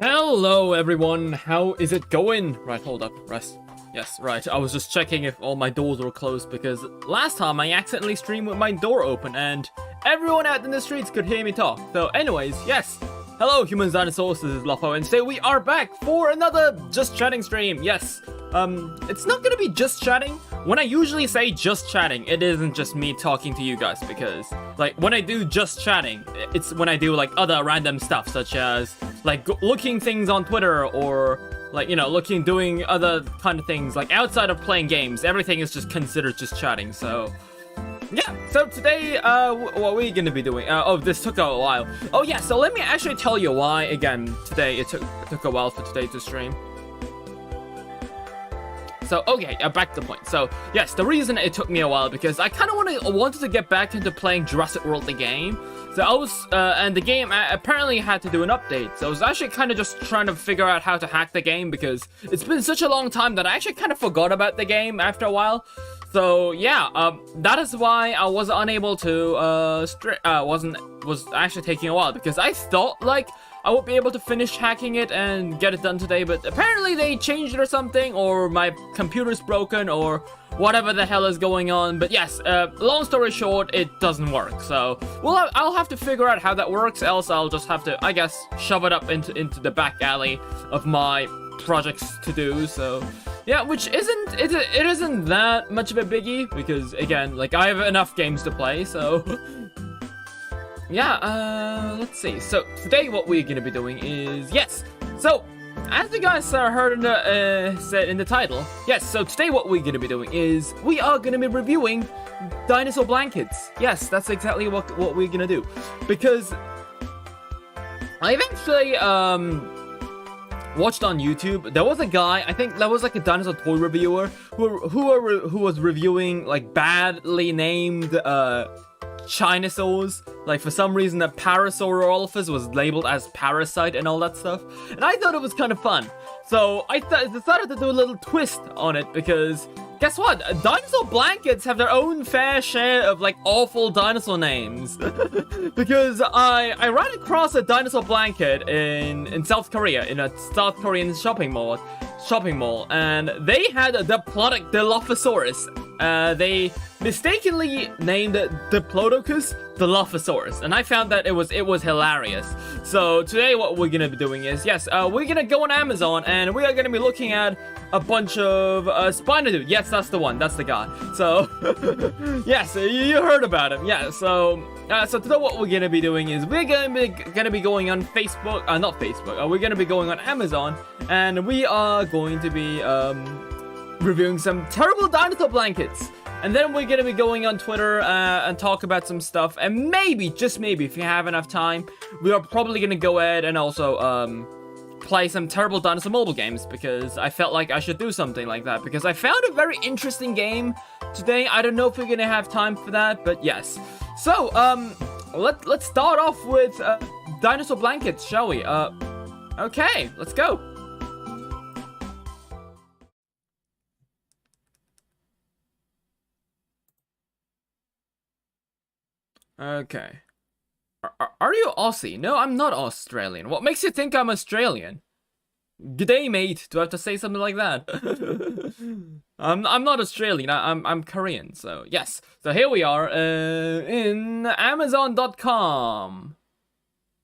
Hello everyone, how is it going? Right, hold up, rest. Yes, right, I was just checking if all my doors were closed because last time I accidentally streamed with my door open and everyone out in the streets could hear me talk. So anyways, yes. Hello humans, dinosaurs, this is Lopho and today we are back for another Just Chatting stream. Yes, it's not gonna be just chatting. When I usually say just chatting, it isn't just me talking to you guys because, like, when I do just chatting, it's when I do, like, other random stuff such as, like, looking things on Twitter or, like, you know, doing other kind of things, like, outside of playing games. Everything is just considered just chatting, so... yeah, so today, what are we gonna be doing? Oh, this took a while. Oh yeah, so let me actually tell you why, again, today, it took a while for today to stream. So, okay, back to the point. So, yes, the reason it took me a while because I kind of wanted to get back into playing Jurassic World, the game. So I was, and the game apparently had to do an update. So I was actually kind of just trying to figure out how to hack the game because it's been such a long time that I actually kind of forgot about the game after a while. So yeah, that is why I was unable to, was actually taking a while because I thought, like, I would be able to finish hacking it and get it done today, but apparently they changed it or something, or my computer's broken, or whatever the hell is going on. But yes, long story short, it doesn't work. So, well, I'll have to figure out how that works, else I'll just have to, I guess, shove it up into the back alley of my projects to do, so... yeah, which it isn't that much of a biggie, because, again, like, I have enough games to play, so... yeah, let's see. So, today what we're gonna be doing is... yes! So, as you guys heard in the, said in the title, yes, so today what we're gonna be doing is... we are gonna be reviewing dinosaur blankets. Yes, that's exactly what we're gonna do. Because... I've actually, watched on YouTube, there was a guy, I think that was like a dinosaur toy reviewer, who was reviewing, like, badly named, Dinosaurs. Like, for some reason, the Parasaurolophus was labeled as Parasite and all that stuff. And I thought it was kind of fun. So, I decided to do a little twist on it because, guess what? Dinosaur blankets have their own fair share of, like, awful dinosaur names. Because I ran across a dinosaur blanket in South Korea, in a South Korean shopping mall, and they had a diplodocus Dilophosaurus. They mistakenly named Diplodocus Dilophosaurus, and I found that it was hilarious. So today what we're gonna be doing is, yes, we're gonna go on Amazon and we are gonna be looking at a bunch of Spina dude. Yes, that's the one, that's the guy. So yes, you heard about him. Yeah, so today what we're gonna be doing is we're gonna be going on Facebook, not Facebook. We're gonna be going on Amazon, and we are going to be reviewing some terrible dinosaur blankets. And then we're gonna be going on Twitter and talk about some stuff. And maybe, just maybe, if you have enough time, we are probably gonna go ahead and also play some terrible dinosaur mobile games, because I felt like I should do something like that, because I found a very interesting game today. I don't know if we're gonna have time for that, but yes. So, let's start off with dinosaur blankets, shall we? Okay, let's go. Okay. Are you Aussie? No, I'm not Australian. What makes you think I'm Australian? G'day, mate. Do I have to say something like that? I'm not Australian. I'm Korean. So yes. So here we are in Amazon.com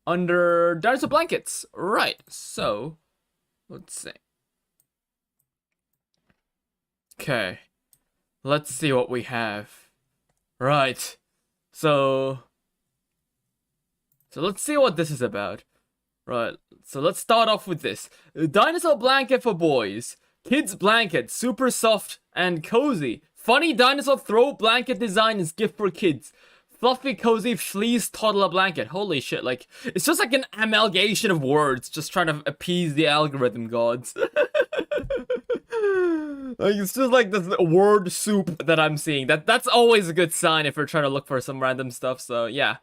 under dinosaur blankets. Right. So let's see. Okay. Let's see what we have. Right. So let's see what this is about. Right, so let's start off with this. Dinosaur blanket for boys. Kids blanket, super soft and cozy. Funny dinosaur throw blanket design is gift for kids. Fluffy, cozy, fleece toddler blanket. Holy shit, like, it's just like an amalgamation of words, just trying to appease the algorithm gods. Like, it's just like this word soup that I'm seeing. That's always a good sign if you're trying to look for some random stuff, so yeah.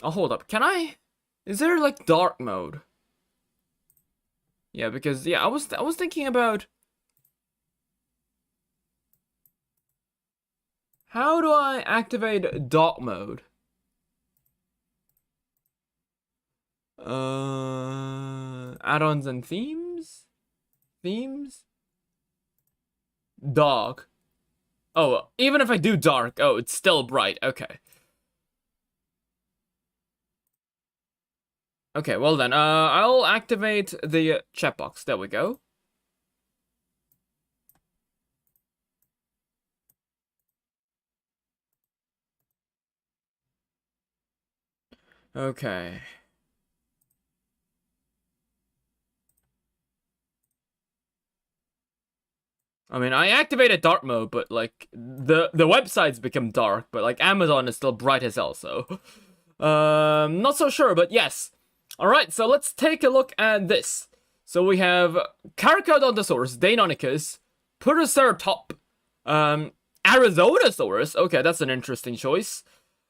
Oh, hold up. Can I... is there, like, dark mode? Yeah, because, yeah, I was thinking about... how do I activate dark mode? Add-ons and themes? Themes? Dog. Oh, even if I do dark, oh, it's still bright. Okay. Okay, well then, I'll activate the chat box. There we go. Okay. I mean, I activated dark mode, but like the websites become dark, but like Amazon is still bright as hell, so not so sure, but yes. All right, so let's take a look at this. So we have Carcharodontosaurus, Deinonychus, Pteroceratops, Arizonasaurus. Okay, that's an interesting choice.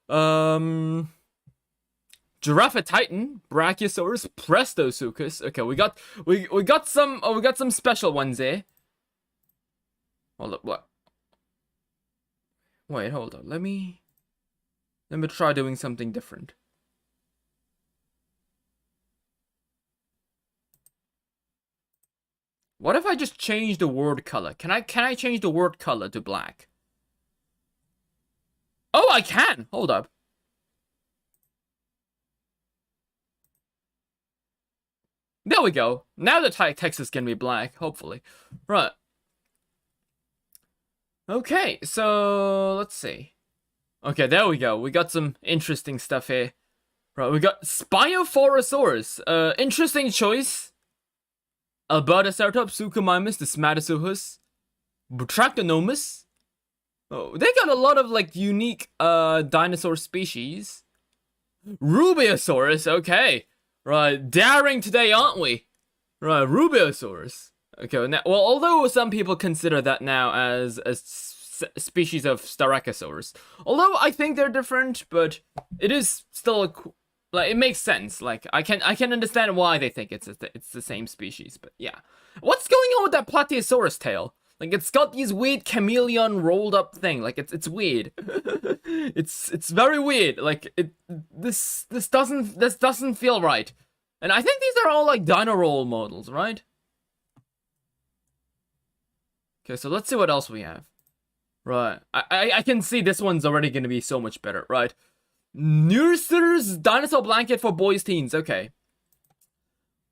Giraffatitan, Brachiosaurus, Prestosuchus. Okay, we got some special ones here. Hold up, what? Wait, hold on. Let me try doing something different. What if I just change the word color? Can I change the word color to black? Oh, I can. Hold up. There we go. Now the text is gonna be black, hopefully. Right. Okay, so let's see. Okay, there we go. We got some interesting stuff here. Right, we got Spinophorosaurus. Interesting choice. Albertoceratops, Suchomimus, Desmatosuchus, Butractonomus. Oh, they got a lot of like unique dinosaur species. Rubeosaurus, okay. Right, daring today, aren't we? Right, Rubeosaurus. Okay, now, well, although some people consider that now as a species of Styracosaurus. Although I think they're different, but it is still like it makes sense. Like I can understand why they think it's the same species. But yeah, what's going on with that Plateosaurus tail? Like it's got these weird chameleon rolled up thing. Like it's weird. it's very weird. Like this doesn't feel right. And I think these are all like Dino Roll models, right? Okay, so let's see what else we have. Right, I can see this one's already gonna be so much better, right? Nurser's Dinosaur Blanket for Boys Teens, okay.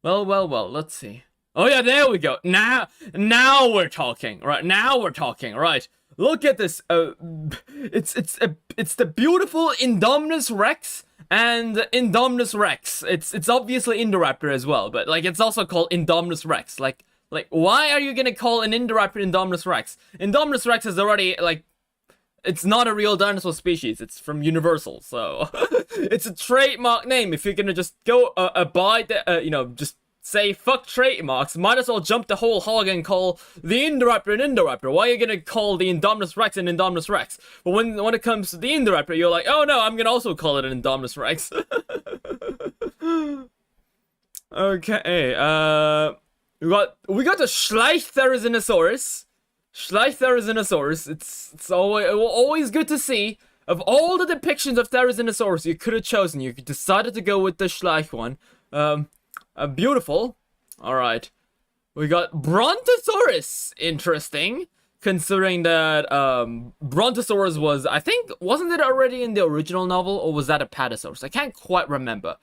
Well, let's see. Oh yeah, there we go. Now we're talking, right? Now we're talking, right? Look at this. It's the beautiful Indominus Rex and Indominus Rex. It's obviously Indoraptor as well, but like it's also called Indominus Rex. Like, why are you gonna call an Indoraptor Indominus Rex? Indominus Rex is already, like, it's not a real dinosaur species. It's from Universal, so it's a trademark name. If you're gonna just go abide, just say fuck trademarks, might as well jump the whole hog and call the Indoraptor an Indoraptor. Why are you gonna call the Indominus Rex an Indominus Rex? But when it comes to the Indoraptor, you're like, oh no, I'm gonna also call it an Indominus Rex. Okay, we got the Schleichtherizinosaurus. Schleichtherizinosaurus. It's always good to see. Of all the depictions of Therizinosaurus you could have chosen, you decided to go with the Schleich one. Beautiful. All right, we got Brontosaurus. Interesting, considering that Brontosaurus was, I think, wasn't it already in the original novel, or was that a Apatosaurus? I can't quite remember.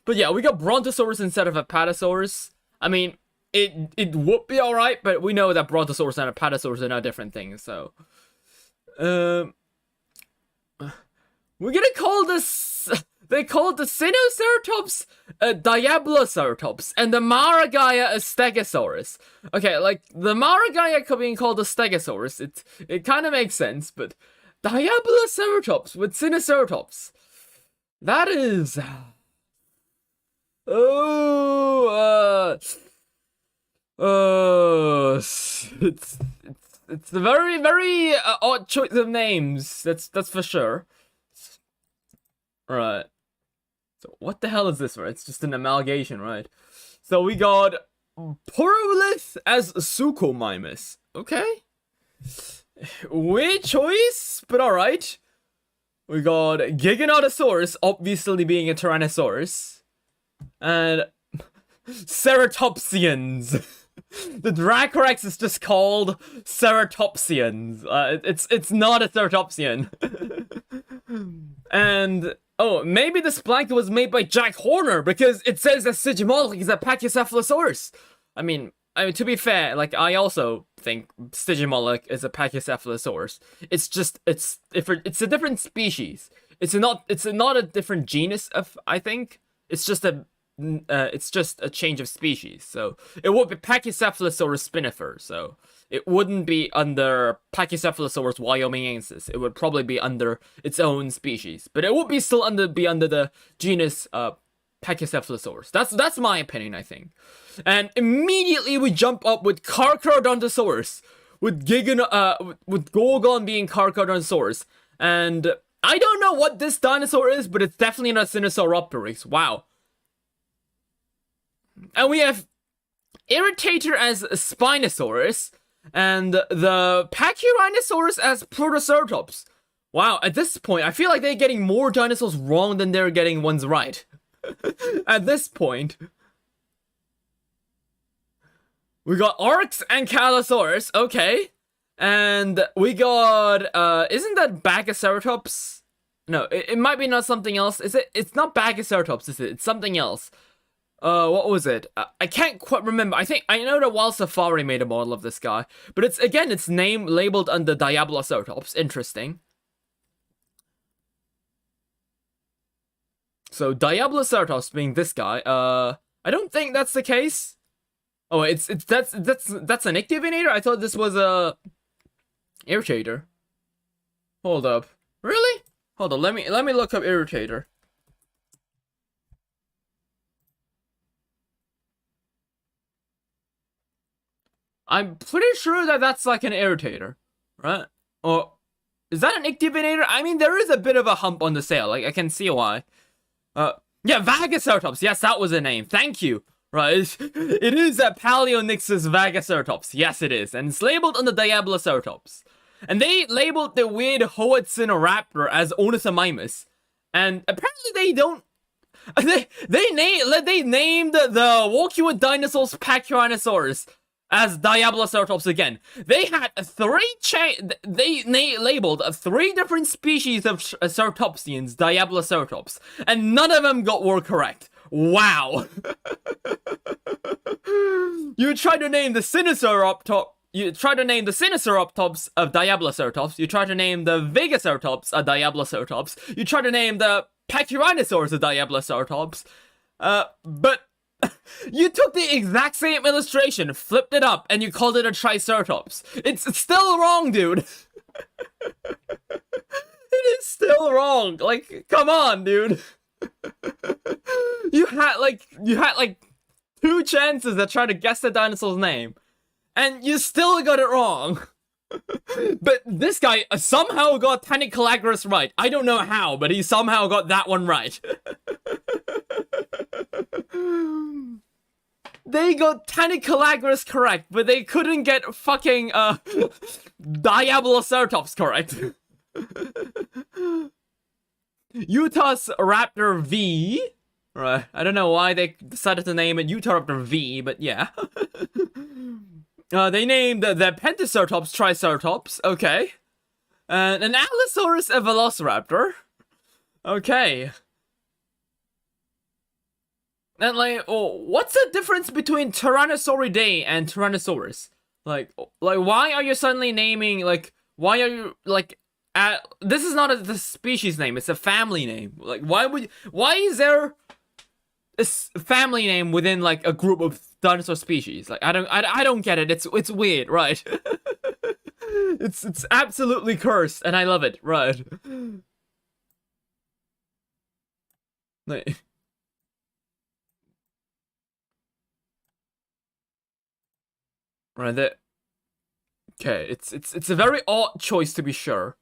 But yeah, we got Brontosaurus instead of a Apatosaurus. I mean, it would be alright, but we know that Brontosaurus and Apatosaurus are not different things, so we're gonna call this, they call the Sinoceratops Diabloceratops and the Maragaya a Stegosaurus. Okay, like the Maragaya being called a Stegosaurus, it kind of makes sense, but Diabloceratops with Sinoceratops, that is it's a very, very odd choice of names. That's for sure. Right. So what the hell is this? Right? It's just an amalgamation, right? So we got Porolith as Suchomimus. Okay. Weird choice, but all right. We got Giganotosaurus, obviously being a Tyrannosaurus, and Ceratopsians. The Dracorex is just called Ceratopsians. It's not a Ceratopsian. And oh, maybe this blanket was made by Jack Horner because it says that Stygimoloch is a Pachycephalosaurus. I mean, to be fair, like I also think Stygimoloch is a Pachycephalosaurus. It's just it's a different species. It's not a different genus of, I think. It's just a change of species. So it would be Pachycephalosaurus spinifer. So it wouldn't be under Pachycephalosaurus wyomingensis. It would probably be under its own species, but it would be still under the genus Pachycephalosaurus. That's my opinion, I think. And immediately we jump up with Carcharodontosaurus, with Gorgon being Carcharodontosaurus, and I don't know what this dinosaur is, but it's definitely not Sinosauropteryx. Wow. And we have Irritator as Spinosaurus, and the Pachyrhinosaurus as Protoceratops. Wow, at this point, I feel like they're getting more dinosaurs wrong than they're getting ones right. At this point. We got Oryx Ankylosaurus, okay. And we got, isn't that Bagaceratops? No, it might be not something else. Is it? It's not Bagaceratops, is it? It's something else. What was it? I can't quite remember. I know that Wild Safari made a model of this guy, but it's name labeled under Diabloceratops. Interesting. So Diabloceratops being this guy. I don't think that's the case. Oh, that's an Ichthyovenator? I thought this was a Irritator. Hold up. Really? Hold on. Let me look up Irritator. I'm pretty sure that that's like an Irritator, right? Or is that an Ichthyovenator? I mean, there is a bit of a hump on the sail. Like, I can see why. Yeah, Vagaceratops. Yes, that was the name. Thank you. Right, it is a Paleonyxus Vagaceratops. Yes, it is. And it's labeled under Diabloceratops. And they labeled the weird Hoatzin-raptor as Ornithomimus. And apparently they don't... They named the Walking Dinosaurs Pachyrhinosaurus as Diabloceratops again. They had they labeled 3 different species of Ceratopsians Diabloceratops. And none of them were correct. Wow. You try to name the Sinosauroptops. You try to name the Sinosauroptops of Diabloceratops. You try to name the Vegaceratops of Diabloceratops. You try to name the Pachyrhinosaurs of Diabloceratops. But you took the exact same illustration, flipped it up, and you called it a Triceratops. It's still wrong, dude. It is still wrong. Like, come on, dude. You had like 2 chances to try to guess the dinosaur's name, and you still got it wrong. But this guy somehow got Tanicolagris right. I don't know how, but he somehow got that one right. They got Tanicolagris correct, but they couldn't get fucking Diabloceratops correct. Utah's Raptor V. Right, I don't know why they decided to name it Utahraptor V, but yeah. They named the Pentaceratops Triceratops, okay. And an Allosaurus a Velociraptor. Okay. And like, oh, what's the difference between Tyrannosauridae and Tyrannosaurus? Like, why are you suddenly naming, like, why are you, like, this is not the species name, it's a family name. Like, why is there a family name within, like, a group of dinosaur species? Like, I don't get it. It's weird, right? It's absolutely cursed, and I love it, right? Like, right there. Okay, it's a very odd choice to be sure.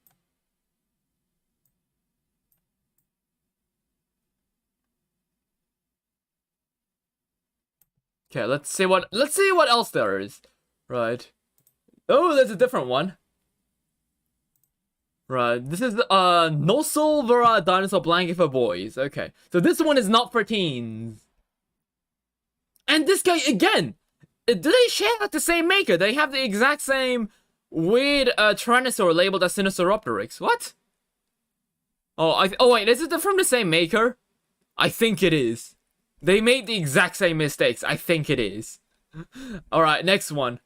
Okay, let's see what else there is. Right. Oh, there's a different one. Right. This is No Silvera Dinosaur Blanket for boys. Okay. So this one is not for teens. And this guy again. Do they share like the same maker? They have the exact same weird Tyrannosaur labeled as Sinosauropteryx. What? Oh wait, is it from the same maker? I think it is. They made the exact same mistakes. I think it is. All right, next one.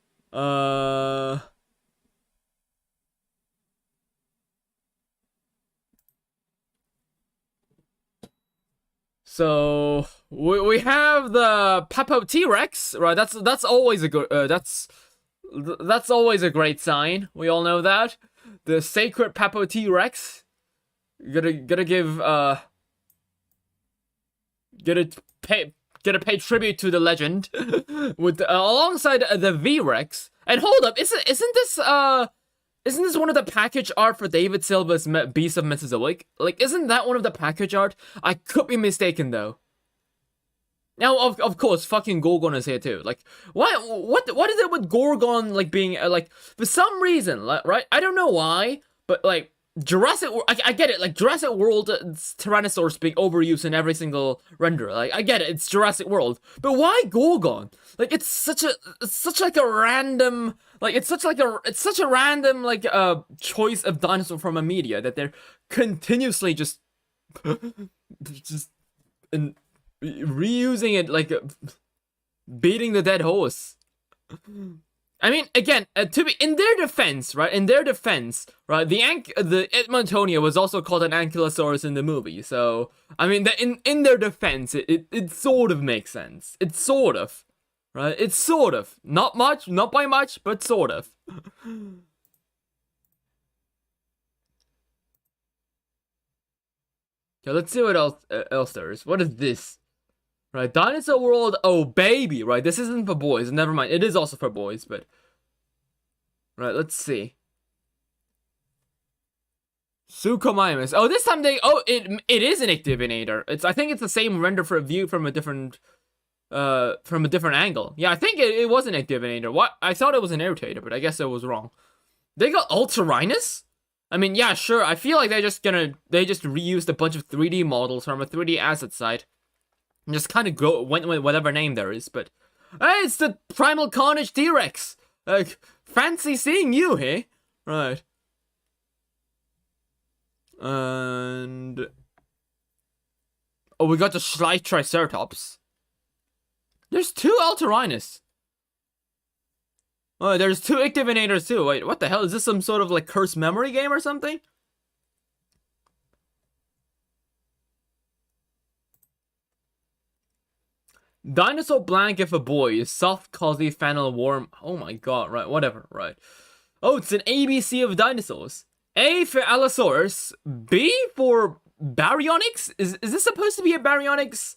So we have the Papo T-Rex, right? That's always a good that's always a great sign. We all know that. The sacred Papo T-Rex. Gotta give gotta pay tribute to the legend with alongside the V-Rex. And hold up, isn't this one of the package art for David Silva's Beast of Mesozoic? Like, isn't that one of the package art? I could be mistaken though. Now, of course, fucking Gorgon is here too. Like, what is it with Gorgon like being like for some reason, like, right? I don't know why, but like Jurassic, I get it. Like Jurassic World, Tyrannosaurus being overused in every single render. Like I get it, it's Jurassic World, but why Gorgon? Like it's such a random like choice of dinosaur from a media that they're continuously just reusing it like beating the dead horse. I mean, again, to be in their defense, right? The Edmontonia was also called an Ankylosaurus in the movie, so I mean, in their defense, it sort of makes sense. It's sort of, right? It's sort of not much, not by much, but sort of. Okay, let's see what else there is. What is this? Right, Dinosaur World, oh baby, right, this isn't for boys, never mind, it is also for boys, but... Right, let's see. Suchomimus, oh, this time it is an Ictibinator. I think it's the same render for a view from a different angle. Yeah, I think it was an Ictibinator. What? I thought it was an Irritator, but I guess I was wrong. They got Ultrarinus? I mean, yeah, sure, I feel like they just reused a bunch of 3D models from a 3D asset site. And just kind of went with whatever name there is, but... Hey, it's the Primal Carnage T-Rex! Like, fancy seeing you here! Right. And... Oh, we got the Schleich Triceratops. There's 2 Ultrarinus. Oh, there's 2 Ictibinators too. Wait, what the hell? Is this some sort of, like, cursed memory game or something? Dinosaur blanket for boys, soft, cozy, fennel, warm. Oh my god, right, whatever, right. Oh, it's an ABC of dinosaurs. A for Allosaurus, B for Baryonyx? Is this supposed to be a Baryonyx?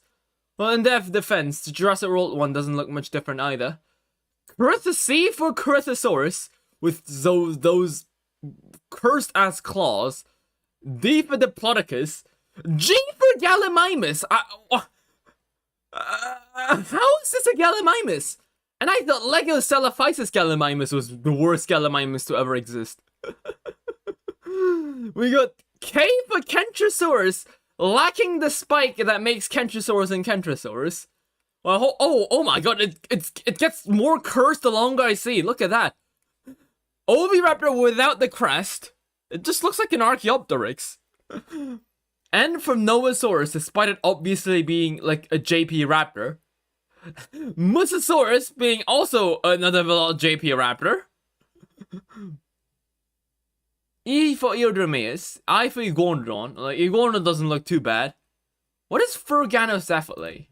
Well, in defense, the Jurassic World one doesn't look much different either. C for Corythosaurus, with those cursed-ass claws. D for Diplodocus. G for Gallimimus. How is this a Gallimimus? And I thought Lego Celophysis Gallimimus was the worst Gallimimus to ever exist. We got K for Kentrosaurus, lacking the spike that makes Kentrosaurus and Kentrosaurus. Well, oh my god, it gets more cursed the longer I see. Look at that. Oviraptor without the crest. It just looks like an Archaeopteryx. And from Novasaurus, despite it obviously being like a JP Raptor. Mosasaurus being also another JP Raptor. E for Eodromeus. I for Iguanodon. Like, Iguanodon doesn't look too bad. What is Ferganocephale?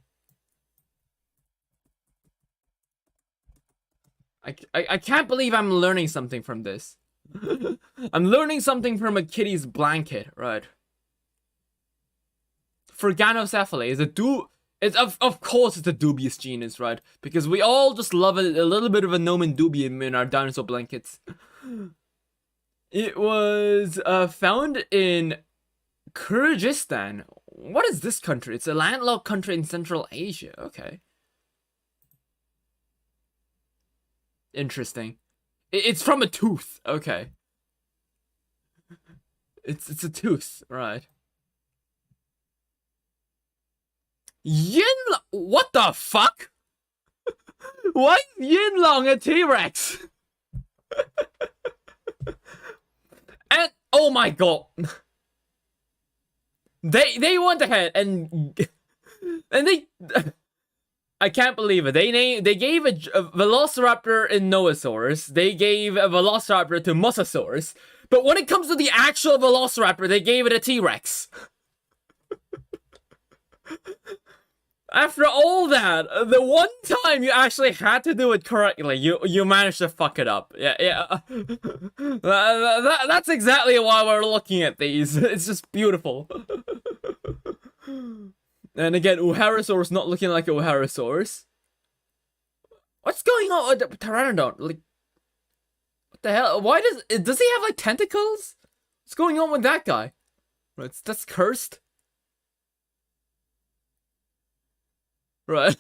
I can't believe I'm learning something from this. I'm learning something from a kitty's blanket, right? Ferganocephale is of course it's a dubious genus, right? Because we all just love a little bit of a nomen dubium in our dinosaur blankets. It was found in Kyrgyzstan. What is this country? It's a landlocked country in Central Asia. Okay. Interesting. It's from a tooth. Okay. It's a tooth, right? What the fuck? Why is Yinlong a T-Rex? And oh my god, they went ahead and they. I can't believe it. They gave a Velociraptor in Noasaurus. They gave a Velociraptor to Mosasaurus. But when it comes to the actual Velociraptor, they gave it a T-Rex. After all that, the one time you actually had to do it correctly, you managed to fuck it up. Yeah. That's exactly why we're looking at these. It's just beautiful. And again, Uharrasaurus not looking like Uharrasaurus. What's going on with the Pteranodon? Like, what the hell? Why does he have like tentacles? What's going on with that guy? Right, that's cursed. Right.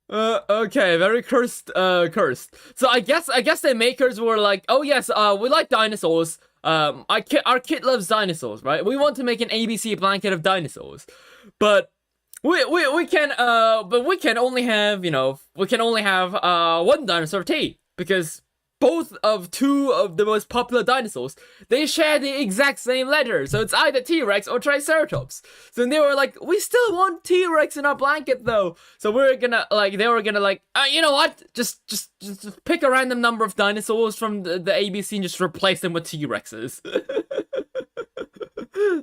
Okay, very cursed. So I guess the makers were like, oh yes, we like dinosaurs. Our kid loves dinosaurs, right? We want to make an ABC blanket of dinosaurs, but we can only have one dinosaur T, because both of two of the most popular dinosaurs, they share the exact same letter, so it's either T-Rex or Triceratops. So they were like, we still want T-Rex in our blanket though. So they were gonna you know what? Just pick a random number of dinosaurs from the ABC and just replace them with T-Rexes.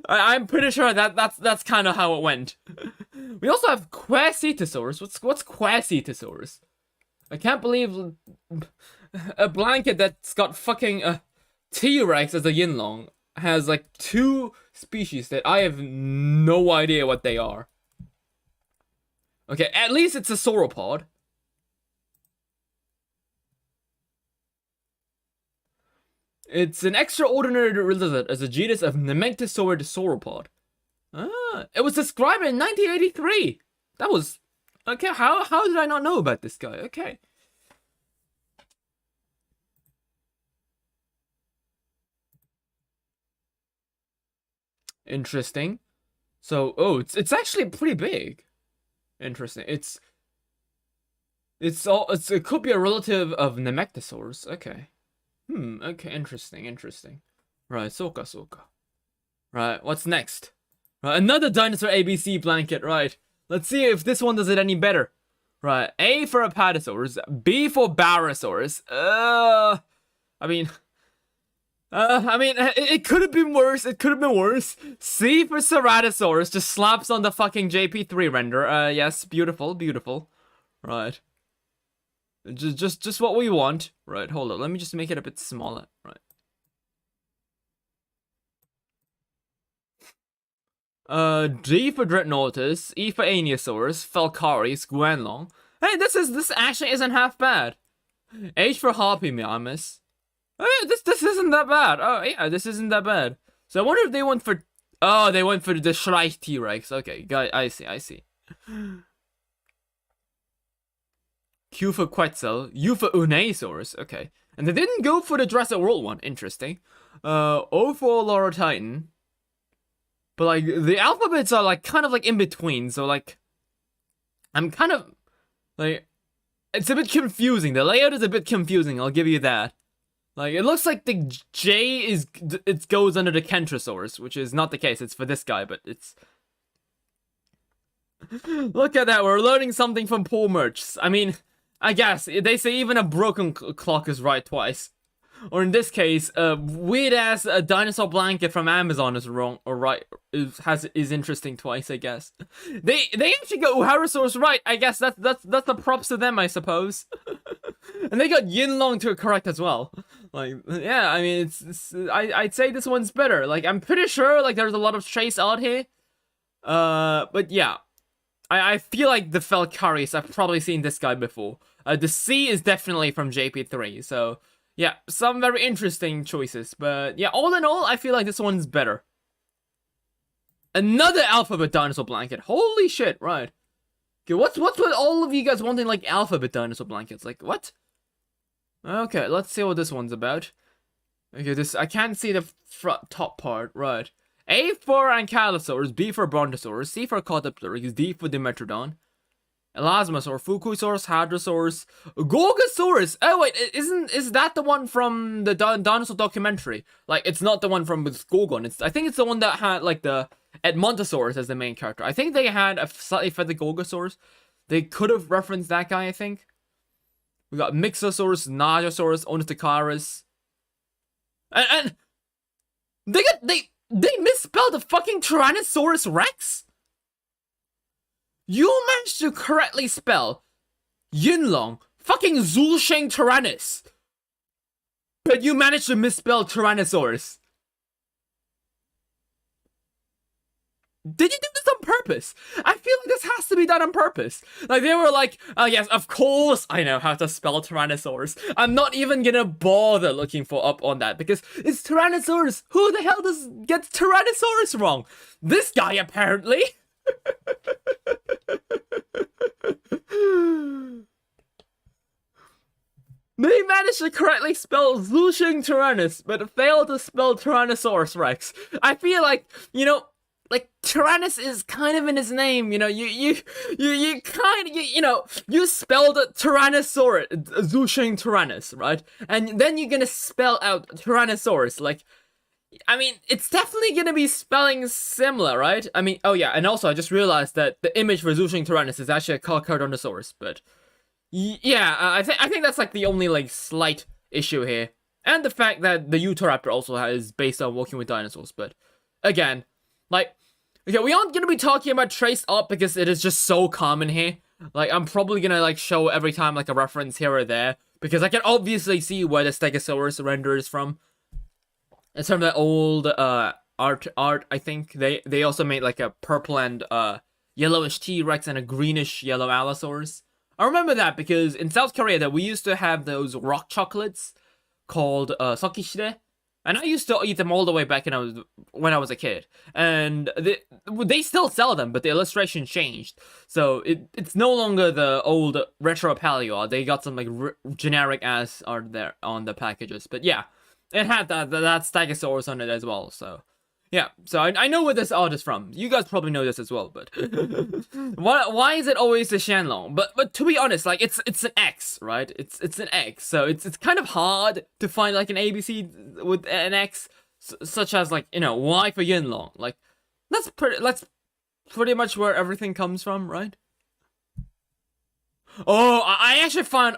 I'm pretty sure that's kind of how it went. We also have Quasitosaurus. What's Quasitosaurus? I can't believe a blanket that's got fucking T-Rex as a Yinlong has like two species that I have no idea what they are. Okay, at least it's a sauropod. It's an extraordinary lizard as a genus of Nemegtosaurid sauropod. Ah, it was described in 1983. That was okay. How did I not know about this guy? Okay. Interesting. So, oh, it's actually pretty big. Interesting. It could be a relative of Nemegtosaurus. Okay. Okay, interesting. Right, Soka. Right, what's next? Right, another dinosaur ABC blanket, right. Let's see if this one does it any better. Right, A for Apatosaurus, B for Barosaurus. It could have been worse. C for Ceratosaurus just slaps on the fucking JP3 render. Yes, beautiful. Right. Just what we want. Right, hold on. Let me just make it a bit smaller. Right. D for Dreadnoughtus, E for Aniosaurus, Falcaris, Guanlong. Hey, this actually isn't half bad. H for Harpymiamus. Oh, yeah, this isn't that bad. Oh yeah, this isn't that bad. So I wonder if they went for. Oh, they went for the Shrike T-Rex. Okay, I see. Q for Quetzal, U for Unasaurus. Okay, and they didn't go for the Jurassic World one. Interesting. O for Laura Titan. But like the alphabets are like kind of like in between. So like, I'm kind of like, it's a bit confusing. The layout is a bit confusing. I'll give you that. Like, it looks like the J it goes under the Kentrosaurus, which is not the case. It's for this guy, but it's. Look at that. We're learning something from Paul Merch. I mean, I guess they say even a broken clock is right twice. Or in this case, a weird ass dinosaur blanket from Amazon is wrong or right. Is interesting twice, I guess. They actually got Uharrasaurus right. I guess that's the props to them, I suppose. And they got Yinlong to correct as well. Like, yeah, I mean, I'd say this one's better. Like, I'm pretty sure like there's a lot of trace out here. But yeah, I feel like the Falcaris, I've probably seen this guy before. The C is definitely from JP3, so yeah, some very interesting choices. But yeah, all in all, I feel like this one's better. Another alphabet dinosaur blanket. Holy shit, right. Okay, what's with all of you guys wanting like alphabet dinosaur blankets? Like, what? Okay, let's see what this one's about. Okay, I can't see the top part, right. A for Ankylosaurus, B for Brontosaurus, C for Caudipteryx, D for Dimetrodon. Elasmosaur, Fukusaurus, Hadrosaurus, Gorgosaurus. Oh wait, is that the one from the dinosaur documentary? Like, it's not the one from with Gorgon. I think it's the one that had like the Edmontosaurus as the main character. I think they had a slightly feathered Gorgosaurus. They could have referenced that guy. I think we got Mixosaurus, Najosaurus, Onitocaris, and they misspelled the fucking Tyrannosaurus Rex. You managed to correctly spell Yinlong, fucking Zulsheng Tyrannus. But you managed to misspell Tyrannosaurus. Did you do this on purpose? I feel like this has to be done on purpose. Like, they were like, oh yes, of course I know how to spell Tyrannosaurus. I'm not even gonna bother looking for up on that because it's Tyrannosaurus. Who the hell gets Tyrannosaurus wrong? This guy, apparently. They managed to correctly spell Zulsheng Tyrannus, but failed to spell Tyrannosaurus Rex. I feel like, you know, like, Tyrannus is kind of in his name, you know, you spelled Tyrannosaurus, Zulsheng Tyrannus, right? And then you're gonna spell out Tyrannosaurus, like, I mean, it's definitely gonna be spelling similar, right? I mean, oh yeah, and also I just realized that the image for Zulsheng Tyrannus is actually a Carcharodontosaurus, but yeah, I think that's like the only like slight issue here, and the fact that the Utahraptor also is based on Walking with Dinosaurs. But again, like, okay, we aren't gonna be talking about traced art because it is just so common here. Like, I'm probably gonna like show every time like a reference here or there because I can obviously see where the Stegosaurus render is from. It's from the old art. I think they also made like a purple and yellowish T-Rex and a greenish yellow Allosaurus. I remember that because in South Korea that we used to have those rock chocolates called Sokishire, and I used to eat them all the way back when I was a kid. And they still sell them, but the illustration changed, so it's no longer the old retro paleo. They got some like generic ass art there on the packages, but yeah, it had that Stegosaurus on it as well. So yeah, so I know where this art is from. You guys probably know this as well, but why is it always the Shenlong? But to be honest, like it's an X, right? It's an X, so it's kind of hard to find like an ABC with an X, such as like, you know, Y for Yinlong. Like that's pretty much where everything comes from, right? Oh, I actually found.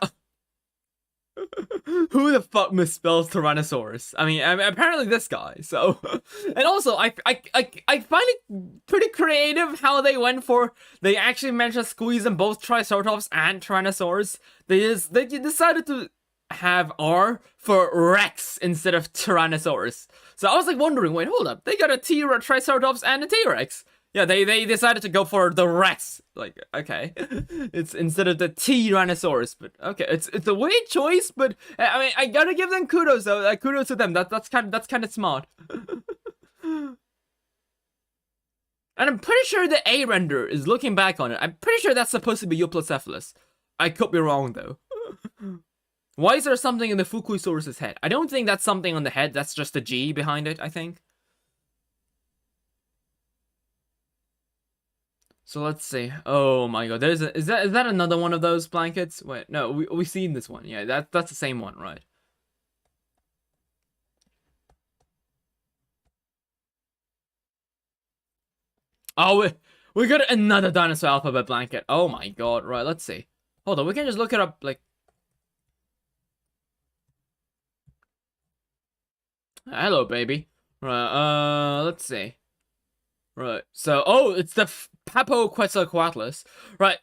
Who the fuck misspells Tyrannosaurus? I mean, apparently this guy. So, and also, I find it pretty creative how they went for. They actually managed to squeeze in both Triceratops and Tyrannosaurus. They decided to have R for Rex instead of Tyrannosaurus. So I was like wondering, wait, hold up, they got a Triceratops and a T-Rex. Yeah, they decided to go for the Rex. Like, okay, it's instead of the Tyrannosaurus, but okay, it's a weird choice, but I mean, I gotta give them kudos though. Kudos to them. That's kind of smart. And I'm pretty sure the A render is looking back on it. I'm pretty sure that's supposed to be Euplocephalus. I could be wrong though. Why is there something in the Fukusaurus's head? I don't think that's something on the head. That's just a G behind it, I think. So let's see. Oh my god, is that another one of those blankets? Wait, no, we've seen this one. Yeah, that's the same one, right? Oh, we got another dinosaur alphabet blanket. Oh my god, right, let's see. Hold on, we can just look it up, like... Hello, baby. Right, let's see. Right, so, oh, it's the Papoquetzalcoatlus. Right.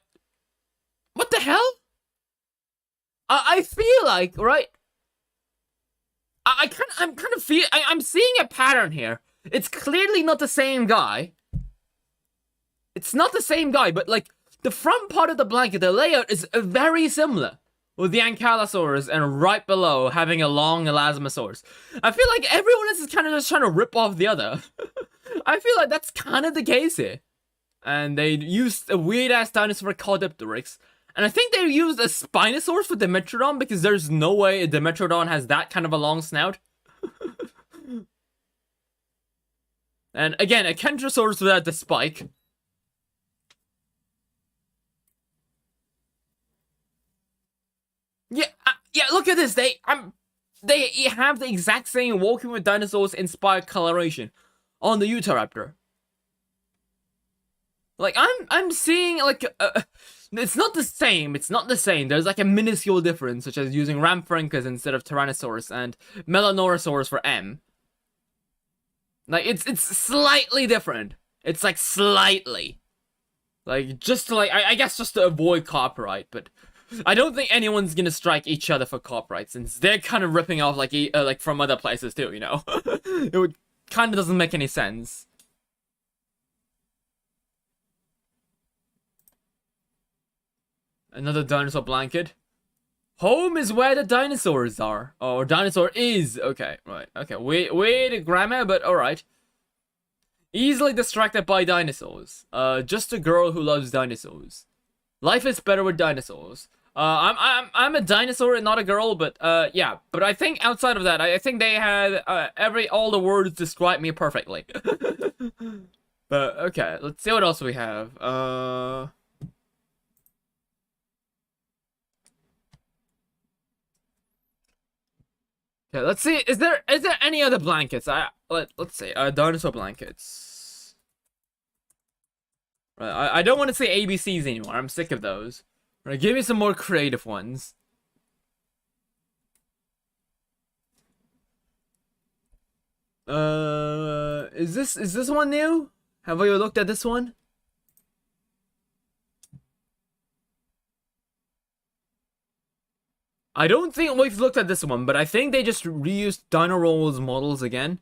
What the hell? I feel like, right? I'm seeing a pattern here. It's clearly not the same guy. It's not the same guy, but like the front part of the blanket, the layout is very similar, with the Ankylosaurus and right below having a long Elasmosaurus. I feel like everyone is kind of just trying to rip off the other. I feel like that's kind of the case here. And they used a weird-ass dinosaur called Dipteryx. And I think they used a Spinosaurus for Dimetrodon because there's no way a Dimetrodon has that kind of a long snout. And again, a Kentrosaurus without the spike. Yeah, look at this. They have the exact same Walking with Dinosaurs inspired coloration on the Utahraptor. Like I'm seeing like it's not the same. It's not the same. There's like a minuscule difference, such as using Ramphrencus instead of Tyrannosaurus and Melanorosaurus for M. Like it's slightly different. It's like slightly, like just to like I guess just to avoid copyright, but I don't think anyone's gonna strike each other for copyright since they're kind of ripping off like from other places too. You know, it would kind of doesn't make any sense. Another dinosaur blanket. Home is where the dinosaurs are. Or dinosaur is. Okay, right. Okay, weird grammar, but alright. Easily distracted by dinosaurs. Just a girl who loves dinosaurs. Life is better with dinosaurs. I'm a dinosaur and not a girl, but yeah. But I think outside of that, I think they had all the words describe me perfectly. But okay, let's see what else we have. Okay, let's see. Is there any other blankets? Let's see. Dinosaur blankets. Right. I don't want to say ABCs anymore. I'm sick of those. Right. Give me some more creative ones. Is this one new? Have you looked at this one? I don't think we've looked at this one, but I think they just reused Dino Roll's models again.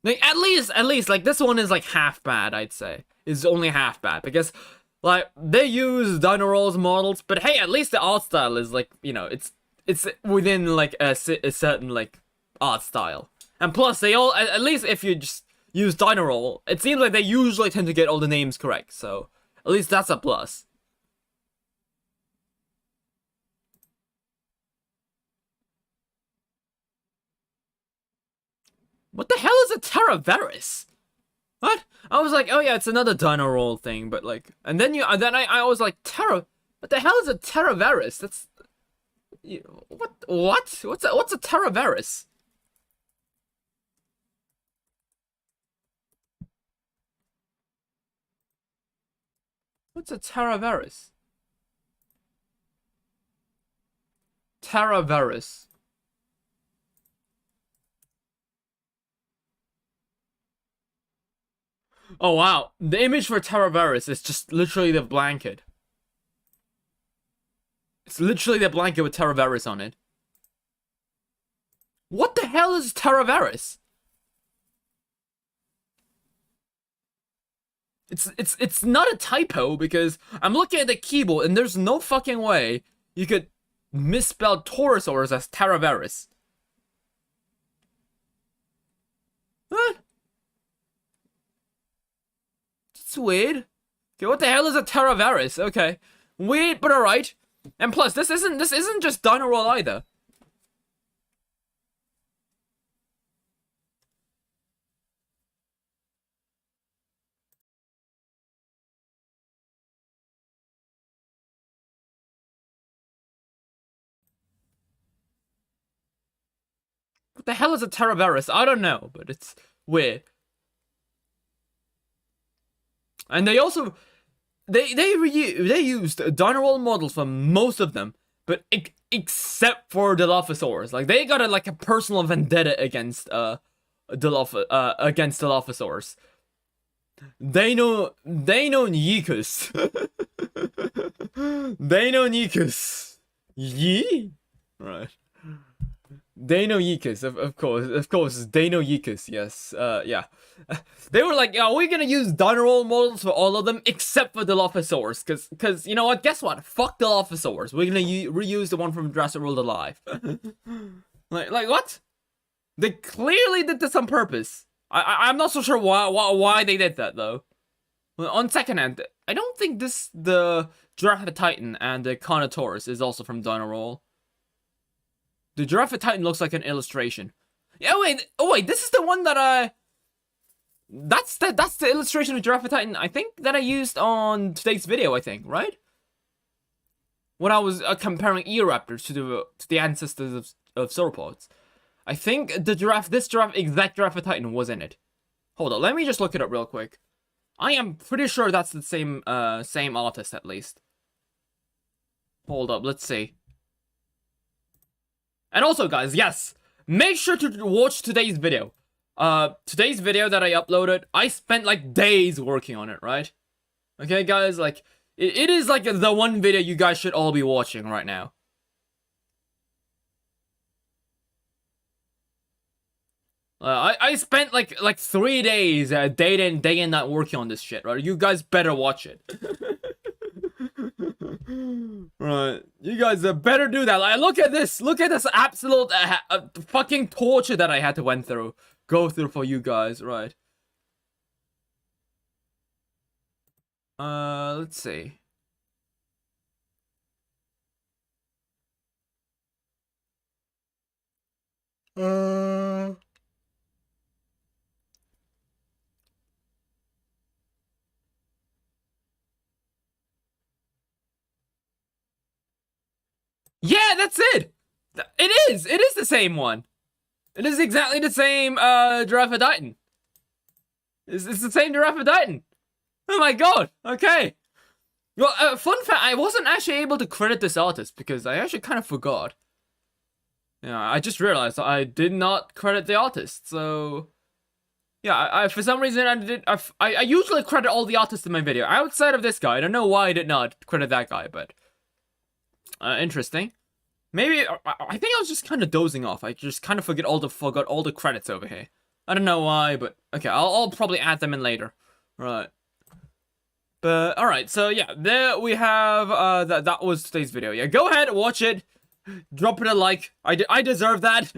Like, at least, like, this one is, like, half bad, I'd say. It's only half bad, because, like, they use Dino Roll's models, but hey, at least the art style is, like, you know, it's within, like, a certain, like, art style. And plus, they all, at least if you just use Dino Roll, it seems like they usually tend to get all the names correct, so at least that's a plus. What the hell is a Terraveris? What? I was like, oh yeah, it's another Dino Roll thing, but like, and then I was like, what the hell is a Terraveris? That's, what? What's a Terraveris? What's a Terraveris? Terraveris. Oh wow, the image for Terraveris is just literally the blanket. It's literally the blanket with Terraveris on it. What the hell is Terraveris? It's not a typo because I'm looking at the keyboard and there's no fucking way you could misspell Torosaurus as Terraveris. What? It's weird. Okay, what the hell is a Terraveris? Okay, weird, but alright. And plus, this isn't just Dino Roll either. What the hell is a Terraveris? I don't know, but it's weird. And they also they used Dino Roll models for most of them, but except for Dilophosaurus. Like they got like a personal vendetta against Dilophosaurus. Dino Nikus. Dino Nikus. Yee? Right. Dino Yikus, of course, Dino Yikus, yes, yeah. They were like, are we gonna use Dino Roll models for all of them except for Dilophosaurus? Cause, you know what, guess what? Fuck Dilophosaurus. We're gonna reuse the one from Jurassic World Alive. like what? They clearly did this on purpose. I'm not so sure why they did that, though. Well, on second hand, I don't think the Giraffe Titan and the Carnotaurus is also from Dino Roll. The Giraffe Titan looks like an illustration. Yeah, wait. Oh, wait. This is the one that That's the illustration of Giraffe Titan, I think, that I used on today's video, I think, right? when I was comparing Eoraptors to the ancestors of sauropods. I think this giraffe, exact Giraffatitan was in it. Hold on, let me just look it up real quick. I am pretty sure that's the same artist at least. Hold up, let's see. And also, guys, yes, make sure to watch today's video. Today's video that I uploaded, I spent like days working on it, right? Okay, guys, like, it is like the one video you guys should all be watching right now. I spent like 3 days, day in, day and night working on this shit, right? You guys better watch it. Right, you guys better do that. Like, look at this absolute fucking torture that I had to go through for you guys, right? Let's see. Yeah, that's it. It is the same one. It is exactly the same Giraffatitan. It's the same Giraffatitan. Oh my god. Okay. Well, fun fact, I wasn't actually able to credit this artist because I actually kind of forgot. Yeah, I just realized I did not credit the artist. So yeah, I for some reason I usually credit all the artists in my video outside of this guy. I don't know why I did not credit that guy, but interesting. Maybe I think I was just kind of dozing off. I just kind of forgot all the credits over here. I don't know why, but okay, I'll probably add them in later. Right. But all right, so yeah, there we have that was today's video. Yeah, go ahead, watch it. Drop it a like. I deserve that.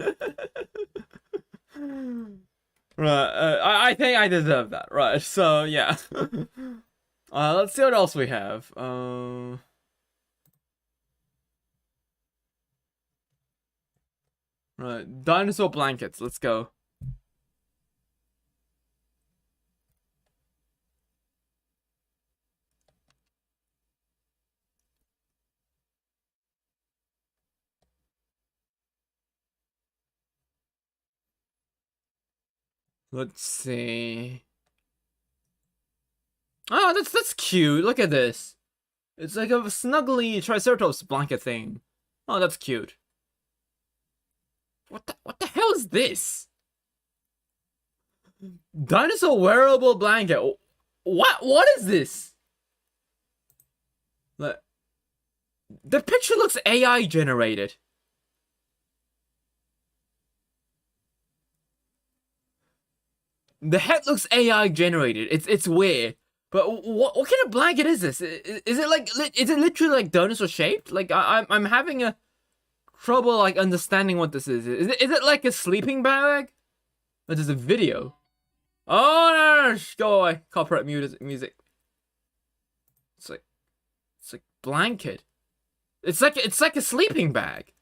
Right. I think I deserve that. Right. So yeah. Let's see what else we have. Right, dinosaur blankets. Let's go. Let's see. Oh, that's cute. Look at this. It's like a snuggly Triceratops blanket thing. Oh, that's cute. What the hell is this? Dinosaur wearable blanket. What is this? Look. The picture looks AI generated. The head looks AI generated. It's weird. But what kind of blanket is this? Is it literally like dinosaur shaped? Like I'm having a trouble like understanding what this is. Is it like a sleeping bag? Or is it a video? Oh no, go away. Copyright music. It's like blanket. It's like a sleeping bag.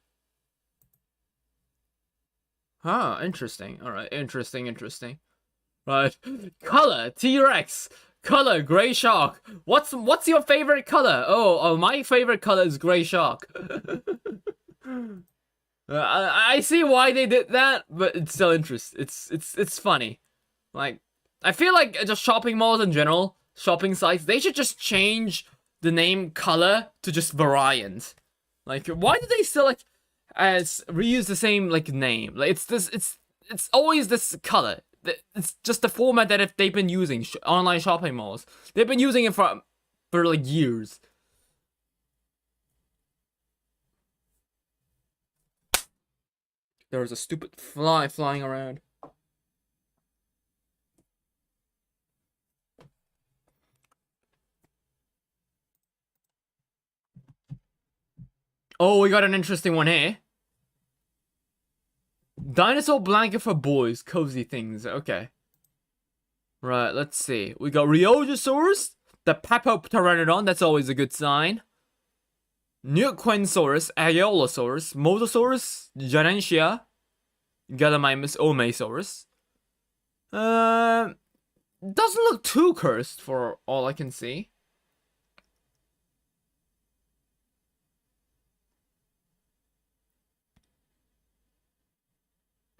Huh, interesting. Alright, interesting. Right. Color, T-Rex. Color, gray shark. What's your favorite color? Oh, my favorite color is gray shark. I see why they did that, but it's still interesting. It's funny. Like, I feel like just shopping malls in general, shopping sites, they should just change the name color to just variant. Like, why do they still like reuse the same like name? Like, it's always this color. It's just the format that they've been using online shopping malls. They've been using it for like years. There was a stupid fly flying around. Oh, we got an interesting one here. Dinosaur blanket for boys, cozy things. Okay. Right, let's see. We got Rheogosaurus, the Papopteranodon. That's always a good sign. Neoquensaurus, Aeolosaurus, Mosasaurus, Janentia, Gallimimus, Omesaurus. Doesn't look too cursed for all I can see.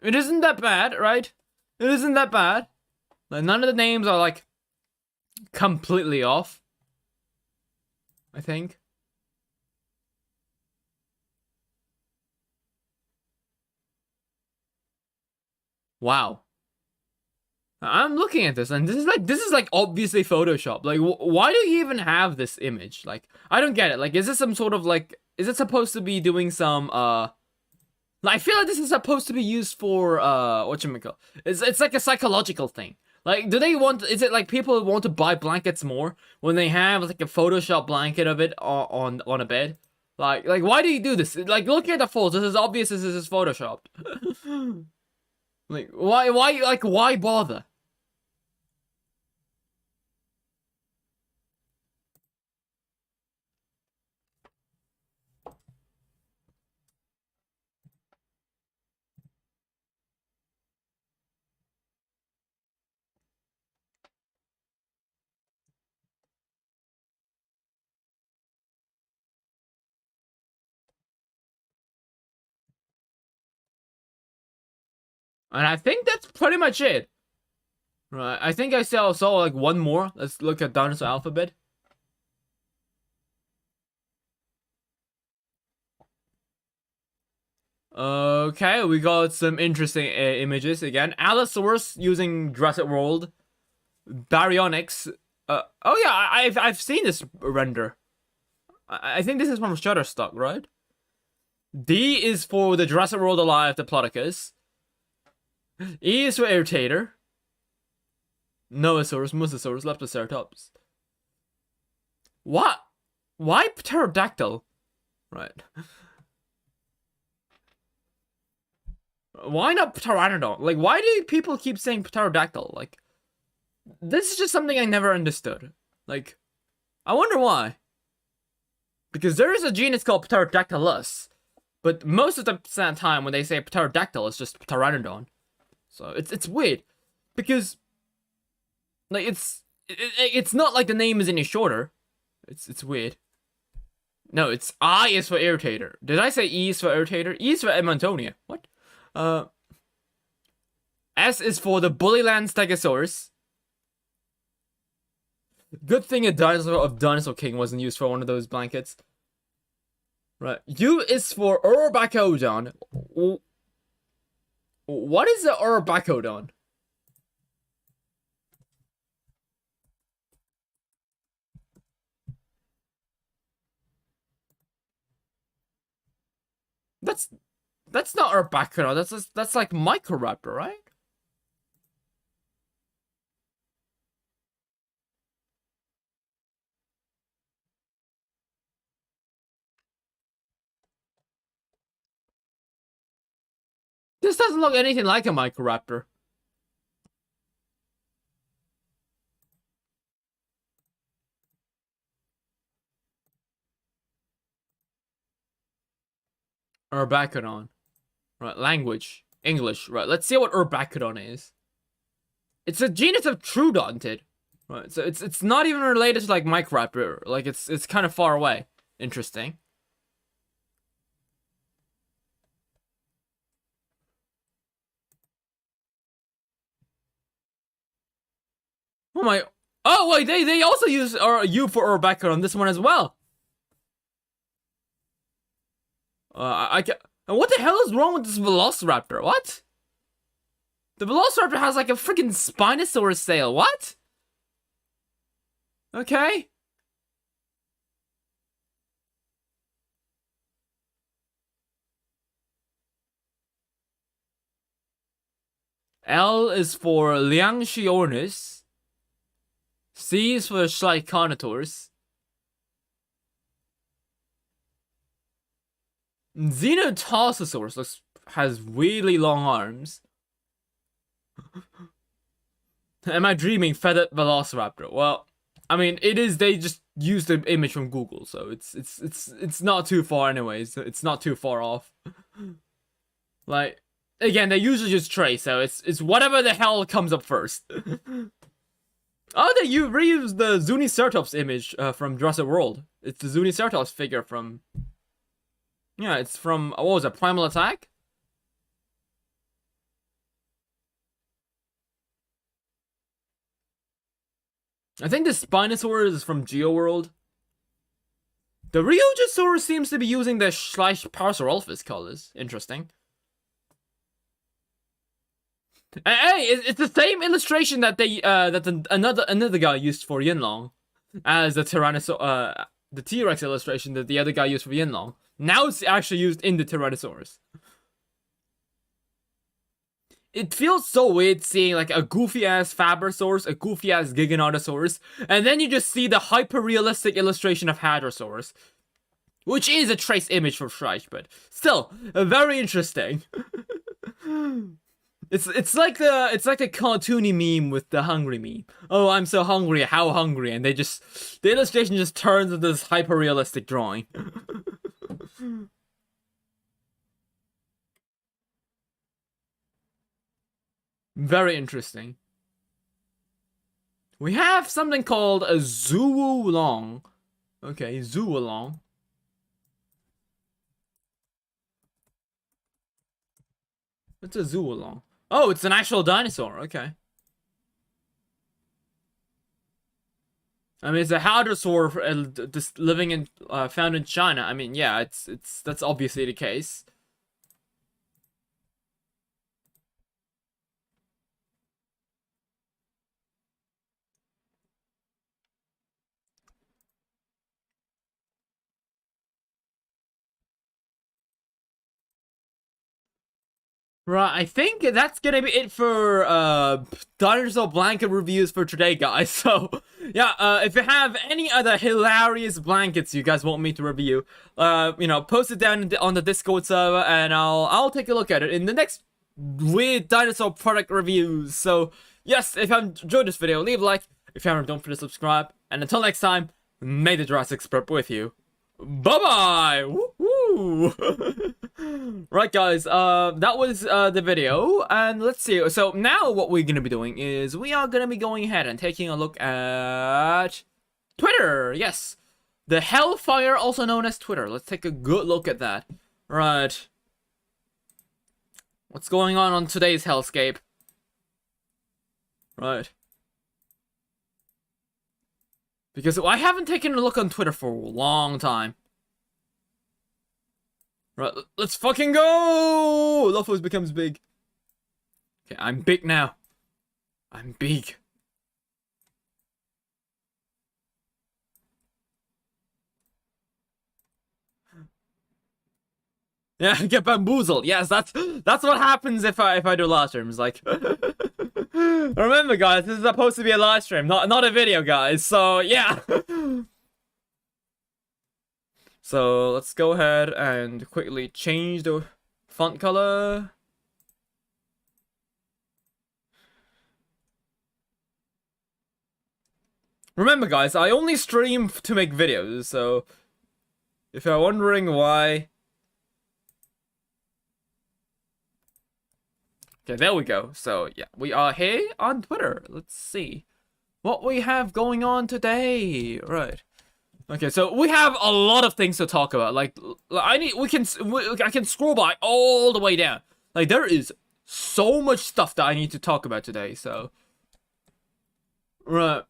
It isn't that bad, right? It isn't that bad. Like, none of the names are like completely off, I think. Wow. I'm looking at this, and this is like obviously Photoshop. Like, why do you even have this image? Like, I don't get it. Like, is this some sort of like, is it supposed to be doing some I feel like this is supposed to be used for whatchamacall. It's like a psychological thing. Like, do they want? Is it like people want to buy blankets more when they have like a Photoshop blanket of it on a bed? Like why do you do this? Like, looking at the photos, this is obvious. This is photoshopped. Like, why bother? And I think that's pretty much it. Right. I think I saw like one more. Let's look at Dinosaur alphabet. Okay, we got some interesting images again. Allosaurus using Jurassic World. Baryonyx. Oh yeah, I've seen this render. I think this is from Shutterstock, right? D is for the Jurassic World Alive, the Diplodocus. E is for Irritator. Noasaurus, Mosasaurus, Leptoceratops. What? Why pterodactyl? Right. Why not pteranodon? Like, why do people keep saying pterodactyl? Like, this is just something I never understood. Like, I wonder why. Because there is a genus called Pterodactylus, but most of the time when they say pterodactyl, it's just pteranodon. So it's weird, because like it's not like the name is any shorter. It's weird. No, it's I is for irritator. Did I say E is for irritator? E is for Edmontonia. What? S is for the Bullyland Stegosaurus. Good thing a dinosaur of Dinosaur King wasn't used for one of those blankets. Right. U is for Urbacodon. What is the Urbacodon? That's not Urbacodon. That's like Microraptor, right? This doesn't look anything like a Microraptor. Urbacodon. Right, language. English. Right, let's see what Urbacodon is. It's a genus of Troodontid. Right, so it's not even related to like Microraptor. Like it's kind of far away. Interesting. Oh my! Oh wait, they also use U for Urbacodon on this one as well. I can. And what the hell is wrong with this Velociraptor? What? The Velociraptor has like a freaking Spinosaurus tail. What? Okay. L is for Liangxiornis. C is for Schleiconators. Xenotossasaurus has really long arms. Am I dreaming? Feathered Velociraptor. Well, I mean, it is. They just used the image from Google, so it's not too far, anyways. It's not too far off. Like, again, they usually just trace, so it's whatever the hell comes up first. Oh, they reused the Zuniceratops image from Jurassic World. It's the Zuniceratops figure from. Yeah, it's from, what was it, Primal Attack? I think the Spinosaurus is from GeoWorld. The Rheogosaurus seems to be using the Parasaurolophus colors. Interesting. Hey, it's the same illustration that another guy used for Yinlong, as the the T-Rex illustration that the other guy used for Yinlong. Now it's actually used in the Tyrannosaurus. It feels so weird seeing like a goofy ass Fabrasaurus, a goofy ass Giganotosaurus, and then you just see the hyper realistic illustration of Hadrosaurus, which is a trace image from Shrike, but still very interesting. It's like the cartoony meme with the hungry meme. Oh, I'm so hungry, how hungry? And the illustration just turns into this hyper realistic drawing. Very interesting. We have something called a Zoolong. Okay, Zoolong. What's a Zoolong? Oh, it's an actual dinosaur. Okay. I mean, it's a hadrosaur just living in found in China. I mean, yeah, that's obviously the case. Right, I think that's gonna be it for Dinosaur blanket reviews for today, guys. So yeah, if you have any other hilarious blankets you guys want me to review, post it down on the Discord server, and I'll take a look at it in the next weird dinosaur product reviews. So yes, if you enjoyed this video, leave a like. If you haven't, don't forget to subscribe. And until next time, may the Jurassic Express with you. Bye-bye! Woo-hoo! Right, guys, that was the video, and let's see. So now what we're gonna be doing is we are gonna be going ahead and taking a look at Twitter. Yes, the Hellfire, also known as Twitter. Let's take a good look at that. Right. What's going on today's hellscape? Right. Because I haven't taken a look on Twitter for a long time. Right, let's fucking go! Lopho's becomes big. Okay, I'm big now. I'm big. Yeah, get bamboozled. Yes, that's what happens if I do live streams. Like, remember, guys, this is supposed to be a live stream, not a video, guys. So yeah. So let's go ahead and quickly change the font color. Remember, guys, I only stream to make videos, so if you're wondering why. Okay, there we go. So yeah, we are here on Twitter. Let's see what we have going on today. Right. Okay, so we have a lot of things to talk about. Like, I can scroll by all the way down. Like, there is so much stuff that I need to talk about today. So, right.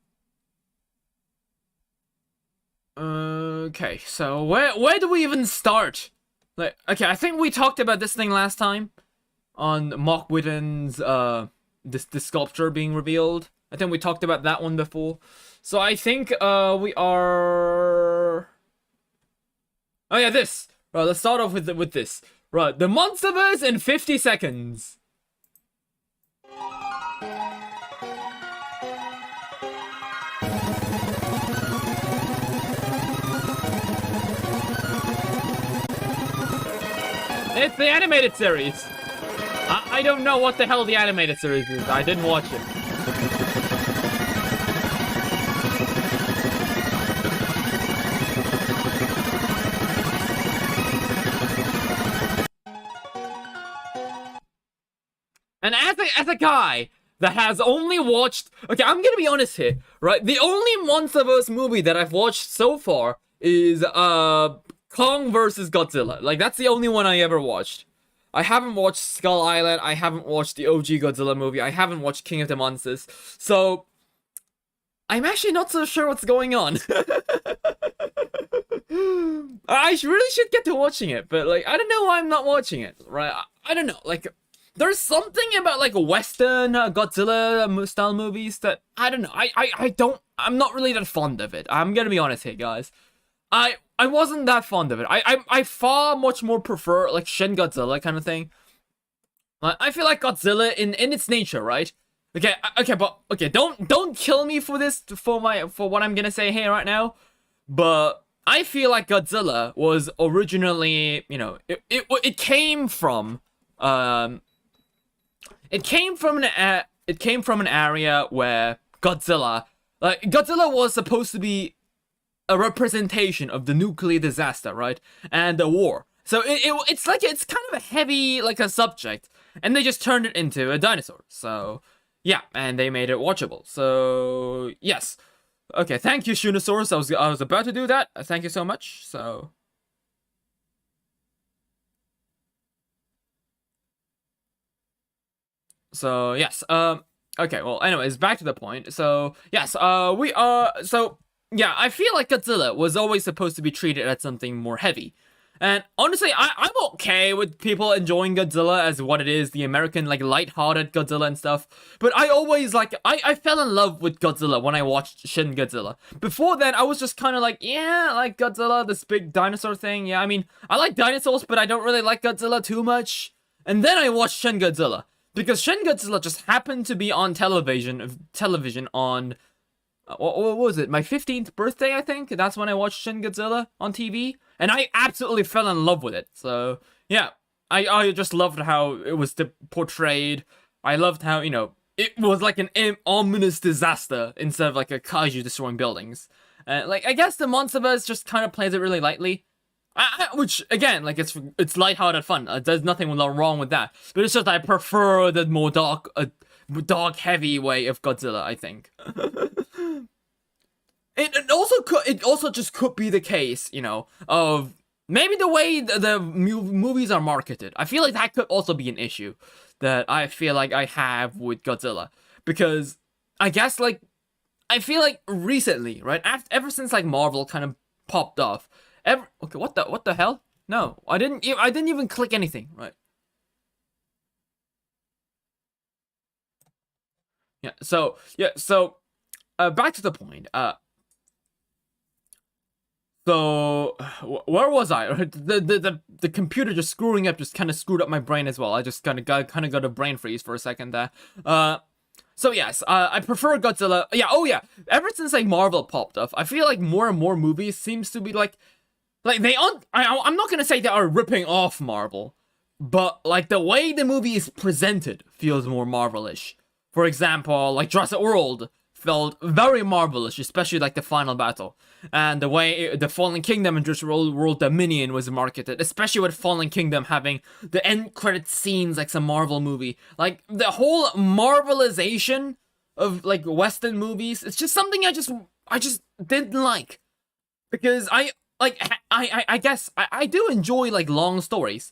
Okay, so where do we even start? Like, okay, I think we talked about this thing last time on Mark Witten's this sculpture being revealed. I think we talked about that one before. So I think we are. Oh yeah, this. Right, let's start off with this. Right, the Monsterverse in 50 seconds. It's the animated series. I don't know what the hell the animated series is. I didn't watch it. And as a guy that has only watched... Okay, I'm gonna be honest here, right? The only Monsterverse movie that I've watched so far is Kong vs. Godzilla. Like, that's the only one I ever watched. I haven't watched Skull Island. I haven't watched the OG Godzilla movie. I haven't watched King of the Monsters. So, I'm actually not so sure what's going on. I really should get to watching it, but like I don't know why I'm not watching it. Right? I don't know. Like there's something about like Western Godzilla style movies that I don't know. I don't. I'm not really that fond of it. I'm gonna be honest here, guys. I wasn't that fond of it. I far much more prefer like Shin Godzilla kind of thing. Like, I feel like Godzilla in its nature, right? Okay, but okay, don't kill me for this for what I'm gonna say here right now. But I feel like Godzilla was originally, you know, it came from it came from an area where Godzilla was supposed to be a representation of the nuclear disaster, right? And the war. So it's like it's kind of a heavy like a subject, and they just turned it into a dinosaur. So yeah, and they made it watchable. So yes, okay. Thank you, Shunisaurus. I was about to do that. Thank you so much. So yes. Okay. Well, anyways, back to the point. So yes. We are. So yeah, I feel like Godzilla was always supposed to be treated as something more heavy. And honestly, I'm okay with people enjoying Godzilla as what it is, the American, like, light-hearted Godzilla and stuff. But I always, like, I fell in love with Godzilla when I watched Shin Godzilla. Before then, I was just kind of like, yeah, like Godzilla, this big dinosaur thing. Yeah, I mean, I like dinosaurs, but I don't really like Godzilla too much. And then I watched Shin Godzilla. Because Shin Godzilla just happened to be on television on what was it? My 15th birthday, I think. That's when I watched Shin Godzilla on TV, and I absolutely fell in love with it. So yeah, I just loved how it was portrayed. I loved how, you know, it was like an ominous disaster instead of like a kaiju destroying buildings. Like I guess the Monsterverse just kind of plays it really lightly. Which again, like it's lighthearted fun. There's nothing wrong with that. But it's just I prefer the more dark heavy way of Godzilla, I think. It also just could be the case, you know, of maybe the way the movies are marketed. I feel like that could also be an issue that I feel like I have with Godzilla, because I guess like I feel like recently, right, ever since like Marvel kind of popped off, okay, what the hell? No, I didn't even click anything, right? Yeah, so back to the point. So where was I? The computer just screwing up just kind of screwed up my brain as well. I just kind of got a brain freeze for a second there. So yes, I prefer Godzilla. Yeah, oh yeah. Ever since like Marvel popped up, I feel like more and more movies seems to be like they aren't. I'm not gonna say they are ripping off Marvel, but like the way the movie is presented feels more Marvelish. For example, like Jurassic World felt very Marvelish, especially like the final battle. And the way the Fallen Kingdom and Jurassic World Dominion was marketed, especially with Fallen Kingdom having the end credit scenes like some Marvel movie. Like the whole Marvelization of like Western movies, it's just something I just didn't like. Because I guess I do enjoy like long stories,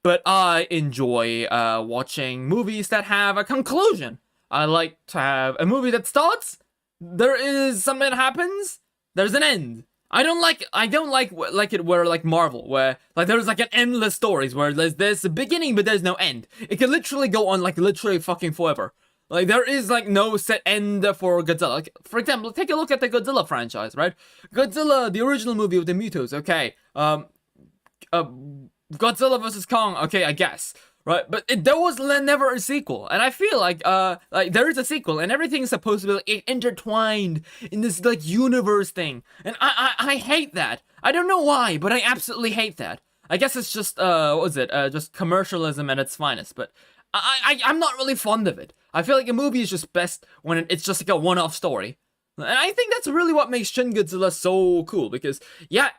but I enjoy watching movies that have a conclusion. I like to have a movie that starts, there is something that happens, there's an end. I don't like it where like Marvel, where like there's like an endless stories where there's a beginning but there's no end. It can literally go on like literally fucking forever. Like there is like no set end for Godzilla. Like, for example, take a look at the Godzilla franchise, right? Godzilla, the original movie with the Mutos, okay. Godzilla vs. Kong, okay, I guess. Right, but there was never a sequel, and I feel like there is a sequel, and everything's supposed to be like intertwined in this like universe thing, and I hate that. I don't know why, but I absolutely hate that. I guess it's just what was it? Just commercialism at its finest. But I'm not really fond of it. I feel like a movie is just best when it's just like a one-off story. And I think that's really what makes Shin Godzilla so cool, because, yeah,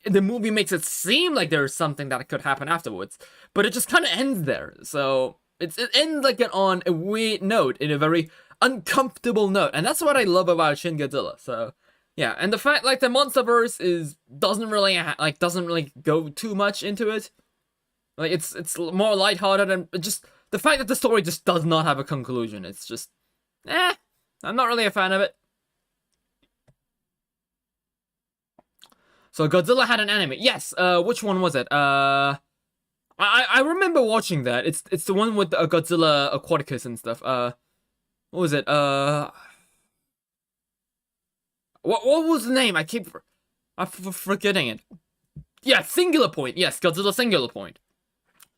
the movie makes it seem like there's something that could happen afterwards, but it just kind of ends there. So it ends like on a weird note, in a very uncomfortable note, and that's what I love about Shin Godzilla. So yeah, and the fact like the MonsterVerse doesn't really go too much into it. Like it's more lighthearted, and just the fact that the story just does not have a conclusion. It's just, I'm not really a fan of it. So Godzilla had an anime. Yes. Which one was it? I remember watching that. It's the one with Godzilla Aquaticus and stuff. What was it? What was the name? I'm forgetting it. Yeah, Singular Point. Yes, Godzilla Singular Point.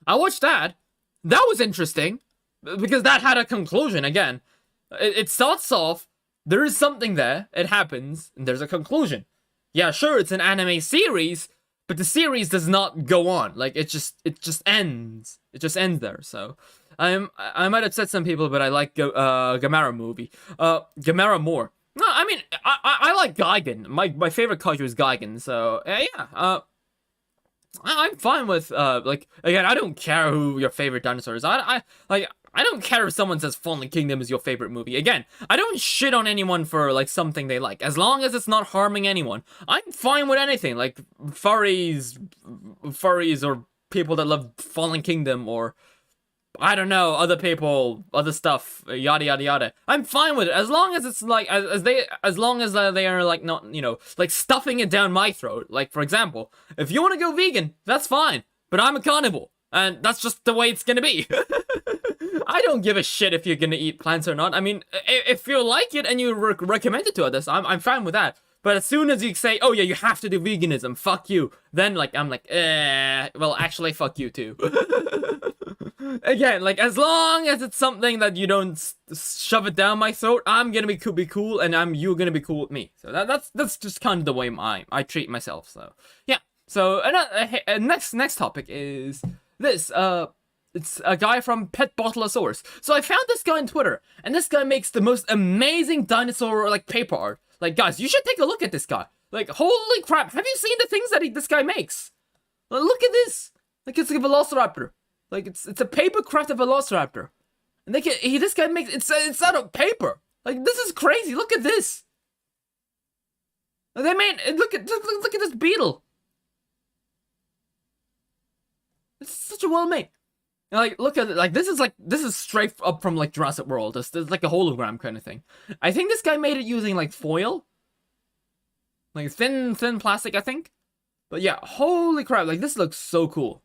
I watched that. That was interesting because that had a conclusion. Again, it starts off. There is something there. It happens, and there's a conclusion. Yeah, sure, it's an anime series, but the series does not go on. Like it just ends. It just ends there. So I might upset some people, but I like Gamera movie. Gamera more. No, I mean I like Gigan. My favorite kaiju is Gigan. So yeah. I'm fine with like again. I don't care who your favorite dinosaur is. I don't care if someone says Fallen Kingdom is your favorite movie. Again, I don't shit on anyone for like something they like. As long as it's not harming anyone, I'm fine with anything. Like furries or people that love Fallen Kingdom or I don't know, other people, other stuff, yada yada yada. I'm fine with it as long as it's like as long as they are like not like stuffing it down my throat. Like for example, if you want to go vegan, that's fine, but I'm a carnivore, and that's just the way it's gonna be. I don't give a shit if you're gonna eat plants or not. I mean, if you like it and you recommend it to others, I'm fine with that. But as soon as you say, oh yeah, you have to do veganism, fuck you, then like I'm like, well actually fuck you too. Again, like as long as it's something that you don't shove it down my throat, I'm gonna be cool, and you're gonna be cool with me. So that's just kind of the way I treat myself. So yeah. So next topic is this. It's a guy from Petbottleosaurus. So I found this guy on Twitter, and this guy makes the most amazing dinosaur like paper art. Like guys, you should take a look at this guy. Like holy crap, have you seen the things that this guy makes? Like, look at this. Like it's like a velociraptor. Like it's a paper crafted velociraptor, and this guy makes it's out of paper. Like this is crazy. Look at this. They made look at this beetle. It's such a well made. Like look at it. Like this is straight up from like Jurassic World. It's like a hologram kind of thing. I think this guy made it using like foil, like thin plastic. I think, but yeah, holy crap! Like this looks so cool.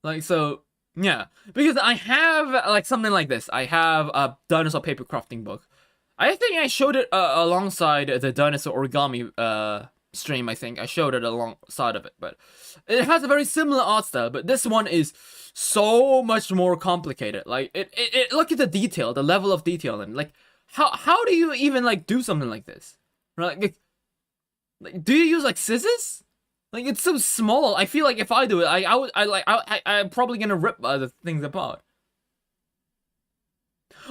Like, so, yeah. Because I have, like, something like this. I have a dinosaur paper crafting book. I think I showed it alongside the dinosaur origami stream, I think. I showed it alongside of it. But it has a very similar art style. But this one is so much more complicated. Like, it look at the detail, the level of detail. And, like, how do you even, like, do something like this? Right? Like, do you use, like, scissors? Like, it's so small. I feel like if I do it, I'm probably gonna rip the things apart.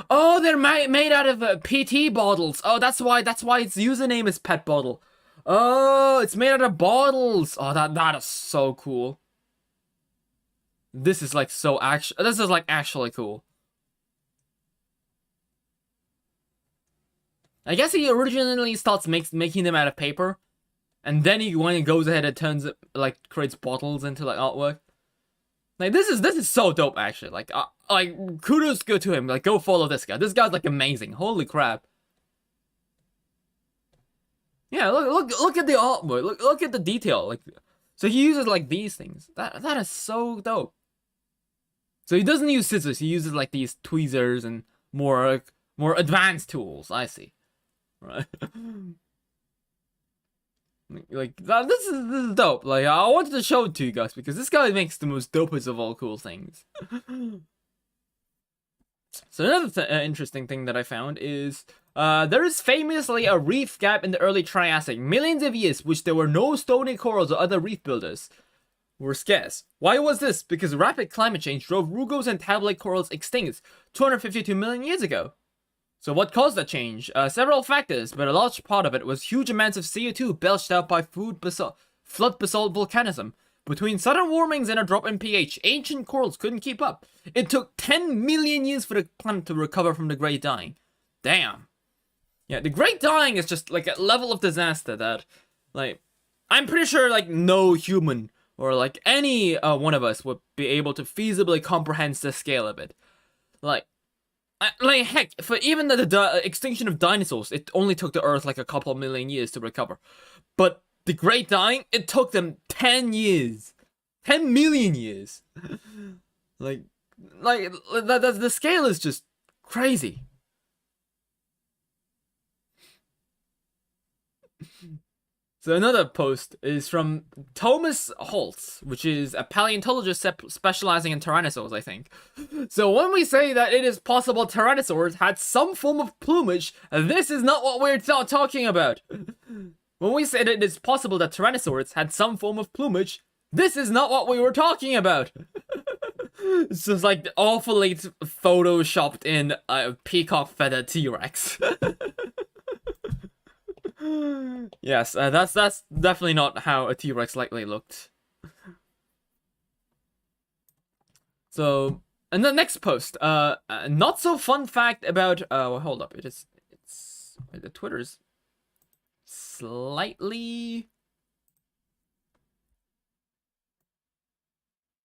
Oh, they're made out of PT bottles. Oh, that's why its username is Pet Bottle. Oh, it's made out of bottles. Oh, that is so cool. This is like this is like actually cool. I guess he originally starts making them out of paper. And then when he goes ahead and turns it, like, creates bottles into, like, artwork. Like, this is so dope, actually. Like, kudos go to him. Like, go follow this guy. This guy's, like, amazing. Holy crap. Yeah, look at the artwork. Look at the detail. Like, so he uses, like, these things. That is so dope. So he doesn't use scissors. He uses, like, these tweezers and more advanced tools. I see. Right. Like this is dope. Like I wanted to show it to you guys because this guy makes the most dopest of all cool things. So another interesting thing that I found is there is famously a reef gap in the early Triassic, millions of years, which there were no stony corals or other reef builders were scarce. Why was this? Because rapid climate change drove rugose and tablet corals extinct 252 million years ago. So what caused that change? Several factors, but a large part of it was huge amounts of CO2 belched out by flood basalt volcanism. Between sudden warmings and a drop in pH, ancient corals couldn't keep up. It took 10 million years for the planet to recover from the Great Dying. Damn. Yeah, the Great Dying is just like a level of disaster that, like, I'm pretty sure like no human or like any one of us would be able to feasibly comprehend the scale of it. Like heck, for even the extinction of dinosaurs, it only took the Earth like a couple million years to recover. But the Great Dying, it took them 10 years. 10 million years. like the scale is just crazy. So another post is from Thomas Holtz, which is a paleontologist specializing in tyrannosaurs, I think. So when we say that it is possible tyrannosaurs had some form of plumage, this is not what we're talking about. When we said it is possible that tyrannosaurs had some form of plumage, this is not what we were talking about. It's just like awfully photoshopped in a peacock feather T-Rex. Yes, that's definitely not how a T-Rex likely looked. So, and the next post, not so fun fact about, well, hold up, it's, the Twitter's slightly...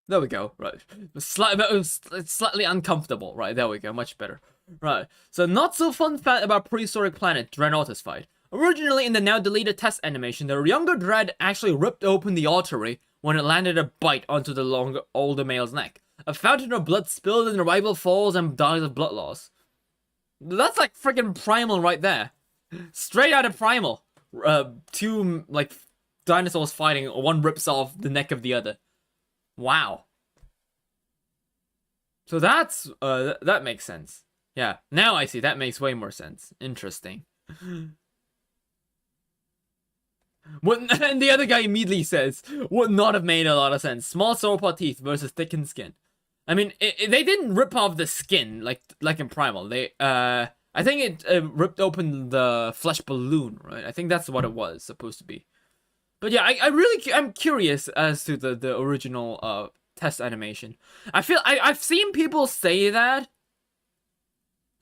There we go, right. It's slightly uncomfortable, right, there we go, much better. Right, so not so fun fact about prehistoric planet Dreadnoughtus fight. Originally in the now deleted test animation, the younger Dread actually ripped open the artery when it landed a bite onto the older male's neck. A fountain of blood spilled and the rival falls and dies of blood loss. That's like freaking Primal right there. Straight out of Primal. Two, like, dinosaurs fighting, one rips off the neck of the other. Wow. So that's, that makes sense. Yeah, now I see, that makes way more sense. Interesting. And the other guy immediately says, would not have made a lot of sense. Small sauropod teeth versus thickened skin. I mean, they didn't rip off the skin like in Primal. They, I think it ripped open the flesh balloon, right? I think that's what it was supposed to be. But yeah, I'm curious as to the original test animation. I've seen people say that,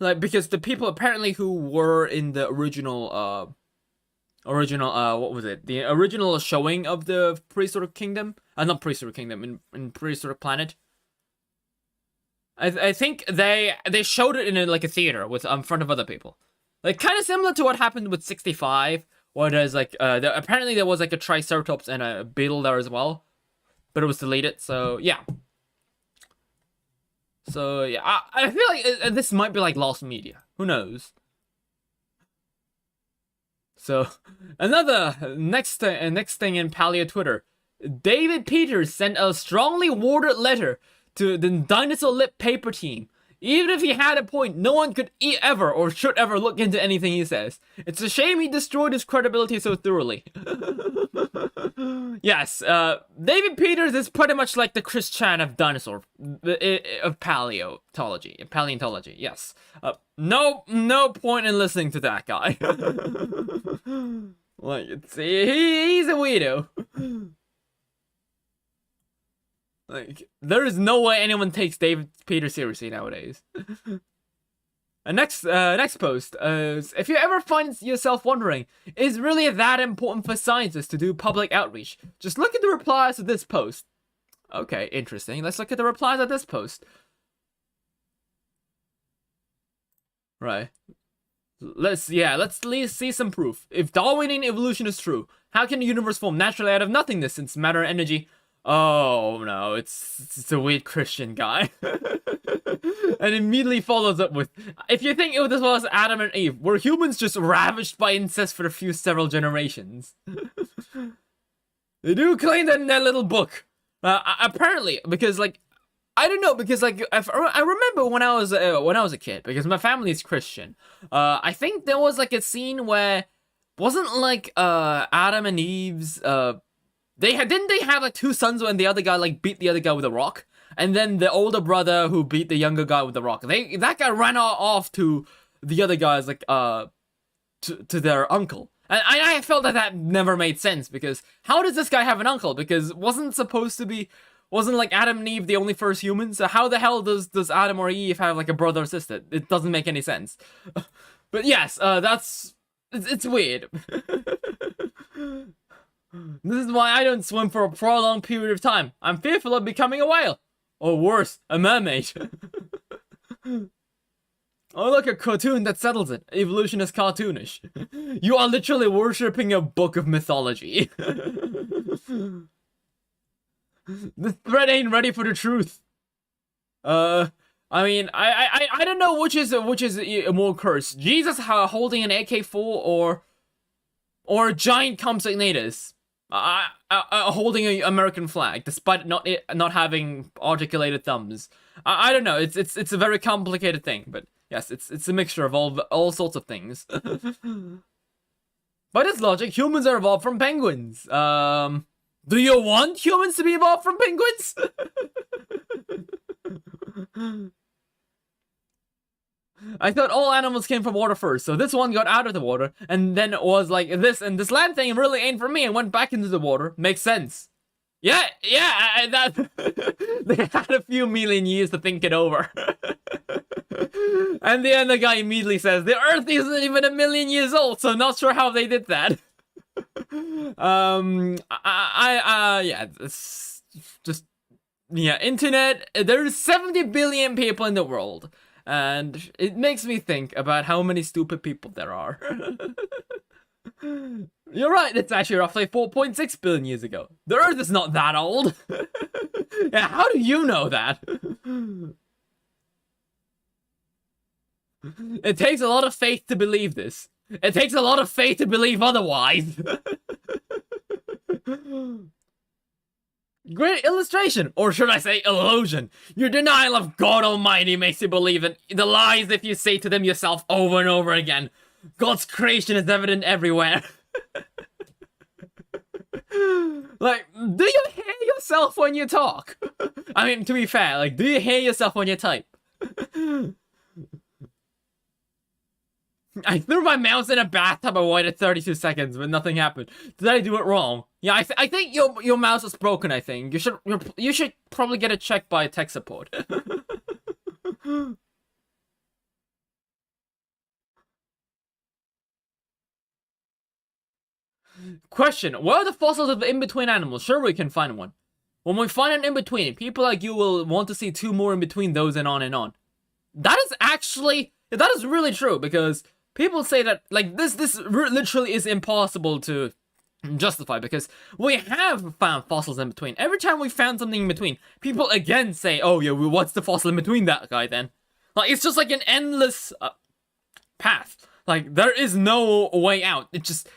like, because the people apparently who were in the original what was it? The original showing of the Prehistoric Kingdom? Not Prehistoric Kingdom, in Prehistoric Planet. I think they showed it in like a theater with in front of other people. Like, kind of similar to what happened with 65, where there's like, apparently there was like a Triceratops and a beetle there as well. But it was deleted, so yeah. So yeah, I feel like this might be like lost media. Who knows? So, another next thing in Paleo Twitter, David Peters sent a strongly worded letter to the Dinosaur Lip paper team. Even if he had a point, no one could ever or should ever look into anything he says. It's a shame he destroyed his credibility so thoroughly. Yes, David Peters is pretty much like the Chris Chan of dinosaur, of paleontology, yes. No point in listening to that guy. Like, he's a weirdo. Like, there is no way anyone takes David Peters seriously nowadays. And next post is, if you ever find yourself wondering, is it really that important for scientists to do public outreach? Just look at the replies to this post. Okay, interesting. Let's look at the replies of this post. Right. Let's at least see some proof. If Darwinian evolution is true, how can the universe form naturally out of nothingness since matter and energy... Oh no, it's a weird Christian guy. And immediately follows up with, if you think this was Adam and Eve, were humans just ravaged by incest for several generations? They do claim that in that little book. Apparently, because like, I don't know, because like, I remember when I was a kid, because my family is Christian. I think there was like a scene where, wasn't like Adam and Eve's didn't they have like two sons when the other guy like beat the other guy with a rock? And then the older brother who beat the younger guy with the rock. That guy ran off to the other guys like to their uncle. And I felt that never made sense, because how does this guy have an uncle? Because wasn't like Adam and Eve the only first humans? So how the hell does Adam or Eve have like a brother or sister? It doesn't make any sense. But yes, it's weird. This is why I don't swim for a prolonged period of time. I'm fearful of becoming a whale. Or worse, a mermaid. Oh, look, a cartoon that settles it. Evolution is cartoonish. You are literally worshipping a book of mythology. This thread ain't ready for the truth. I mean, I don't know which is more cursed. Jesus holding an AK-4 or a giant Compsognathus holding an American flag, despite not having articulated thumbs. I don't know. It's a very complicated thing, but yes, it's a mixture of all sorts of things. By this logic, humans are evolved from penguins. Do you want humans to be evolved from penguins? I thought all animals came from water first, so this one got out of the water, and then it was like this, and this land thing really ain't for me, and went back into the water. Makes sense. Yeah, that they had a few million years to think it over. And then the guy immediately says, the Earth isn't even 1 million years old, so not sure how they did that. Yeah, it's just, yeah, internet, there's 70 billion people in the world, and it makes me think about how many stupid people there are. You're right, it's actually roughly 4.6 billion years ago. The Earth is not that old. Yeah, how do you know that? It takes a lot of faith to believe this. It takes a lot of faith to believe otherwise. Great illustration, or should I say illusion. Your denial of God Almighty makes you believe in the lies if you say to them yourself over and over again. God's creation is evident everywhere. Like, do you hear yourself when you talk? I mean, to be fair, like, do you hear yourself when you type? I threw my mouse in a bathtub and waited 32 seconds, but nothing happened. Did I do it wrong? Yeah, I think your mouse is broken. I think you should probably get it checked by tech support. Question: what are the fossils of the in-between animals? Sure, we can find one. When we find an in-between, people like you will want to see 2 more in between those and on and on. That is really true, because people say that, like, this literally is impossible to justify, because we have found fossils in between. Every time we found something in between, people again say, oh yeah, well, what's the fossil in between that guy then? Like, it's just like an endless path. Like, there is no way out. It's just,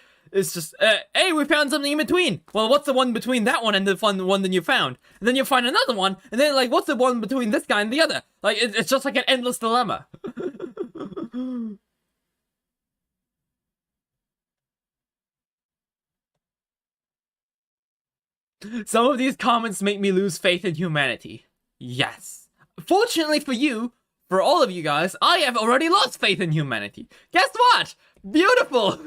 hey, we found something in between. Well, what's the one between that one and the one that you found? And then you find another one, and then, like, what's the one between this guy and the other? Like, it's just like an endless dilemma. Some of these comments make me lose faith in humanity. Yes. Fortunately for you, for all of you guys, I have already lost faith in humanity. Guess what? Beautiful!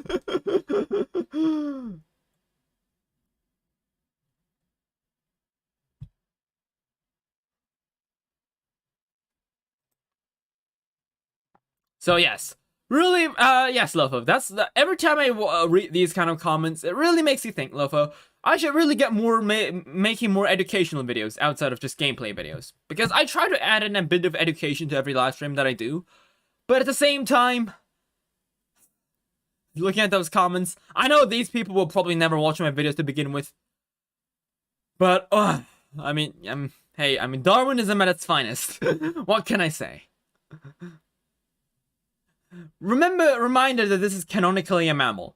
So yes. Really, yes, Lopho. That's every time I read these kind of comments, it really makes you think, Lopho. I should really get more making more educational videos outside of just gameplay videos, because I try to add in a bit of education to every live stream that I do, but at the same time, looking at those comments, I know these people will probably never watch my videos to begin with, but I mean, hey, I mean, Darwinism at its finest. What can I say? Reminder that this is canonically a mammal.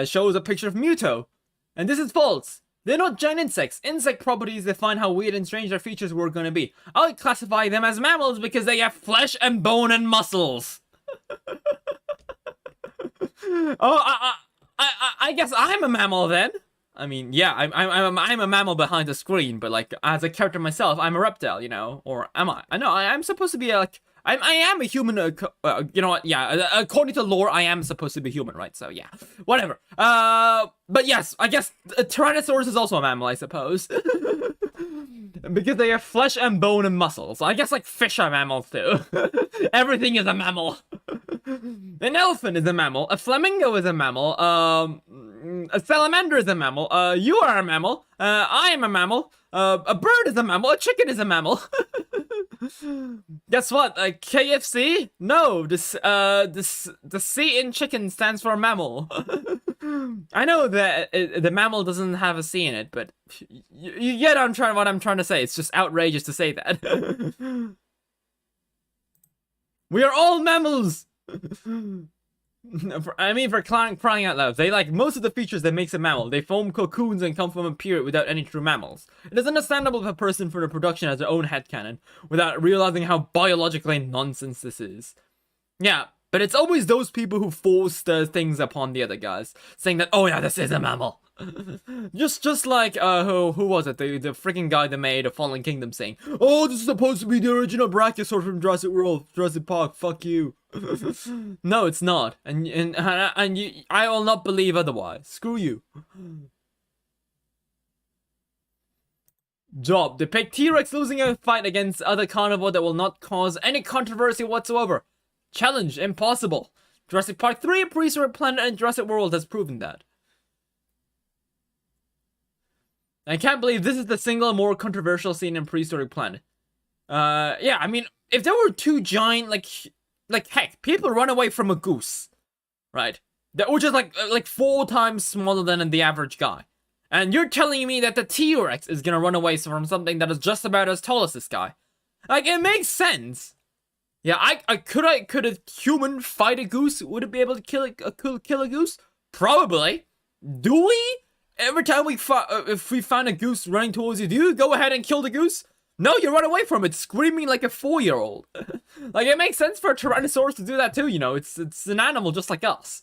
Shows a picture of Muto. And this is false. They're not giant insects. Insect properties define how weird and strange their features were gonna be. I'll classify them as mammals because they have flesh and bone and muscles. Oh, I guess I'm a mammal then. I mean, yeah, I'm a mammal behind the screen, but like as a character myself, I'm a reptile, you know, or am I? I know I'm supposed to be like. I am a human, you know what, yeah, according to lore, I am supposed to be human, right, so yeah, whatever, but yes, I guess Tyrannosaurus is also a mammal, I suppose, because they have flesh and bone and muscles, so I guess, like, fish are mammals, too. Everything is a mammal. An elephant is a mammal, a flamingo is a mammal, a salamander is a mammal, you are a mammal, I am a mammal, a bird is a mammal, a chicken is a mammal. Guess what? KFC? No, the C in chicken stands for mammal. I know that the mammal doesn't have a C in it, but you get what I'm trying to say. It's just outrageous to say that. We are all mammals. I mean, for crying out loud, they like most of the features that makes a mammal. They form cocoons and come from a period without any true mammals. It is understandable if a person for the production has their own headcanon without realizing how biologically nonsense this is. Yeah, but it's always those people who force the things upon the other guys, saying that, oh yeah, this is a mammal. just like who was it? The freaking guy that made a Fallen Kingdom saying, oh, this is supposed to be the original Brachiosaur from Jurassic World, Jurassic Park. Fuck you. No, it's not, and you, I will not believe otherwise. Screw you. Job: depict T-Rex losing a fight against other carnivore that will not cause any controversy whatsoever. Challenge: impossible. Jurassic Park 3, Prehistoric Planet, and Jurassic World has proven that. I can't believe this is the single more controversial scene in Prehistoric Planet. Yeah, I mean, if there were two giant, like heck, people run away from a goose, right? Which is like 4 times smaller than the average guy. And you're telling me that the T-Rex is gonna run away from something that is just about as tall as this guy? Like, it makes sense. Yeah, could a human fight a goose? Would it be able to kill a goose? Probably. Do we? Every time if we find a goose running towards you, do you go ahead and kill the goose? No, you run away from it, screaming like a 4-year-old. Like, it makes sense for a Tyrannosaurus to do that too, you know? It's an animal just like us.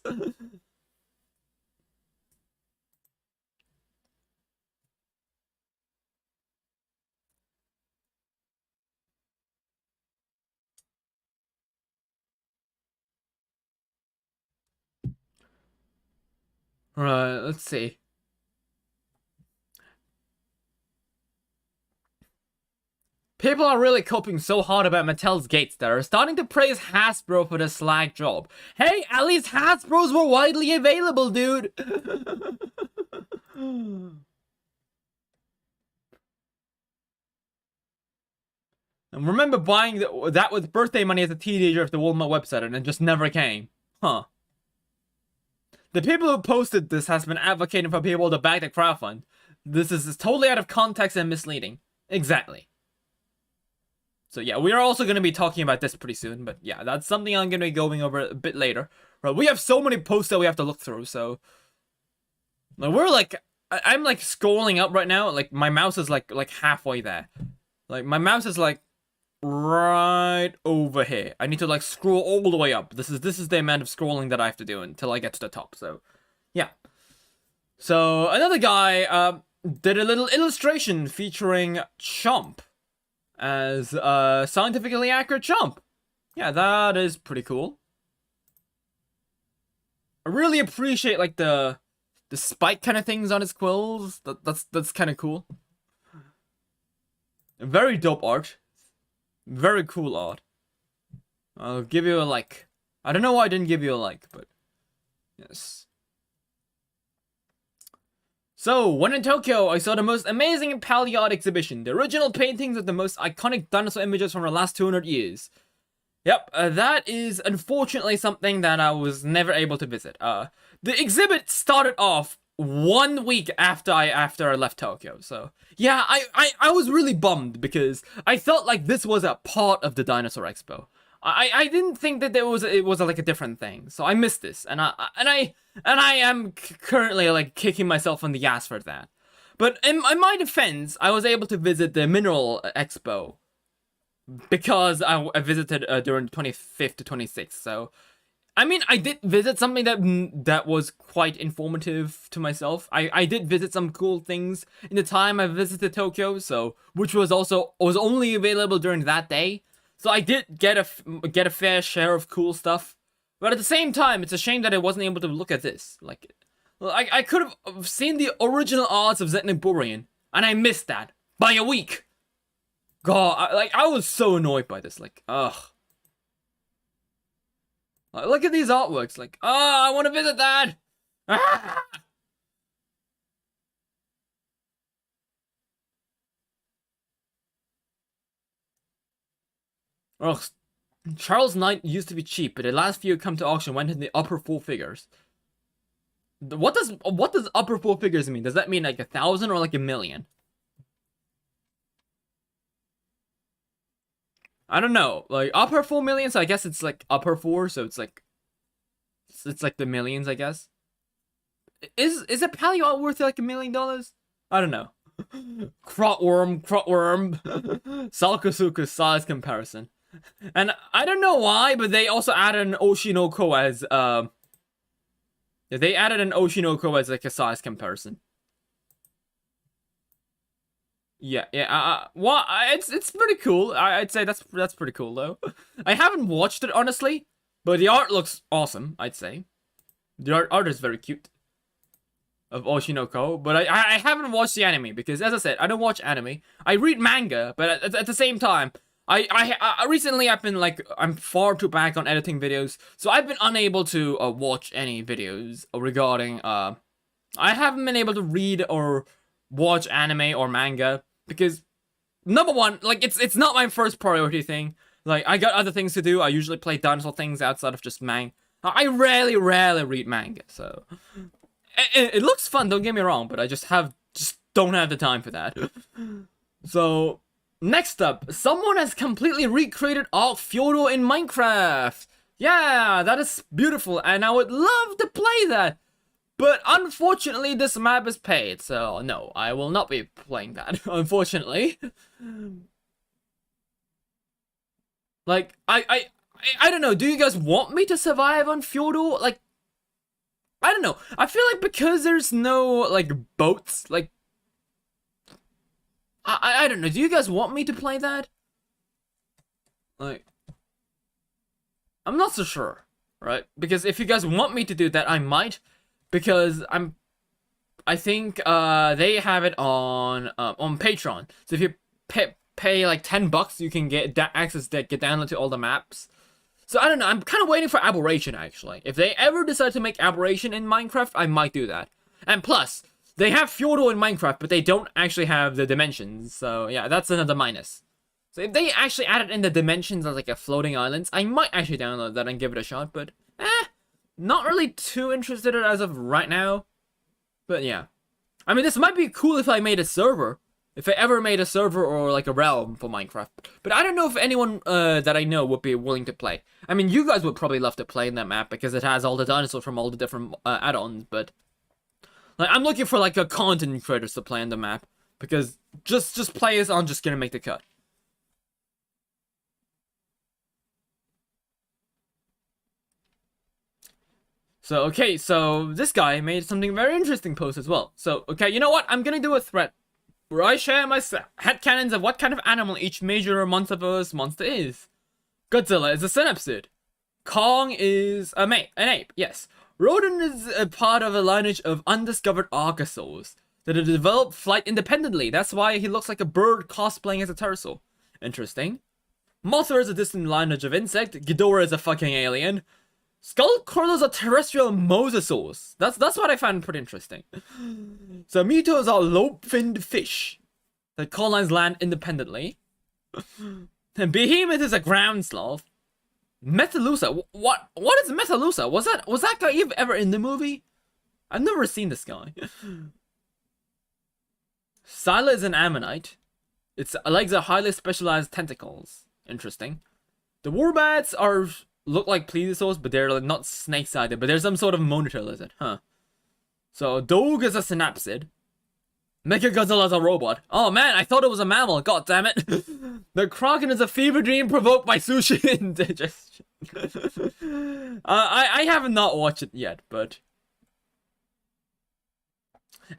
Right, let's see. People are really coping so hard about Mattel's gates that are starting to praise Hasbro for the slag job. Hey, at least Hasbros were widely available, dude! And remember buying that with birthday money as a teenager off the Walmart website and it just never came. Huh. The people who posted this has been advocating for people to back the crowdfund. This is totally out of context and misleading. Exactly. So yeah, we are also going to be talking about this pretty soon, but yeah, that's something I'm going to be going over a bit later. Right, we have so many posts that we have to look through, so... We're like... I'm like scrolling up right now, like my mouse is like halfway there. Like my mouse is like right over here. I need to like scroll all the way up. This is the amount of scrolling that I have to do until I get to the top, so... Yeah. So, another guy did a little illustration featuring Chomp as a scientifically accurate Chomp. Yeah, that is pretty cool. I really appreciate like the spike kind of things on his quills. That's kind of cool. Very dope art. Very cool art. I'll give you a like. I don't know why I didn't give you a like, but yes. So, when in Tokyo, I saw the most amazing paleo art exhibition. The original paintings of the most iconic dinosaur images from the last 200 years. Yep, that is unfortunately something that I was never able to visit. The exhibit started off 1 week after I left Tokyo, so... Yeah, I was really bummed because I felt like this was a part of the Dinosaur Expo. I didn't think that it was like a different thing, so I missed this, and I am currently like kicking myself in the ass for that. But in my defense, I was able to visit the Mineral Expo because I visited during the 25th to 26th. So, I mean, I did visit something that was quite informative to myself. I did visit some cool things in the time I visited Tokyo, so which was only available during that day. So I did get a fair share of cool stuff, but at the same time, it's a shame that I wasn't able to look at this. Like, I could have seen the original arts of Zetniburian, and I missed that by a week. God, I was so annoyed by this. Like, ugh. Like, look at these artworks. Like, oh, I want to visit that. Ah! Ugh, Charles Knight used to be cheap, but the last few come to auction went in the upper four figures. What does upper four figures mean? Does that mean like 1,000 or like 1,000,000? I don't know. Like upper 4,000,000, so I guess it's like upper four, so it's like the millions, I guess. Is a paleo art worth like $1,000,000? I don't know. Crotworm. Salkasuka size comparison. And I don't know why, but they also added an Oshinoko as they added an Oshinoko as like a size comparison. Yeah. Well, it's pretty cool. I'd say that's pretty cool though. I haven't watched it honestly, but the art looks awesome. I'd say the art is very cute of Oshinoko, but I haven't watched the anime because, as I said, I don't watch anime. I read manga, but at the same time, I recently I've been like, I'm far too back on editing videos, so I've been unable to watch any videos regarding I haven't been able to read or watch anime or manga because, number one, like it's not my first priority thing. Like I got other things to do. I usually play dinosaur things outside of just manga. I rarely read manga, so it looks fun, don't get me wrong, but I just don't have the time for that. So next up, someone has completely recreated Ark Fjordo in Minecraft. Yeah, that is beautiful, and I would love to play that. But unfortunately, this map is paid, so no, I will not be playing that, unfortunately. Like, I don't know, do you guys want me to survive on Fjordo? Like, I don't know, I feel like because there's no, like, boats, like, I don't know, do you guys want me to play that? Like, I'm not so sure, right? Because if you guys want me to do that, I might. Because I think they have it on Patreon. So if you pay like $10, you can get access to get download to all the maps. So I don't know. I'm kind of waiting for Aberration actually. If they ever decide to make Aberration in Minecraft, I might do that. And plus, they have Fjordo in Minecraft, but they don't actually have the dimensions. So yeah, that's another minus. So if they actually added in the dimensions as like a floating islands, I might actually download that and give it a shot. But not really too interested in it as of right now. But yeah. I mean, this might be cool if I made a server. If I ever made a server or like a realm for Minecraft. But I don't know if anyone that I know would be willing to play. I mean, you guys would probably love to play in that map because it has all the dinosaurs from all the different add-ons. But like, I'm looking for like a content creators to play in the map. Because just players aren't just gonna make the cut. So, okay, so this guy made something very interesting post as well. So, okay, you know what? I'm gonna do a thread where I share my headcanons of what kind of animal each major monsterverse monster is. Godzilla is a synapsid. Kong is an ape, yes. Rodent is a part of a lineage of undiscovered archosaurs that have developed flight independently. That's why he looks like a bird cosplaying as a pterosaur. Interesting. Mothra is a distant lineage of insect. Ghidorah is a fucking alien. Skullcrawlers are terrestrial mosasaurs. That's what I find pretty interesting. So Mitos are lobe-finned fish that colonize land independently. And Behemoth is a ground sloth. Metalusa, what is Metalusa? Was that guy ever in the movie? I've never seen this guy. Scylla is an ammonite. Its legs are highly specialized tentacles. Interesting. The warbats look like plesiosaurs, but they're not snake-sided, but they're some sort of monitor lizard, huh? So Doge is a synapsid. Mechagodzilla is a robot. Oh man, I thought it was a mammal. God damn it! The Kraken is a fever dream provoked by sushi indigestion. I have not watched it yet, but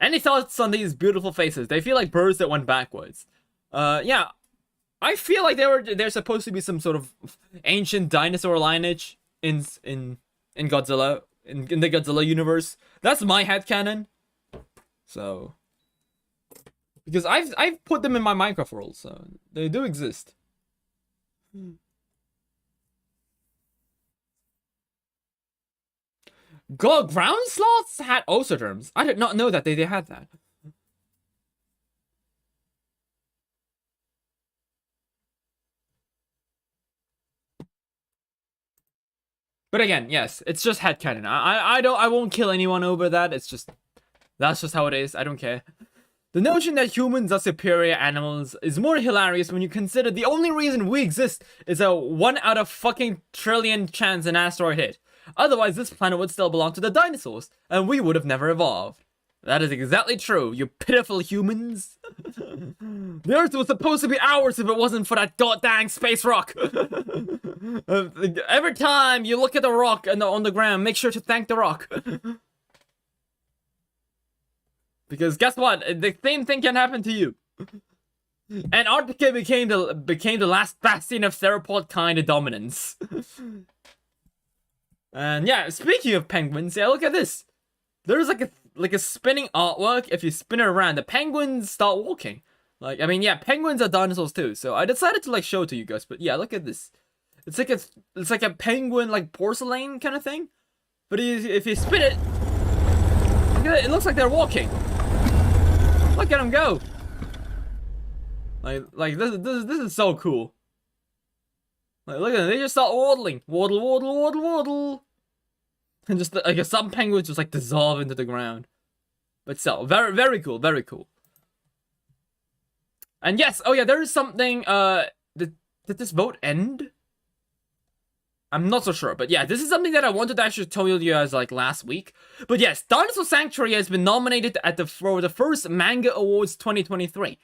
any thoughts on these beautiful faces? They feel like birds that went backwards. Yeah, I feel like they're supposed to be some sort of ancient dinosaur lineage in Godzilla in the Godzilla universe. That's my headcanon. So because I've put them in my Minecraft world, so they do exist. Ground sloths had osoderms. I did not know that they had that. But again, yes, it's just headcanon. I won't kill anyone over that. It's just, that's just how it is. I don't care. The notion that humans are superior animals is more hilarious when you consider the only reason we exist is a 1 out of fucking trillion chance an asteroid hit. Otherwise, this planet would still belong to the dinosaurs, and we would have never evolved. That is exactly true, you pitiful humans. The Earth was supposed to be ours if it wasn't for that goddamn space rock. Every time you look at the rock on the ground, make sure to thank the rock. Because guess what? The same thing can happen to you. Antarctica became the last bastion of theropod kind of dominance. And yeah, speaking of penguins, yeah, look at this. There's like a spinning artwork. If you spin it around, the penguins start walking. Like, I mean, yeah, penguins are dinosaurs too. So I decided to like show it to you guys. But yeah, look at this. It's like a penguin like porcelain kind of thing. But if you spin it, look at it. It looks like they're walking. Look at them go. Like this is so cool. Like, look at them. They just start waddling. Waddle, waddle, waddle, waddle. And just like some penguins just like dissolve into the ground. But still, very, very cool, very cool. And yes, oh yeah, there is something, did this vote end? I'm not so sure, but yeah, this is something that I wanted to actually tell you guys like last week. But yes, Dinosaur Sanctuary has been nominated for the first Manga Awards 2023.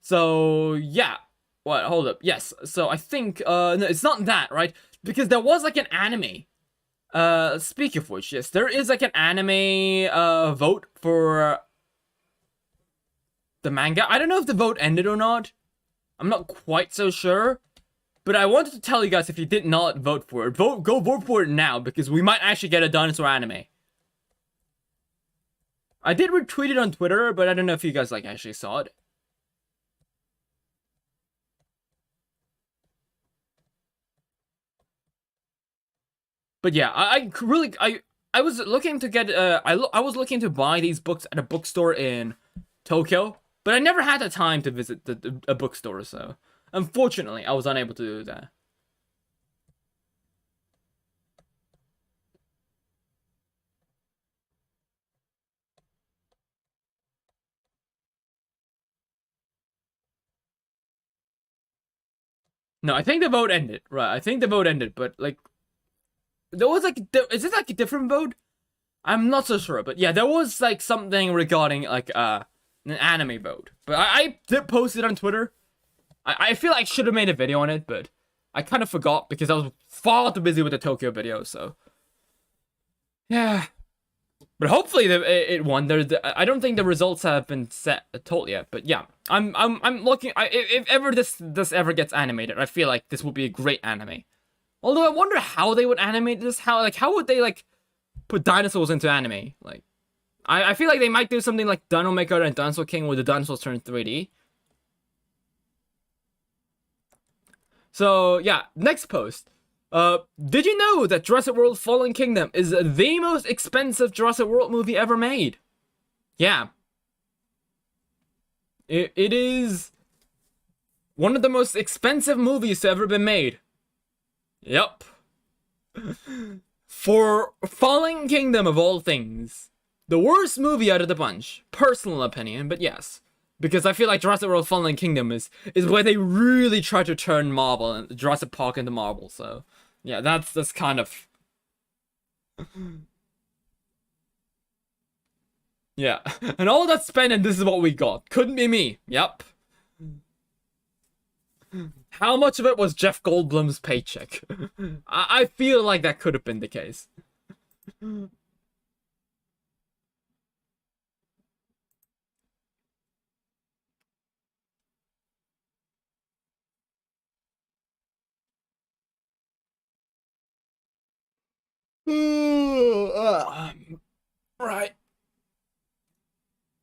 So yeah, what? Hold up, yes. So I think no, it's not that, right? Because there was like an anime. Speak of which, yes, there is like an anime vote for the manga. I don't know if the vote ended or not. I'm not quite so sure. But I wanted to tell you guys, if you did not vote for it, go vote for it now, because we might actually get a dinosaur anime. I did retweet it on Twitter, but I don't know if you guys like actually saw it. But yeah, I was looking to get I was looking to buy these books at a bookstore in Tokyo, but I never had the time to visit a bookstore, so unfortunately I was unable to do that. No, I think the vote ended. Right, I think the vote ended, but like there was like, is it like a different vote? I'm not so sure, but yeah, there was like something regarding like an anime vote. But I did post it on Twitter. I feel like I should have made a video on it, but I kind of forgot because I was far too busy with the Tokyo video. So yeah, but hopefully it won. I don't think the results have been set told yet, but yeah, I'm looking. If ever this ever gets animated, I feel like this would be a great anime. Although I wonder how they would animate this. How would they like put dinosaurs into anime? Like, I feel like they might do something like Dino Maker and Dinosaur King where the dinosaurs turn 3D. So yeah, next post. Did you know that Jurassic World Fallen Kingdom is the most expensive Jurassic World movie ever made? Yeah. It is one of the most expensive movies to ever been made. Yep. For Fallen Kingdom of all things. The worst movie out of the bunch. Personal opinion, but yes. Because I feel like Jurassic World Fallen Kingdom is where they really try to turn Marvel and Jurassic Park into Marvel, so yeah, that's kind of yeah. And all that spent and this is what we got. Couldn't be me. Yep. How much of it was Jeff Goldblum's paycheck? I feel like that could have been the case. Right.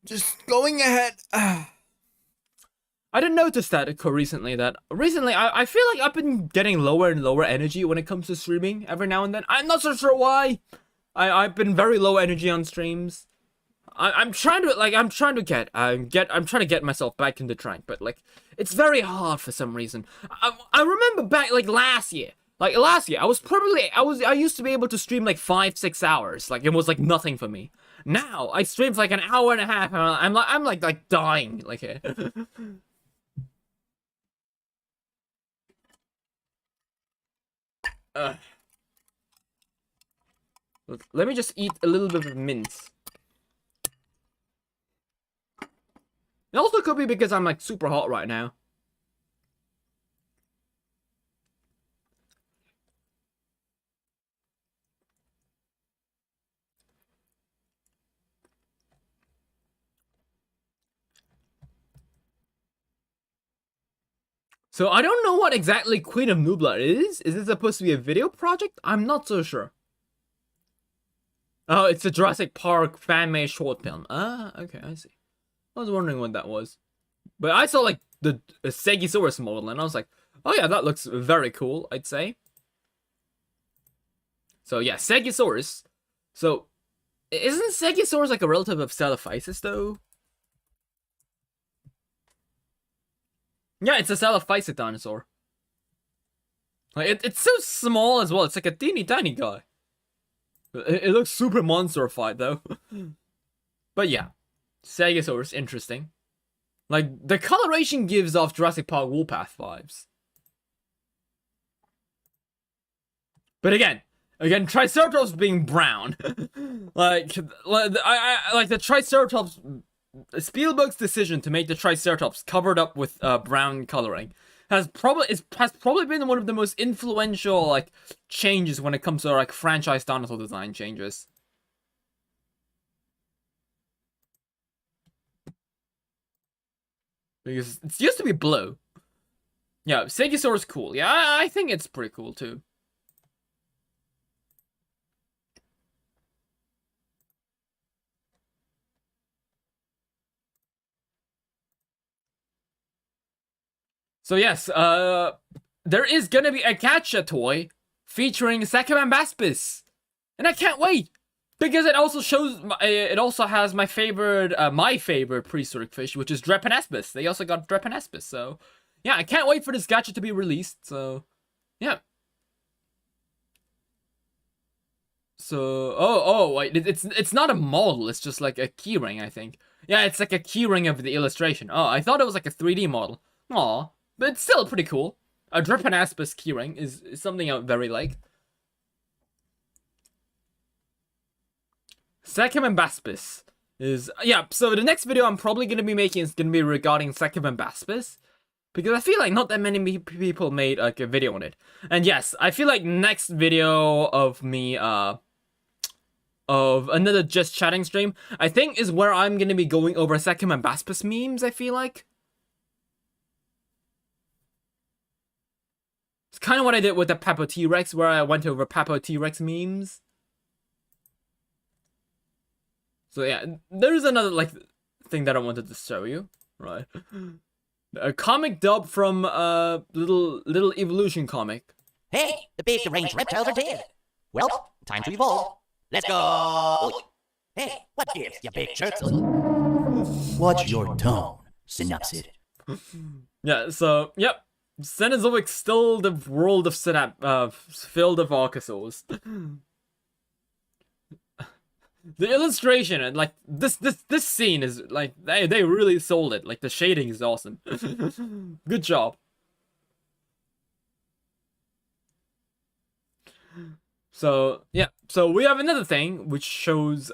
Just going ahead. I didn't notice that recently. I feel like I've been getting lower and lower energy when it comes to streaming every now and then. I'm not so sure why. I've been very low energy on streams. I'm trying to get myself back in the track, but like it's very hard for some reason. I remember back like last year. Like last year, I used to be able to stream like 5-6 hours. Like it was like nothing for me. Now I stream for like an hour and a half, and I'm like dying. Like, let me just eat a little bit of mince. It also could be because I'm like super hot right now. So I don't know what exactly Queen of Nublar is. Is this supposed to be a video project? I'm not so sure. Oh, it's a Jurassic Park fan-made short film. Ah, okay, I see. I was wondering what that was. But I saw like the Stegosaurus model and I was like, oh yeah, that looks very cool, I'd say. So yeah, Stegosaurus. So, isn't Stegosaurus like a relative of Dilophosaurus though? Yeah, it's a Dilophosaurus dinosaur. Like, it's so small as well. It's like a teeny tiny guy. It looks super monster-fied though. But yeah, Stegosaurus, interesting. Like, the coloration gives off Jurassic Park Warpath vibes. But again, Triceratops being brown. like the Triceratops... Spielberg's decision to make the Triceratops covered up with brown coloring has probably been one of the most influential like changes when it comes to like franchise dinosaur design changes. Because it used to be blue. Yeah, Stegosaurus is cool. Yeah, I think it's pretty cool too. So yes, there is gonna be a gacha toy featuring Sakamambaspis, and I can't wait because it also shows. It also has my favorite prehistoric fish, which is Drepanespis. They also got Drepanespis, so yeah, I can't wait for this gacha to be released. So yeah. So wait, it's not a model. It's just like a keyring, I think. Yeah, it's like a keyring of the illustration. Oh, I thought it was like a 3D model. Aw. But it's still pretty cool. A Drepanespis keyring is something I very like. Sakamambaspis is... Yeah, so the next video I'm probably going to be making is going to be regarding Sakamambaspis. Because I feel like not that many people made like a video on it. And yes, I feel like next video of me, of another Just Chatting stream, I think is where I'm going to be going over Sakamambaspis memes, I feel like. It's kind of what I did with the Papo T-Rex, where I went over Papo T-Rex memes. So yeah, there's another like thing that I wanted to show you, right? A comic dub from little evolution comic. Hey, the big deranged reptiles are dead. Well, time to evolve. Let's go. Hey, what gives, you big turtle? Watch your tone, synopsis. Yeah. So yep. Cenozoic still the world of filled of archosaurs. The illustration and like this scene is like they really sold it. Like the shading is awesome. Good job. So yeah, so we have another thing which shows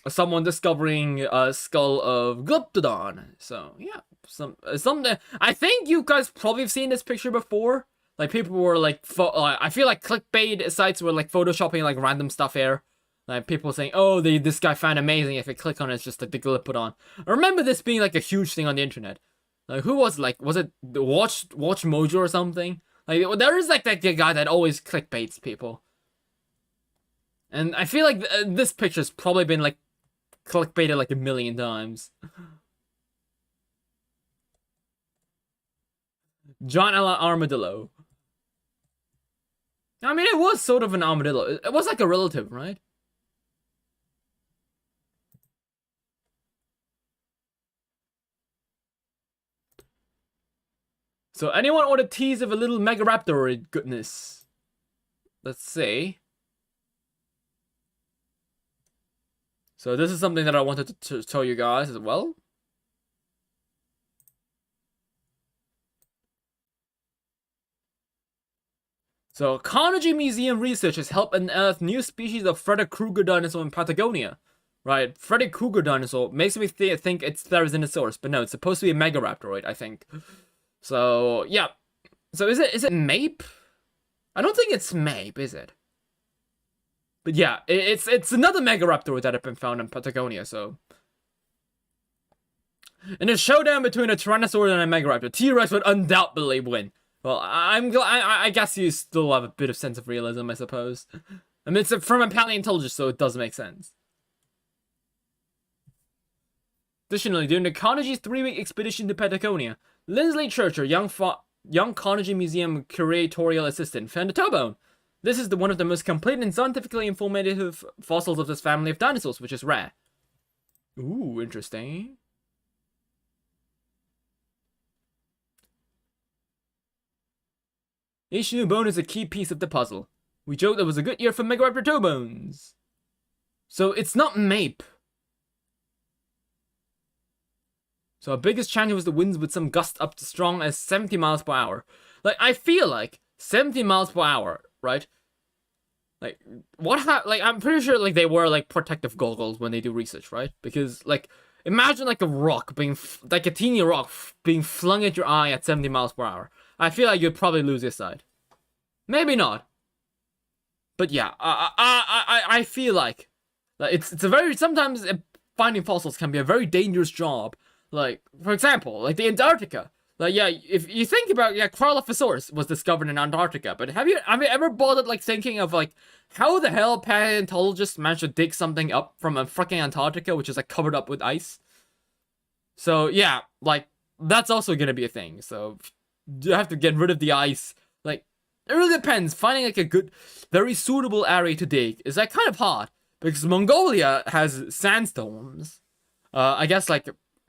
someone discovering a skull of Glyptodon. So yeah, something. I think you guys probably have seen this picture before. Like people were like, I feel like clickbait sites were like photoshopping like random stuff here. Like people saying, "Oh, this guy found amazing." If you click on it, it's just like the Glyptodon. I remember this being like a huge thing on the internet. Like who was it the Watch Mojo or something? Like there is like that guy that always clickbaits people. And I feel like this picture's probably been like clickbaited like 1,000,000 times. John Armadillo. I mean, it was sort of an armadillo. It was like a relative, right? So anyone want a tease of a little Megaraptor goodness? let's see. So this is something that I wanted to show you guys as well. So Carnegie Museum researchers help unearth new species of Freddy Krueger dinosaur in Patagonia. Right, Freddy Krueger dinosaur makes me think it's Therizinosaurus, but no, it's supposed to be a Megaraptoroid, I think. So yeah. So is it Mape? I don't think it's Mape, is it? But yeah, it's another Megaraptor that have been found in Patagonia, so. In a showdown between a Tyrannosaurus and a Megaraptor, T-Rex would undoubtedly win. Well, I guess you still have a bit of sense of realism, I suppose. I mean, it's from a paleontologist, so it does make sense. Additionally, during the Carnegie's 3-week expedition to Patagonia, Lindsley Churcher, young Carnegie Museum curatorial assistant, found a toe bone. This is one of the most complete and scientifically informative fossils of this family of dinosaurs, which is rare. Ooh, interesting. Each new bone is a key piece of the puzzle. We joked it was a good year for Megaraptor toe bones. So it's not Mape. So our biggest challenge was the winds with some gusts up to strong as 70 miles per hour. Like, I feel like 70 miles per hour, right? Like, I'm pretty sure, like, they wear, like, protective goggles when they do research, right? Because, like, imagine, like, a rock being, like, a teeny rock being flung at your eye at 70 miles per hour. I feel like you'd probably lose your sight. Maybe not. But yeah, I feel like it's a very, sometimes finding fossils can be a very dangerous job. Like, for example, like the Antarctica. Like, yeah, if you think about, yeah, Dilophosaurus was discovered in Antarctica, but have you ever bothered, like, thinking of, like, how the hell paleontologists managed to dig something up from a freaking Antarctica, which is, like, covered up with ice? So, yeah, like, that's also gonna be a thing, so you have to get rid of the ice. Like, it really depends. Finding, like, a good, very suitable area to dig is, like, kind of hard, because Mongolia has sandstorms. I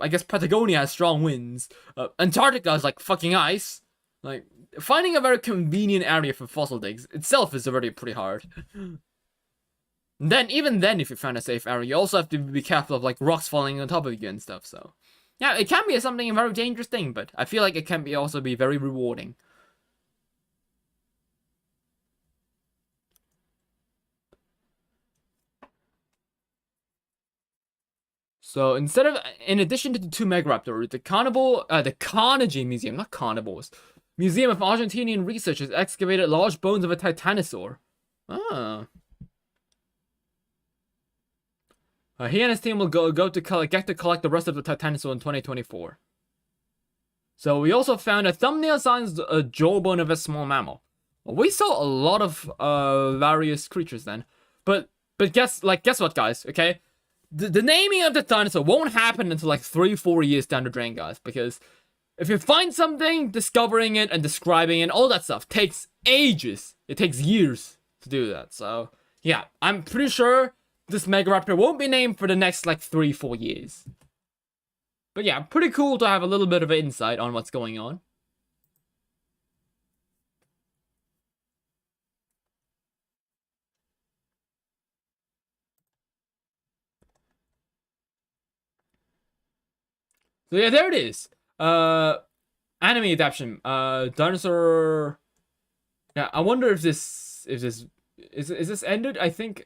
guess Patagonia has strong winds. Antarctica is like fucking ice. Like, finding a very convenient area for fossil digs itself is already pretty hard. Even then, if you find a safe area, you also have to be careful of, like, rocks falling on top of you and stuff, so. Yeah, it can be a very dangerous thing, but I feel like it can also be very rewarding. So in addition to the two Megaraptors, the Carnegie Museum, not carnivores, Museum of Argentinian researchers excavated large bones of a Titanosaur. Ah. He and his team will get to collect the rest of the Titanosaur in 2024. So we also found a thumbnail-sized jawbone of a small mammal. Well, we saw a lot of various creatures then, but guess what, guys? Okay. The naming of the dinosaur won't happen until like 3-4 years down the drain, guys, because if you find something, discovering it and describing it, all that stuff takes ages. It takes years to do that. So, yeah, I'm pretty sure this Megaraptor won't be named for the next like 3-4 years. But yeah, pretty cool to have a little bit of insight on what's going on. So yeah, there it is. Anime adaptation. Dinosaur. Yeah, I wonder if this is this ended? I think.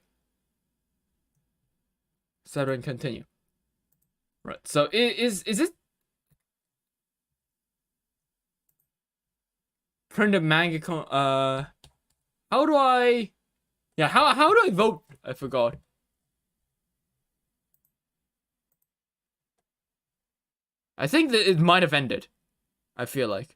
Start and continue. Right. So is this printed manga? How do I? Yeah. How do I vote? I forgot. I think that it might have ended. I feel like.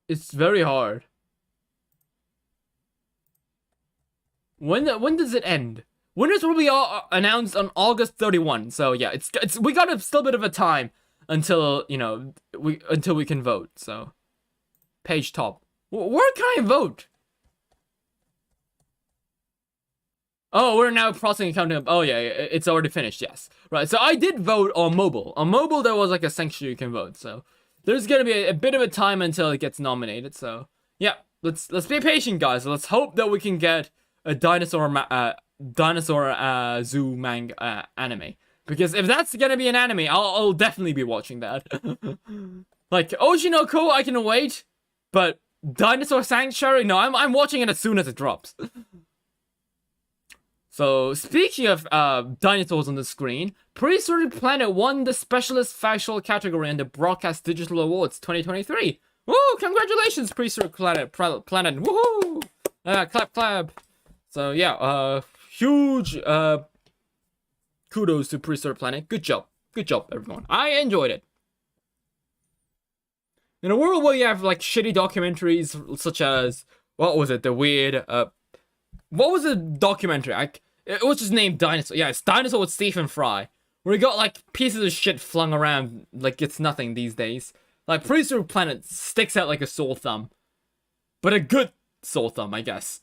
It's very hard. When does it end? Winners will be announced on August 31. So yeah, it's we got a still bit of a time until, you know, until we can vote. So. Page top. Where can I vote? Oh, we're now processing and counting up. Oh yeah, it's already finished. Yes, right. So I did vote on mobile. On mobile, there was like a section you can vote. So there's gonna be a bit of a time until it gets nominated. So yeah, let's be patient, guys. Let's hope that we can get a dinosaur zoo manga anime. Because if that's gonna be an anime, I'll definitely be watching that. Like Oshinoko, I can wait, but Dinosaur Sanctuary, no, I'm watching it as soon as it drops. So, speaking of dinosaurs on the screen, Prehistoric Planet won the Specialist Factual category in the Broadcast Digital Awards 2023. Woo! Congratulations, Prehistoric Planet! Woohoo! Clap, clap. So, yeah, huge kudos to Prehistoric Planet. Good job. Good job, everyone. I enjoyed it. In a world where you have, like, shitty documentaries, such as, what was it, the weird, what was the documentary? It was just named Dinosaur. Yeah, it's Dinosaur with Stephen Fry. Where he got, like, pieces of shit flung around like it's nothing these days. Like, Prehistoric Planet sticks out like a sore thumb. But a good sore thumb, I guess.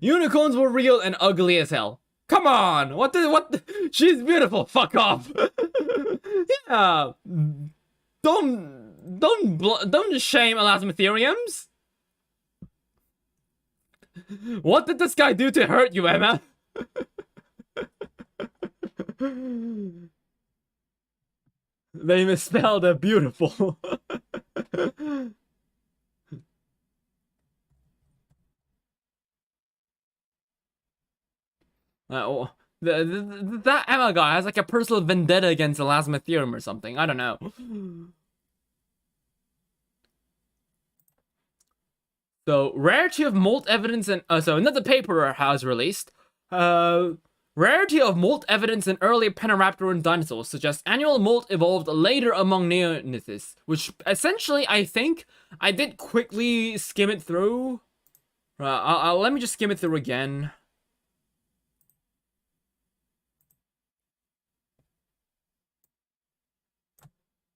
Unicorns were real and ugly as hell. Come on! What? She's beautiful! Fuck off! Yeah! Don't shame elasmotheriums! What did this guy do to hurt you, Emma? They misspelled a beautiful. That Emma guy has like a personal vendetta against elasmotherium or something. I don't know. So, rarity of molt evidence and so another paper has released. Rarity of molt evidence in early Penaraptoran dinosaurs suggests annual molt evolved later among Neonithis, which essentially I think I did quickly skim it through. Let me just skim it through again.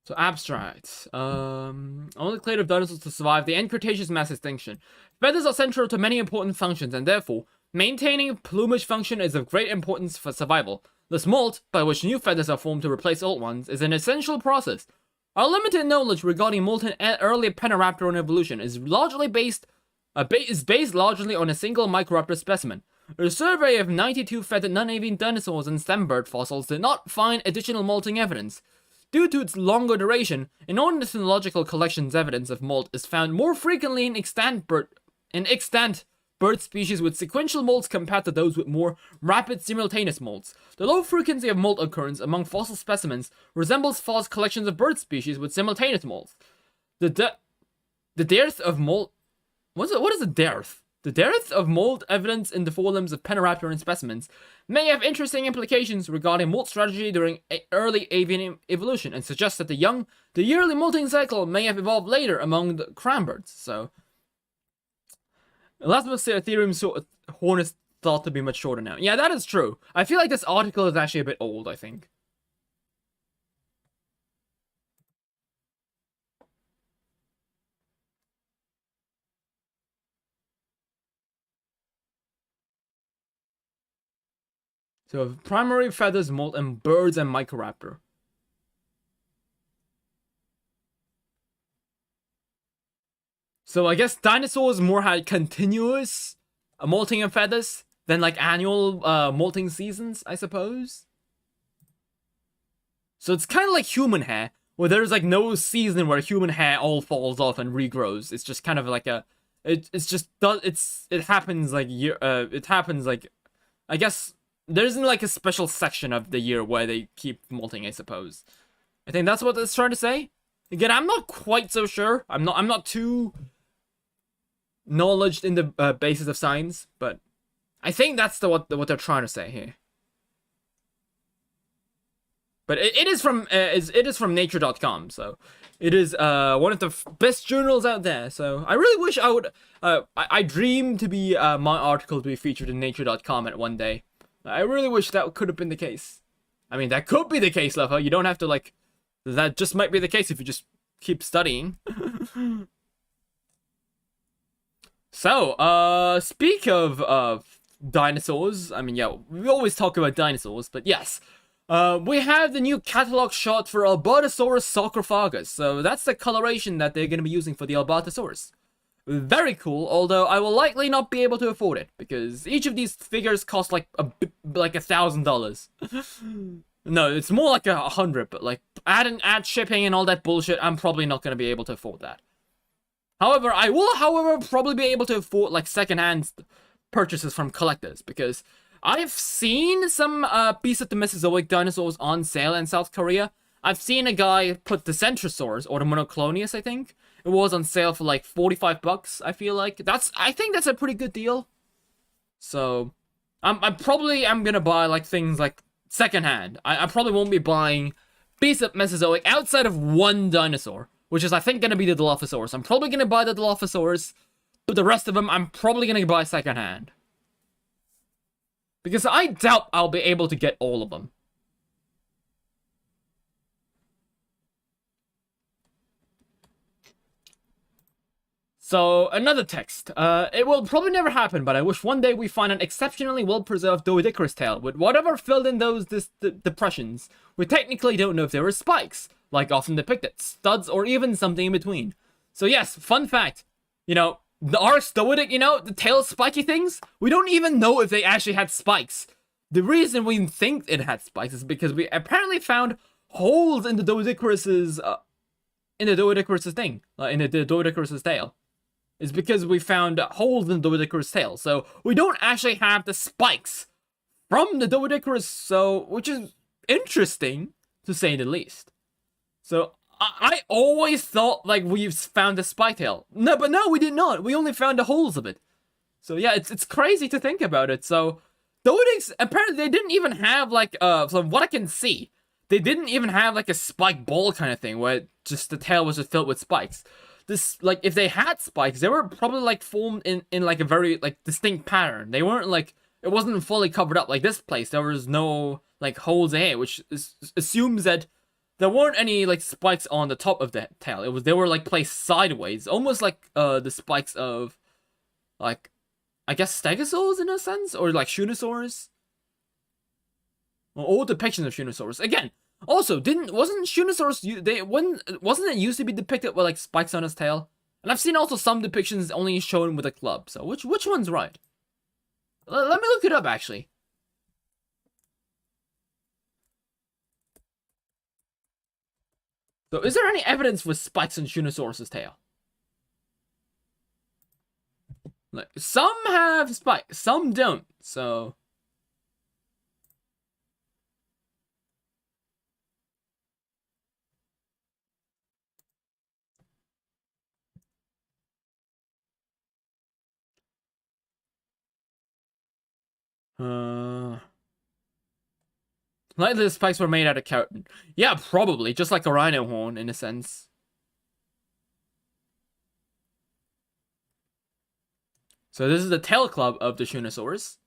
So abstract. Only clade of dinosaurs to survive the end Cretaceous mass extinction. Feathers are central to many important functions, and therefore, maintaining plumage function is of great importance for survival. This molt, by which new feathers are formed to replace old ones, is an essential process. Our limited knowledge regarding molt in early Penaraptoran evolution is based largely on a single Microraptor specimen. A survey of 92 feathered non-avian dinosaurs and stem bird fossils did not find additional molting evidence. Due to its longer duration, in ornithological collections, evidence of molt is found more frequently in extant bird species with sequential molts compared to those with more rapid simultaneous molts. The low frequency of molt occurrence among fossil specimens resembles false collections of bird species with simultaneous molts. The dearth of molt... What is a dearth? The dearth of molt evidence in the forelimbs of Penaraptoran specimens may have interesting implications regarding molt strategy during early avian evolution and suggests that the yearly molting cycle may have evolved later among the cranbirds. So, Elasmotherium horn is thought to be much shorter now. Yeah, that is true. I feel like this article is actually a bit old, I think. So, primary feathers molt in birds and Microraptor. So I guess dinosaurs more had continuous molting of feathers than like annual molting seasons, I suppose. So it's kind of like human hair, where there's like no season where human hair all falls off and regrows. It's just kind of like it happens like I guess there isn't like a special section of the year where they keep molting, I suppose. I think that's what it's trying to say. Again, I'm not quite so sure. I'm not too knowledge in the basis of science, but I think that's what they're trying to say here. But it is from nature.com, so it is one of the best journals out there. So I really wish I would I dream to be my article to be featured in nature.com at one day. I really wish that could have been the case. I mean, that could be the case, Lopho. You don't have to like that just might be the case if you just keep studying. So, speak of dinosaurs. I mean, yeah, we always talk about dinosaurs, but yes. We have the new catalog shot for Albertosaurus sarcophagus. So that's the coloration that they're going to be using for the Albertosaurus. Very cool, although I will likely not be able to afford it, because each of these figures cost like $1,000. No, it's more like 100, but like add shipping and all that bullshit, I'm probably not going to be able to afford that. However, I will, probably be able to afford like secondhand purchases from collectors, because I've seen some piece of the Mesozoic dinosaurs on sale in South Korea. I've seen a guy put the Centrosaurus, or the Monoclonius, I think. It was on sale for like 45 bucks, I feel like. I think that's a pretty good deal. So, I probably am gonna buy like things like secondhand. I probably won't be buying piece of Mesozoic outside of one dinosaur, which is I think gonna be the Dilophosaurus. I'm probably gonna buy the Dilophosaurus, but the rest of them I'm probably gonna buy secondhand. Because I doubt I'll be able to get all of them. So, another text. It will probably never happen, but I wish one day we find an exceptionally well-preserved Doedicurus tail with whatever filled in those depressions. We technically don't know if there were spikes, like often depicted, studs, or even something in between. So yes, fun fact. You know, the Aristoidic, you know, the tail spiky things, we don't even know if they actually had spikes. The reason we think it had spikes is because we apparently found holes in the Doedicurus's, in the Doedicurus's tail. Is because we found holes in the Doedicurus tail. So we don't actually have the spikes from the Doedicurus, so which is interesting to say the least. So I always thought like we found the spike tail. No, but no, we did not. We only found the holes of it. So yeah, it's crazy to think about it. So Doedics apparently they didn't even have like from what I can see, they didn't even have like a spike ball kind of thing where just the tail was just filled with spikes. This, like, if they had spikes, they were probably, like, formed in like, a very, like, distinct pattern. They weren't, like, it wasn't fully covered up. Like, this place, there was no, like, holes in it, which assumes that there weren't any, like, spikes on the top of the tail. They were, like, placed sideways. Almost like, the spikes of, like, I guess Stegosaurs in a sense? Or, like, Shunnosaurus? Well, all depictions of Shunnosaurus. Again, also, wasn't Shunnosaurus wasn't it used to be depicted with like spikes on his tail? And I've seen also some depictions only shown with a club. So which one's right? Let me look it up actually. So is there any evidence with spikes on Shunnosaurus' tail? Like some have spikes, some don't. So likely the spikes were made out of keratin. Yeah, probably. Just like a rhino horn, in a sense. So this is the tail club of the Shunnosaurus.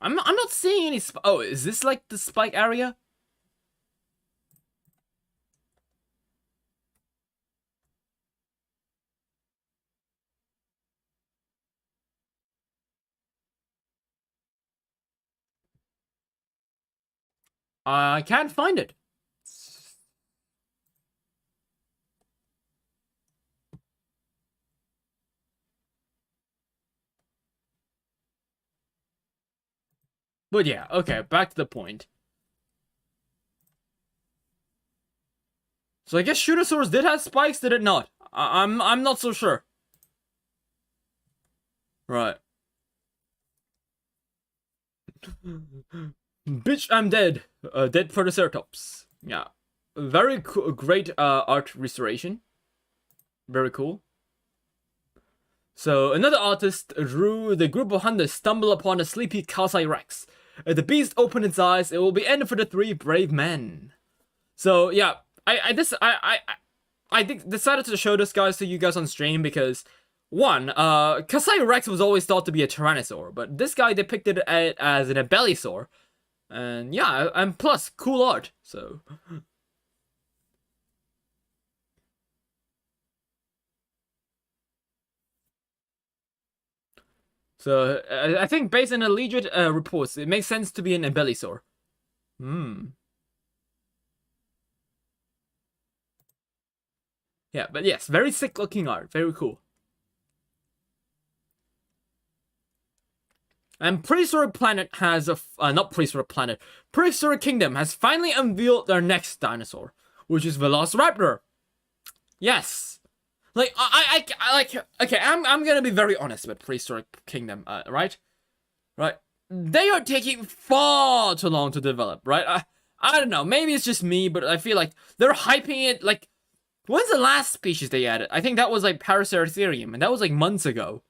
I'm not seeing any oh, is this like the spike area? I can't find it. But yeah, okay, back to the point. So I guess Shunnosaurus did have spikes, did it not? I'm not so sure. Right. Bitch, I'm dead. Dead for the Ceratops. Yeah. Very great art restoration. Very cool. So, another artist drew the group of hunters stumble upon a sleepy Kasai Rex. As the beast opened its eyes, it will be end for the three brave men. So, yeah, I decided to show this guys to you guys on stream because, one, Kasai Rex was always thought to be a Tyrannosaur, but this guy depicted it as an Abelisaur. And yeah, and plus, cool art, so... So I think based on the legit reports, it makes sense to be an Embellisaur. Yeah, but yes, very sick looking art. Very cool. And Prehistoric Planet has not Prehistoric Planet. Prehistoric Kingdom has finally unveiled their next dinosaur, which is Velociraptor. Yes. Like, I like, okay, I'm gonna be very honest with Prehistoric Kingdom, right? Right? They are taking far too long to develop, right? I don't know, maybe it's just me, but I feel like they're hyping it, like, when's the last species they added? I think that was, like, Paraceratherium, and that was, like, months ago.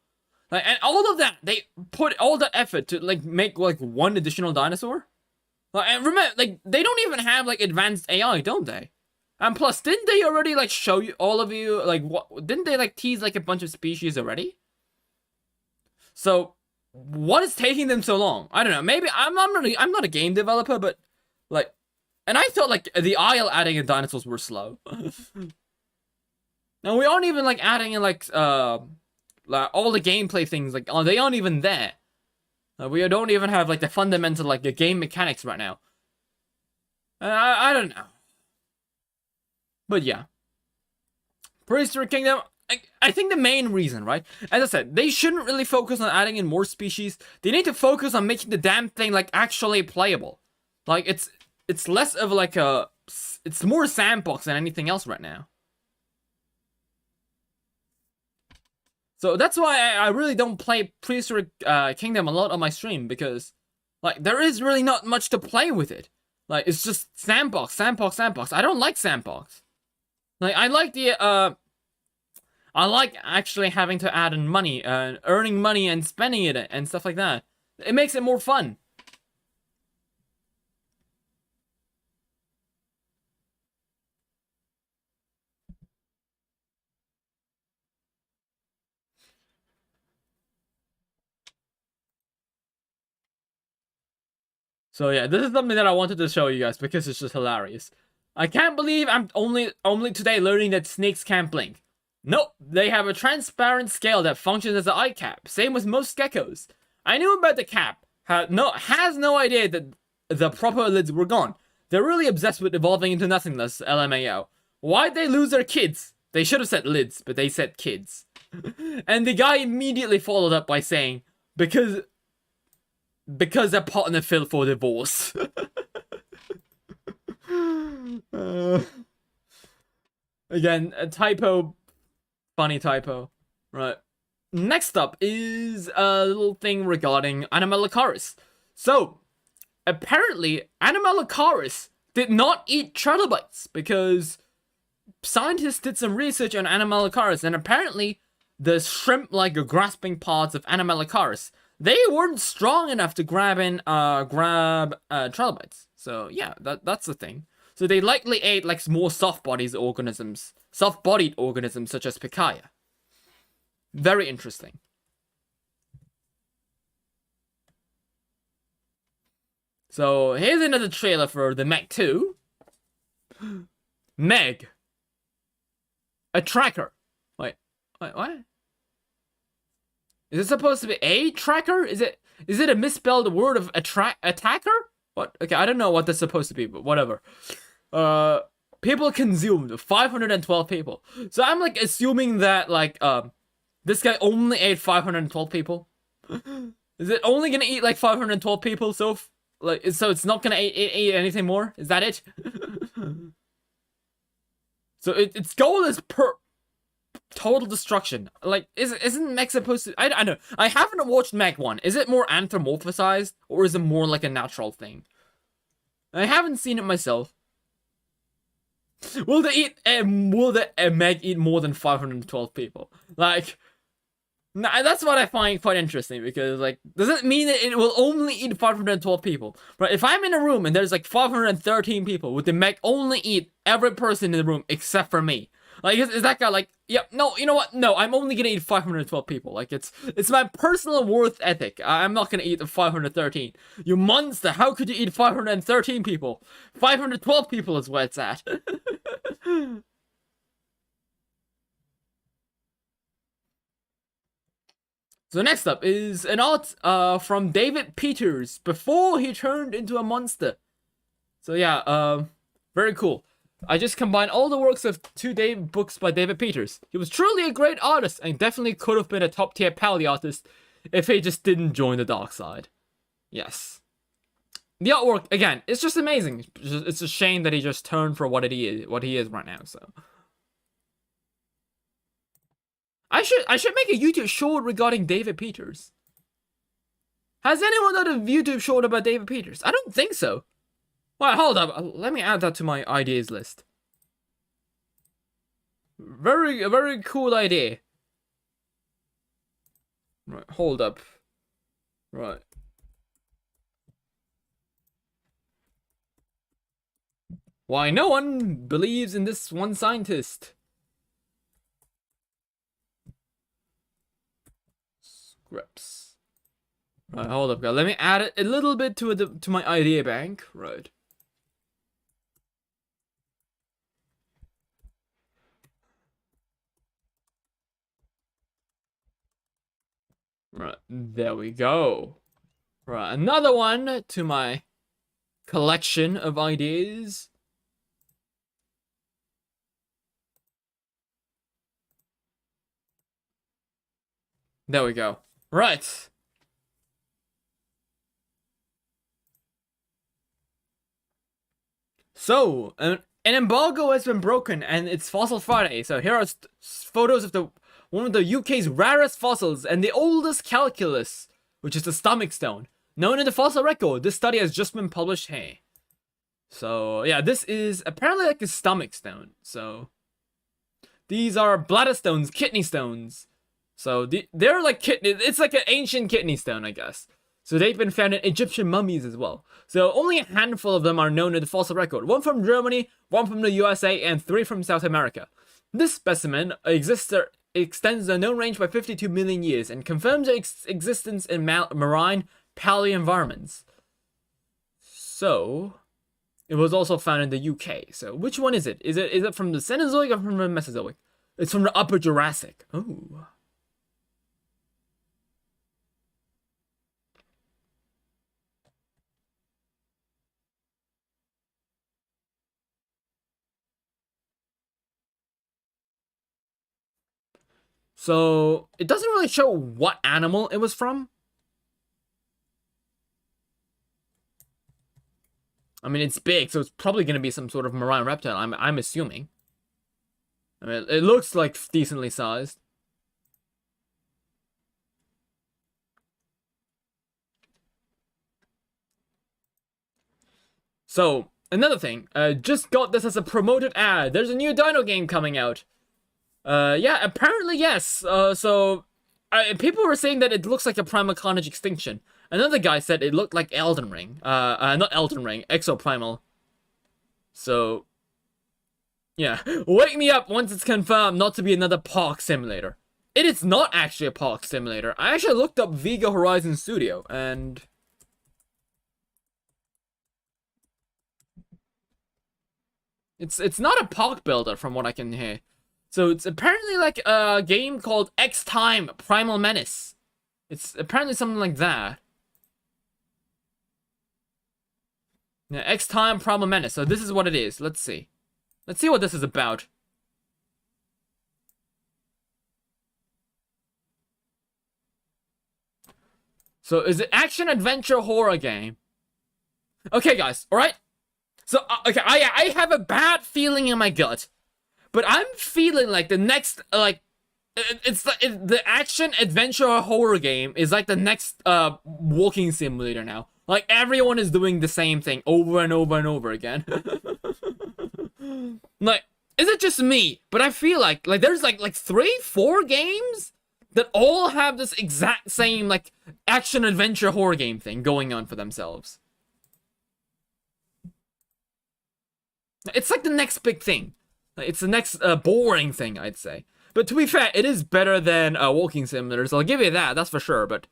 Like, and all of that, they put all the effort to, like, make, like, one additional dinosaur? Like, and remember, like, they don't even have, like, advanced AI, don't they? And plus, didn't they already, like, show you, all of you, like, what, didn't they, like, tease, like, a bunch of species already? So, what is taking them so long? I don't know, maybe, I'm not a game developer, but, like, and I thought, like, the IL adding in dinosaurs were slow. Now, we aren't even, like, adding in, like, all the gameplay things, like, they aren't even there. We don't even have, like, the fundamental, like, the game mechanics right now. I don't know. But yeah. Prehistoric Kingdom, I think the main reason, right? As I said, they shouldn't really focus on adding in more species. They need to focus on making the damn thing, like, actually playable. Like, it's less of, like, it's more sandbox than anything else right now. So that's why I really don't play Prehistoric Kingdom a lot on my stream, because, like, there is really not much to play with it. Like, it's just sandbox, sandbox, sandbox. I don't like sandbox. Like, I like the, I like actually having to add in money, earning money and spending it and stuff like that. It makes it more fun. So yeah, this is something that I wanted to show you guys because it's just hilarious. I can't believe I'm only today learning that snakes can't blink. Nope, they have a transparent scale that functions as an eye cap. Same with most geckos. I knew about the cap. Has no idea that the proper lids were gone. They're really obsessed with evolving into nothingness, LMAO. Why'd they lose their kids? They should have said lids, but they said kids. And the guy immediately followed up by saying, because their partner filed for divorce. Again, a typo. Funny typo. Right. Next up is a little thing regarding Anomalocaris. So, apparently, Anomalocaris did not eat trilobites because scientists did some research on Anomalocaris, and apparently the shrimp-like grasping parts of Anomalocaris, they weren't strong enough to grab trilobites. So yeah, that's the thing. So they likely ate like more soft-bodied organisms such as Pikaia. Very interesting. So here's another trailer for the Meg 2. Meg. A tracker. Wait, what? Is it supposed to be a tracker? Is it a misspelled word of attacker? What? Okay, I don't know what that's supposed to be, but whatever. People consumed 512 people. So I'm like assuming that like this guy only ate 512 people. Is it only gonna eat like 512 people? So so it's not gonna eat anything more? Is that it? So its goal is total destruction. Like, isn't Meg supposed to... I don't know. I haven't watched Meg 1. Is it more anthropomorphized, or is it more like a natural thing? I haven't seen it myself. Will the Meg eat more than 512 people? Like, that's what I find quite interesting, because, like, does it mean that it will only eat 512 people? Right, if I'm in a room and there's, like, 513 people, would the Meg only eat every person in the room except for me? Like, is that guy like, yeah, no, you know what? No, I'm only gonna eat 512 people. Like, it's my personal worth ethic. I'm not gonna eat the 513. You monster, how could you eat 513 people? 512 people is where it's at. So next up is an art from David Peters before he turned into a monster. So yeah, very cool. I just combined all the works of two books by David Peters. He was truly a great artist and definitely could have been a top tier pally artist if he just didn't join the dark side. Yes. The artwork, again, it's just amazing. It's a shame that he just turned for what he is right now, so. I should make a YouTube short regarding David Peters. Has anyone done a YouTube short about David Peters? I don't think so. Wait, hold up. Let me add that to my ideas list. A very cool idea. Right, hold up. Right. Why no one believes in this one scientist? Scripts. Right, hold up, guys. Let me add it a little bit to my idea bank. Right. Right, there we go. Right, another one to my collection of ideas. There we go. Right. So, an embargo has been broken and it's Fossil Friday. So here are photos of one of the UK's rarest fossils and the oldest calculus, which is the stomach stone. Known in the fossil record, this study has just been published here. So, yeah, this is apparently like a stomach stone. So, these are bladder stones, kidney stones. So, they're like kidney, it's like an ancient kidney stone, I guess. So, they've been found in Egyptian mummies as well. So, only a handful of them are known in the fossil record. One from Germany, one from the USA, and 3 from South America. This specimen extends the known range by 52 million years and confirms its existence in marine paleo environments. So, it was also found in the UK. So, which one is it? Is it from the Cenozoic or from the Mesozoic? It's from the Upper Jurassic. Oh. So, it doesn't really show what animal it was from. I mean, it's big, so it's probably going to be some sort of marine reptile, I'm assuming. I mean, it looks like decently sized. So, another thing, just got this as a promoted ad. There's a new Dino game coming out. Yeah, apparently yes. People were saying that it looks like a primal carnage extinction. Another guy said it looked like Elden Ring. Not Elden Ring, Exoprimal. So, yeah. Wake me up once it's confirmed not to be another park simulator. It is not actually a park simulator. I actually looked up Vega Horizon Studio, and it's not a park builder from what I can hear. So it's apparently like a game called X Time Primal Menace. It's apparently something like that. Yeah, X Time Primal Menace. So this is what it is. Let's see. Let's see what this is about. So is it action adventure horror game? Okay, guys. All right. So okay, I have a bad feeling in my gut. But I'm feeling like the next, the action adventure horror game is like the next walking simulator now. Like everyone is doing the same thing over and over and over again. Like, is it just me? But I feel like there's like 3-4 games that all have this exact same like action adventure horror game thing going on for themselves. It's like the next big thing. It's the next boring thing, I'd say. But to be fair, it is better than walking simulators. I'll give you that. That's for sure. But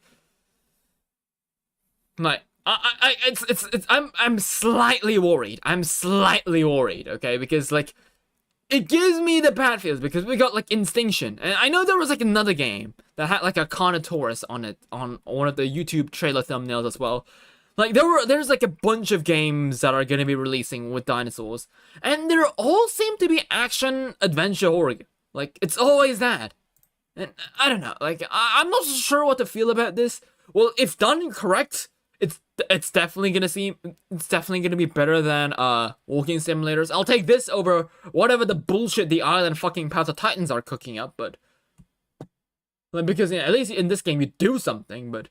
like, I'm slightly worried. I'm slightly worried. Okay, because like, it gives me the bad feels because we got like Instinction, and I know there was like another game that had like a Carnotaurus on it on one of the YouTube trailer thumbnails as well. Like there's like a bunch of games that are gonna be releasing with dinosaurs, and they all seem to be action adventure horror. Like it's always that, and I don't know. Like I'm not sure what to feel about this. Well, if done correct, it's definitely gonna be better than walking simulators. I'll take this over whatever the bullshit the Island fucking Path of Titans are cooking up, but like, because at least in this game you do something, but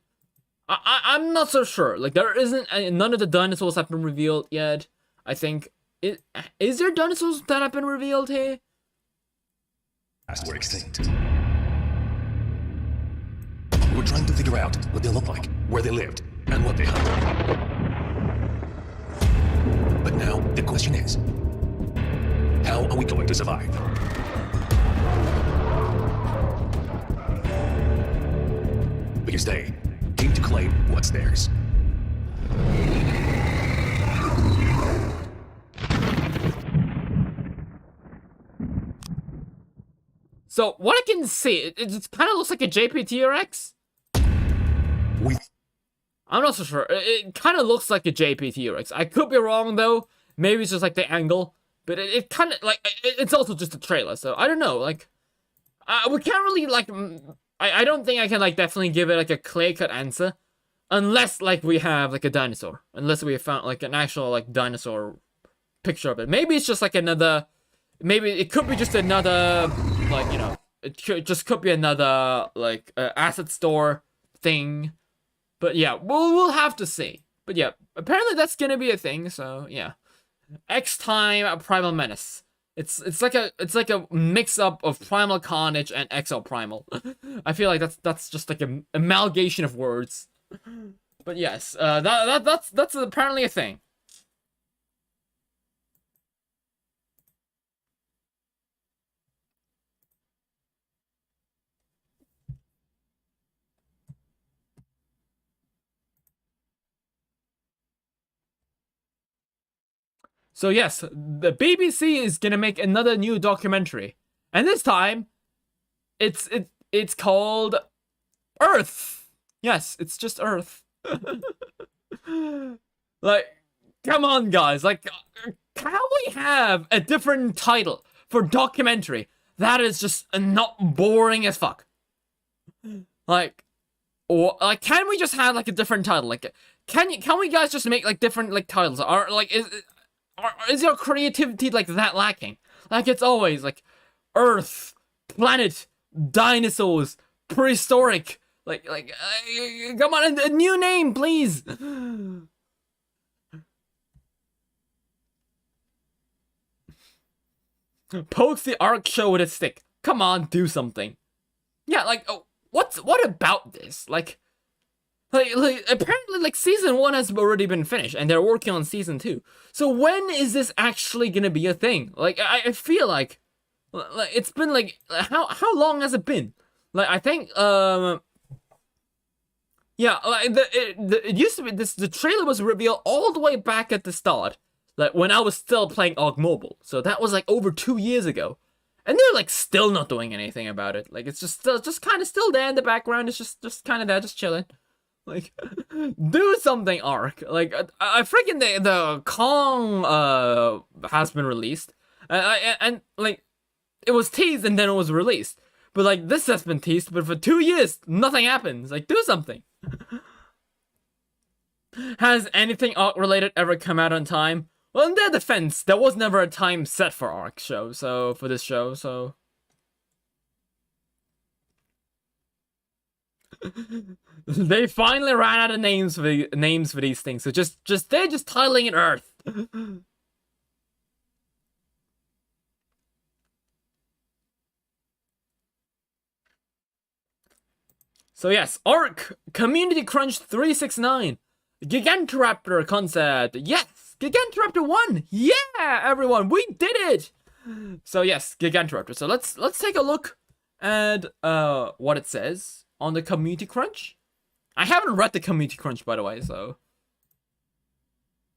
I'm not so sure. Like there isn't none of the dinosaurs have been revealed yet. I think is there dinosaurs that have been revealed here? Were extinct. We were trying to figure out what they looked like, where they lived, and what they hunted. But now, the question is, how are we going to survive? Because they came to claim what's theirs. So, what I can see, it kind of looks like a JPT-RX. I'm not so sure. It kind of looks like a JPT-RX. I could be wrong, though. Maybe it's just, like, the angle. But it kind of, like, it's also just a trailer. So, I don't know. Like, we can't really, like... I don't think I can, like, definitely give it, like, a clear-cut answer. Unless, like, we have, like, a dinosaur. Unless we have found, like, an actual, like, dinosaur picture of it. Maybe it's just, like, another... Maybe it could be just another, like, you know... It could be another, like, asset store thing. But yeah, we'll have to see. But yeah, apparently that's gonna be a thing, so yeah. X-Time Primal Menace. It's like a mix-up of Primal Carnage and Exo Primal. I feel like that's just like an amalgamation of words. But yes, that's apparently a thing. So yes, the BBC is gonna make another new documentary, and this time, it's called Earth. Yes, it's just Earth. Like, come on, guys! Like, can we have a different title for documentary that is just not boring as fuck? Like, or like, can we just have like a different title? Like, can we guys just make like different like titles? Or like is your creativity like that lacking? Like it's always like Earth, planet, dinosaurs, prehistoric. Like come on, a new name, please. Pokes the Ark show with a stick. Come on, do something. Yeah, like what about this? Like apparently, like, season 1 has already been finished, and they're working on season 2. So when is this actually gonna be a thing? Like, I feel like it's been, like, how long has it been? Like, I think, yeah, like, it used to be, the trailer was revealed all the way back at the start, like, when I was still playing OG Mobile. So that was, like, over 2 years ago. And they're, like, still not doing anything about it. Like, it's just kind of still there in the background. It's just kind of there, just chilling. Like, do something, Ark. Like, I freaking the Kong has been released, and like, it was teased and then it was released. But like, this has been teased, but for 2 years nothing happens. Like, do something. Has anything Ark related ever come out on time? Well, in their defense, there was never a time set for Ark show. So for this show, so. They finally ran out of names for these things, so they're just titling it Earth. So yes, Ark Community Crunch 369, Gigantoraptor concept. Yes, Gigantoraptor 1. Yeah, everyone, we did it. So yes, Gigantoraptor. So let's take a look at what it says on the Community Crunch. I haven't read the Community Crunch, by the way, so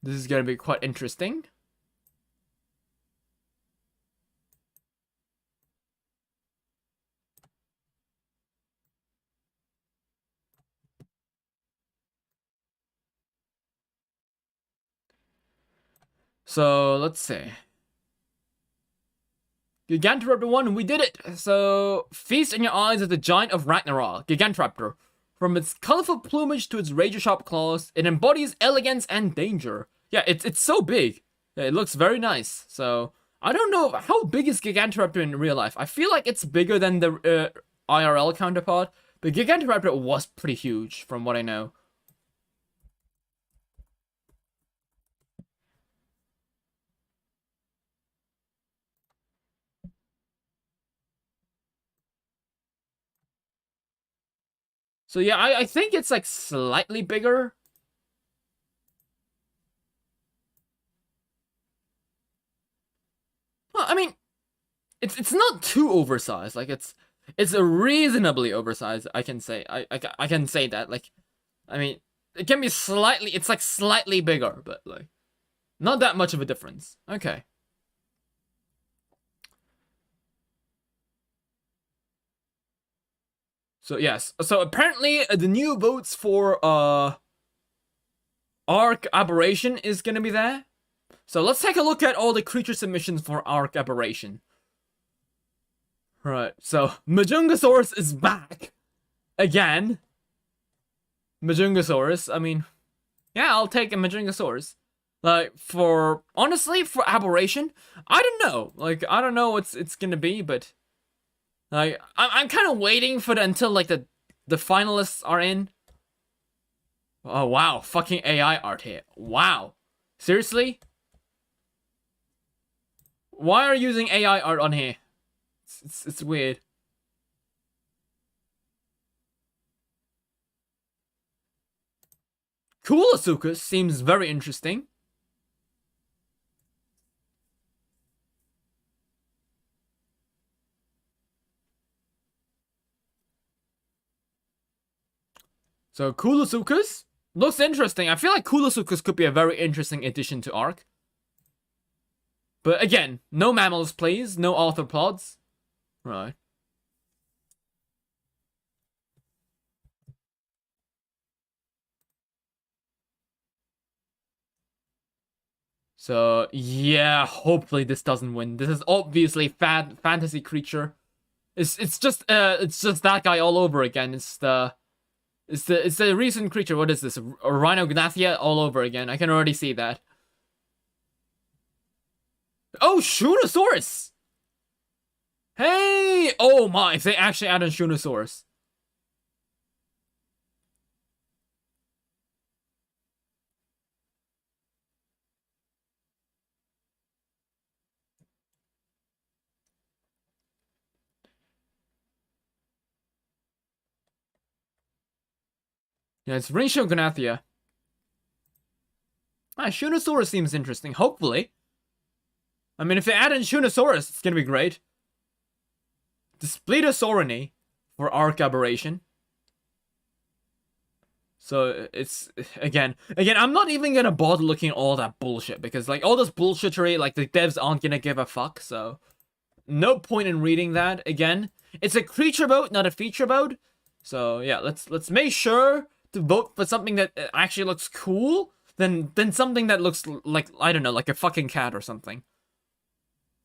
this is gonna be quite interesting. So let's see. Gigantoraptor 1, we did it! So, feast in your eyes at the giant of Ragnarok, Gigantoraptor. From its colorful plumage to its razor-sharp claws, it embodies elegance and danger. Yeah, it's so big. Yeah, it looks very nice. So, I don't know, how big is Gigantoraptor in real life? I feel like it's bigger than the IRL counterpart, but Gigantoraptor was pretty huge, from what I know. So yeah, I think it's like slightly bigger. Well, I mean, it's not too oversized. Like it's a reasonably oversized. I can say I can say that. Like, I mean, it can be slightly. It's like slightly bigger, but like not that much of a difference. Okay. So yes, so apparently the new votes for Arc Aberration is gonna be there. So let's take a look at all the creature submissions for Arc Aberration. Right, so Majungasaurus is back again. Majungasaurus, I mean, yeah, I'll take a Majungasaurus. Like honestly, for Aberration, I don't know. Like I don't know what it's gonna be, but. Like, I'm kind of waiting for until, like, the finalists are in. Oh, wow. Fucking AI art here. Wow. Seriously? Why are you using AI art on here? It's weird. Coolasuchus seems very interesting. So, Coolasuchus looks interesting. I feel like Coolasuchus could be a very interesting addition to Arc. But again, no mammals, please. No arthropods. Right. So, yeah, hopefully this doesn't win. This is obviously fantasy creature. It's just that guy all over again. It's the recent creature. What is this? A Rhinognathia all over again. I can already see that. Oh, Shunosaurus! Hey! Oh my, if they actually add in Shunosaurus. Yeah, it's Rhinognathia. Ah, Shunosaurus seems interesting, hopefully. I mean, if they add in Shunosaurus, it's gonna be great. Displetosaurinae for Arc Aberration. So, it's, again, I'm not even gonna bother looking at all that bullshit, because, like, all this bullshittery, like, the devs aren't gonna give a fuck, so... No point in reading that, again. It's a creature vote, not a feature vote. So, yeah, let's make sure to vote for something that actually looks cool, than something that looks like, I don't know, like a fucking cat or something.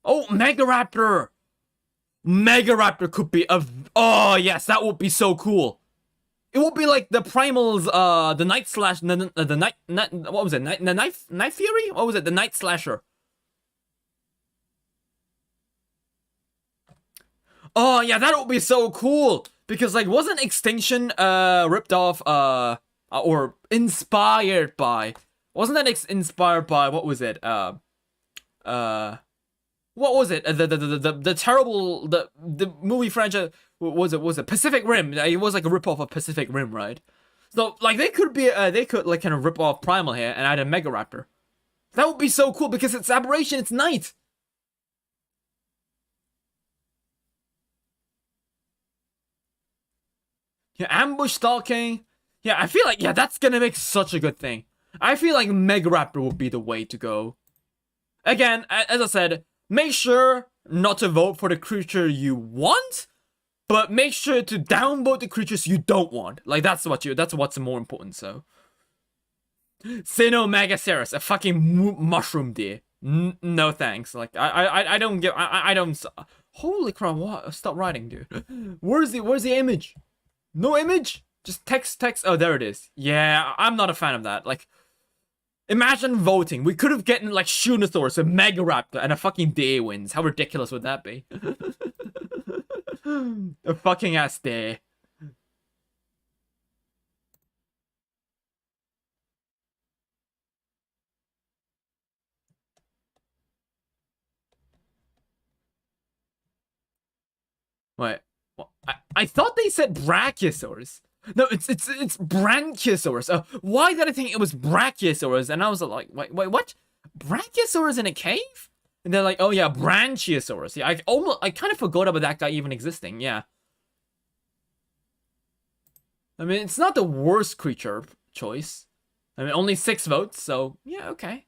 Oh, Megaraptor! Megaraptor could be a... Oh, yes, that would be so cool. It would be like the Primals, the Night Slash... the Night... What was it? The Night Fury? What was it? The Night Slasher. Oh, yeah, that would be so cool. Because, like, wasn't Extinction, ripped off, or inspired by... Wasn't that inspired by, what was it? What was it? The terrible, the movie franchise, was it Pacific Rim? It was like a rip-off of Pacific Rim, right? So, like, they could, like, kind of rip off Primal here and add a Megaraptor. That would be so cool, because it's Aberration, it's night! Yeah, ambush stalking. Yeah, I feel like, yeah, that's gonna make such a good thing. I feel like Megaraptor would be the way to go. Again, as I said, make sure not to vote for the creature you want, but make sure to downvote the creatures you don't want. Like, that's what's more important, so. Cynomagaceros, a fucking mushroom deer. No thanks. Like I don't give I don't. Holy crap! What? Stop writing, dude. Where's the image? No image. Just text. Oh, there it is. Yeah, I'm not a fan of that. Like, imagine voting. We could have gotten like Shoonosaurus, a Mega Raptor, and a fucking day wins. How ridiculous would that be? A fucking ass day. Wait, well, I thought they said Brachiosaurus. No, it's Branchiosaurus. Why did I think it was Brachiosaurus? And I was like, wait, what? Brachiosaurus in a cave? And they're like, oh yeah, Branchiosaurus. Yeah, I kind of forgot about that guy even existing. Yeah. I mean, it's not the worst creature choice. I mean, only 6 votes, so yeah, okay.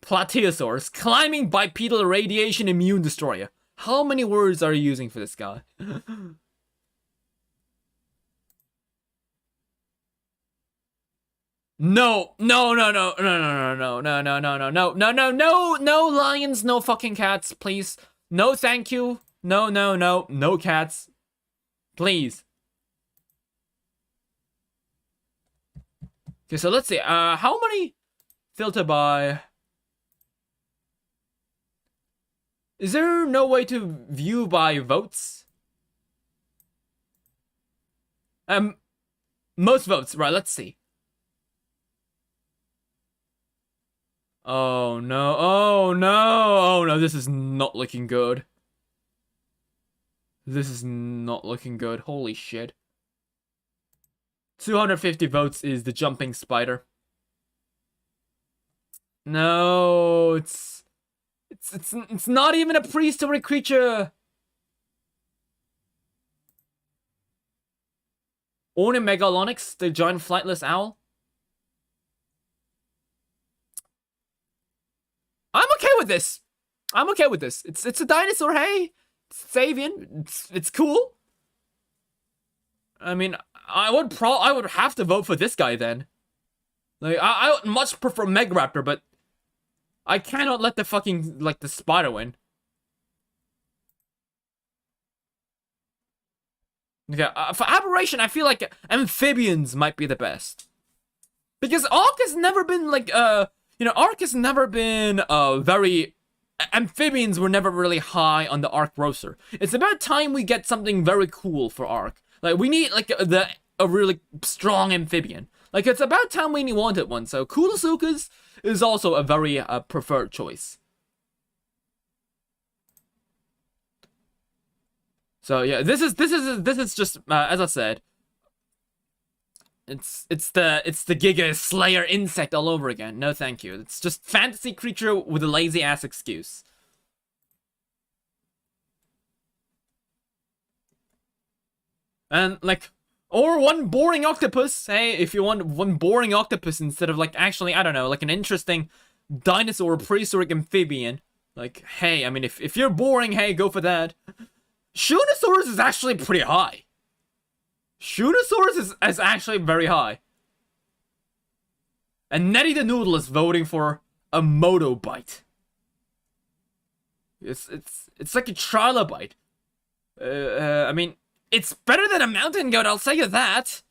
Plateosaurus, climbing bipedal radiation immune destroyer. How many words are you using for this guy? No, lions, no fucking cats, please. No, thank you. No cats. Please. Okay, so let's see. How many filter by? Is there no way to view by votes? Most votes, right? Let's see. Oh no, oh no, this is not looking good. This is not looking good, holy shit. 250 votes is the jumping spider. No, it's not even a prehistoric creature. Ornimegalonyx, the giant flightless owl. I'm okay with this. I'm okay with this. It's a dinosaur, hey. It's avian. It's cool. I mean, I would have to vote for this guy then. Like I would much prefer Megaraptor, but I cannot let the fucking like the spider win. Okay, for aberration, I feel like amphibians might be the best. Because Ark has never been like Ark has never been very amphibians were never really high on the Ark roster. It's about time we get something very cool for Ark. Like we need like a really strong amphibian. Like it's about time we wanted one. So Koolasuchus is also a very preferred choice. So yeah, this is just as I said. It's the Giga Slayer insect all over again. No, thank you. It's just fantasy creature with a lazy ass excuse. And like, or one boring octopus. Hey, if you want one boring octopus instead of like actually, I don't know, like an interesting dinosaur prehistoric amphibian. Like, hey, I mean, if you're boring, hey, go for that. Shoonosaurus is actually pretty high. Shoonosaurus is actually very high. And Nettie the Noodle is voting for a Motobite. It's like a trilobite. I mean, it's better than a mountain goat, I'll tell you that.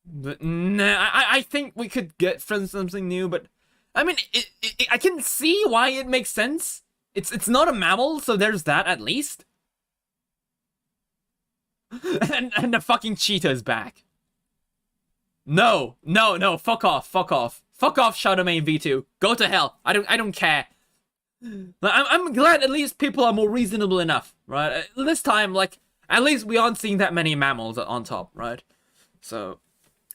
But nah, I think we could get from something new, but I mean, I can see why it makes sense. It's not a mammal, so there's that at least. and the fucking cheetah is back. No, fuck off, Shadowmane V2. Go to hell. I don't care. I'm glad at least people are more reasonable enough, right? This time, like, at least we aren't seeing that many mammals on top, right? So,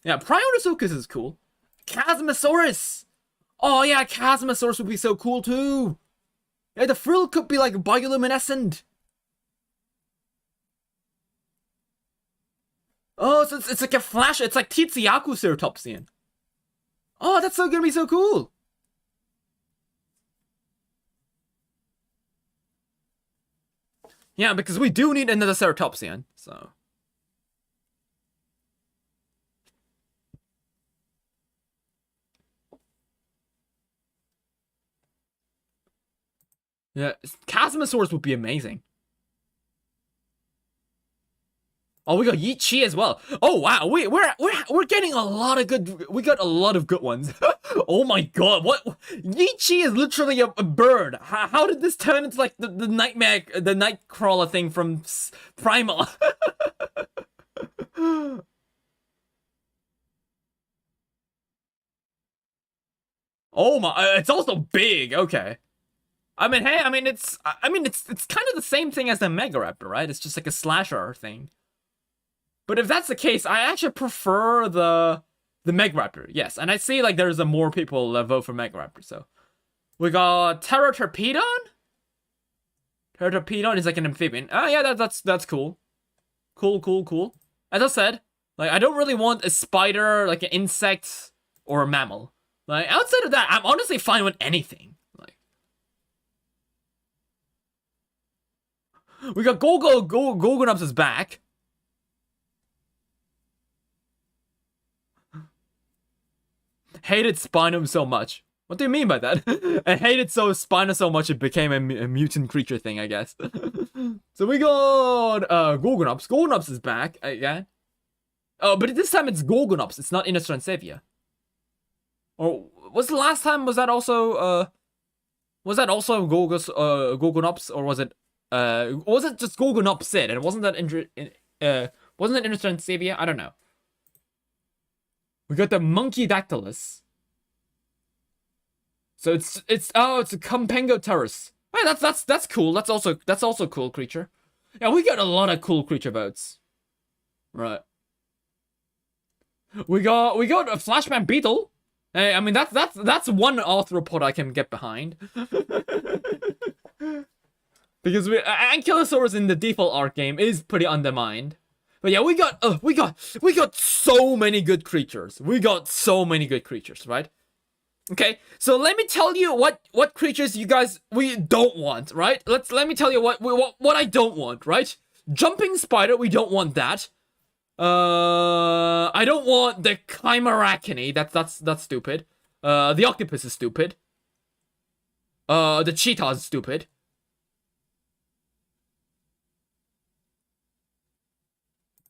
yeah, Prionosuchus is cool. Chasmosaurus! Oh yeah, Chasmosaurus would be so cool too! Yeah, the frill could be like bioluminescent. Oh, so it's like a flash. It's like Titsiaku Ceratopsian. Oh, that's gonna be so cool. Yeah, because we do need another Ceratopsian, so. Yeah, Chasmosaurus would be amazing. Oh, we got Yi-Chi as well. Oh wow, we're getting a lot of good. We got a lot of good ones. Oh my god, what? Yi-Chi is literally a bird. How did this turn into like the nightmare, the nightcrawler thing from Primal? Oh my, it's also big. Okay. I mean, hey, it's kind of the same thing as the Megaraptor, right? It's just like a slasher thing. But if that's the case, I actually prefer the Megaraptor. Yes, and I see like there's more people that vote for Megaraptor. So we got Pterotorpedon. Pterotorpedon is like an amphibian. Oh yeah, that's cool. Cool. As I said, like I don't really want a spider, like an insect, or a mammal. Like outside of that, I'm honestly fine with anything. Like we got Gorgonops is back. Hated Spino so much. What do you mean by that? I hated Spino so much it became a mutant creature thing, I guess. So we got Gorgonops. Gorgonops is back again. Oh, but this time it's Gorgonops. It's not Innistransevia. Or was the last time? Was that also Gorgonops, or was it just Gorgonops it? And wasn't that wasn't it Innistransevia? I don't know. We got the Monkeydactylus. So it's a Compengoterus. Hey, that's cool. That's also a cool creature. Yeah, we got a lot of cool creature votes. Right. We got a Flashman Beetle. Hey, I mean that's one arthropod I can get behind. Because Ankylosaurus in the default art game is pretty undermined. But yeah, we got so many good creatures. We got so many good creatures, right? Okay, so let me tell you what creatures we don't want, right? Let me tell you what I don't want, right? Jumping spider, we don't want that. I don't want the Chimerarachne. That's stupid. The octopus is stupid. The cheetah is stupid.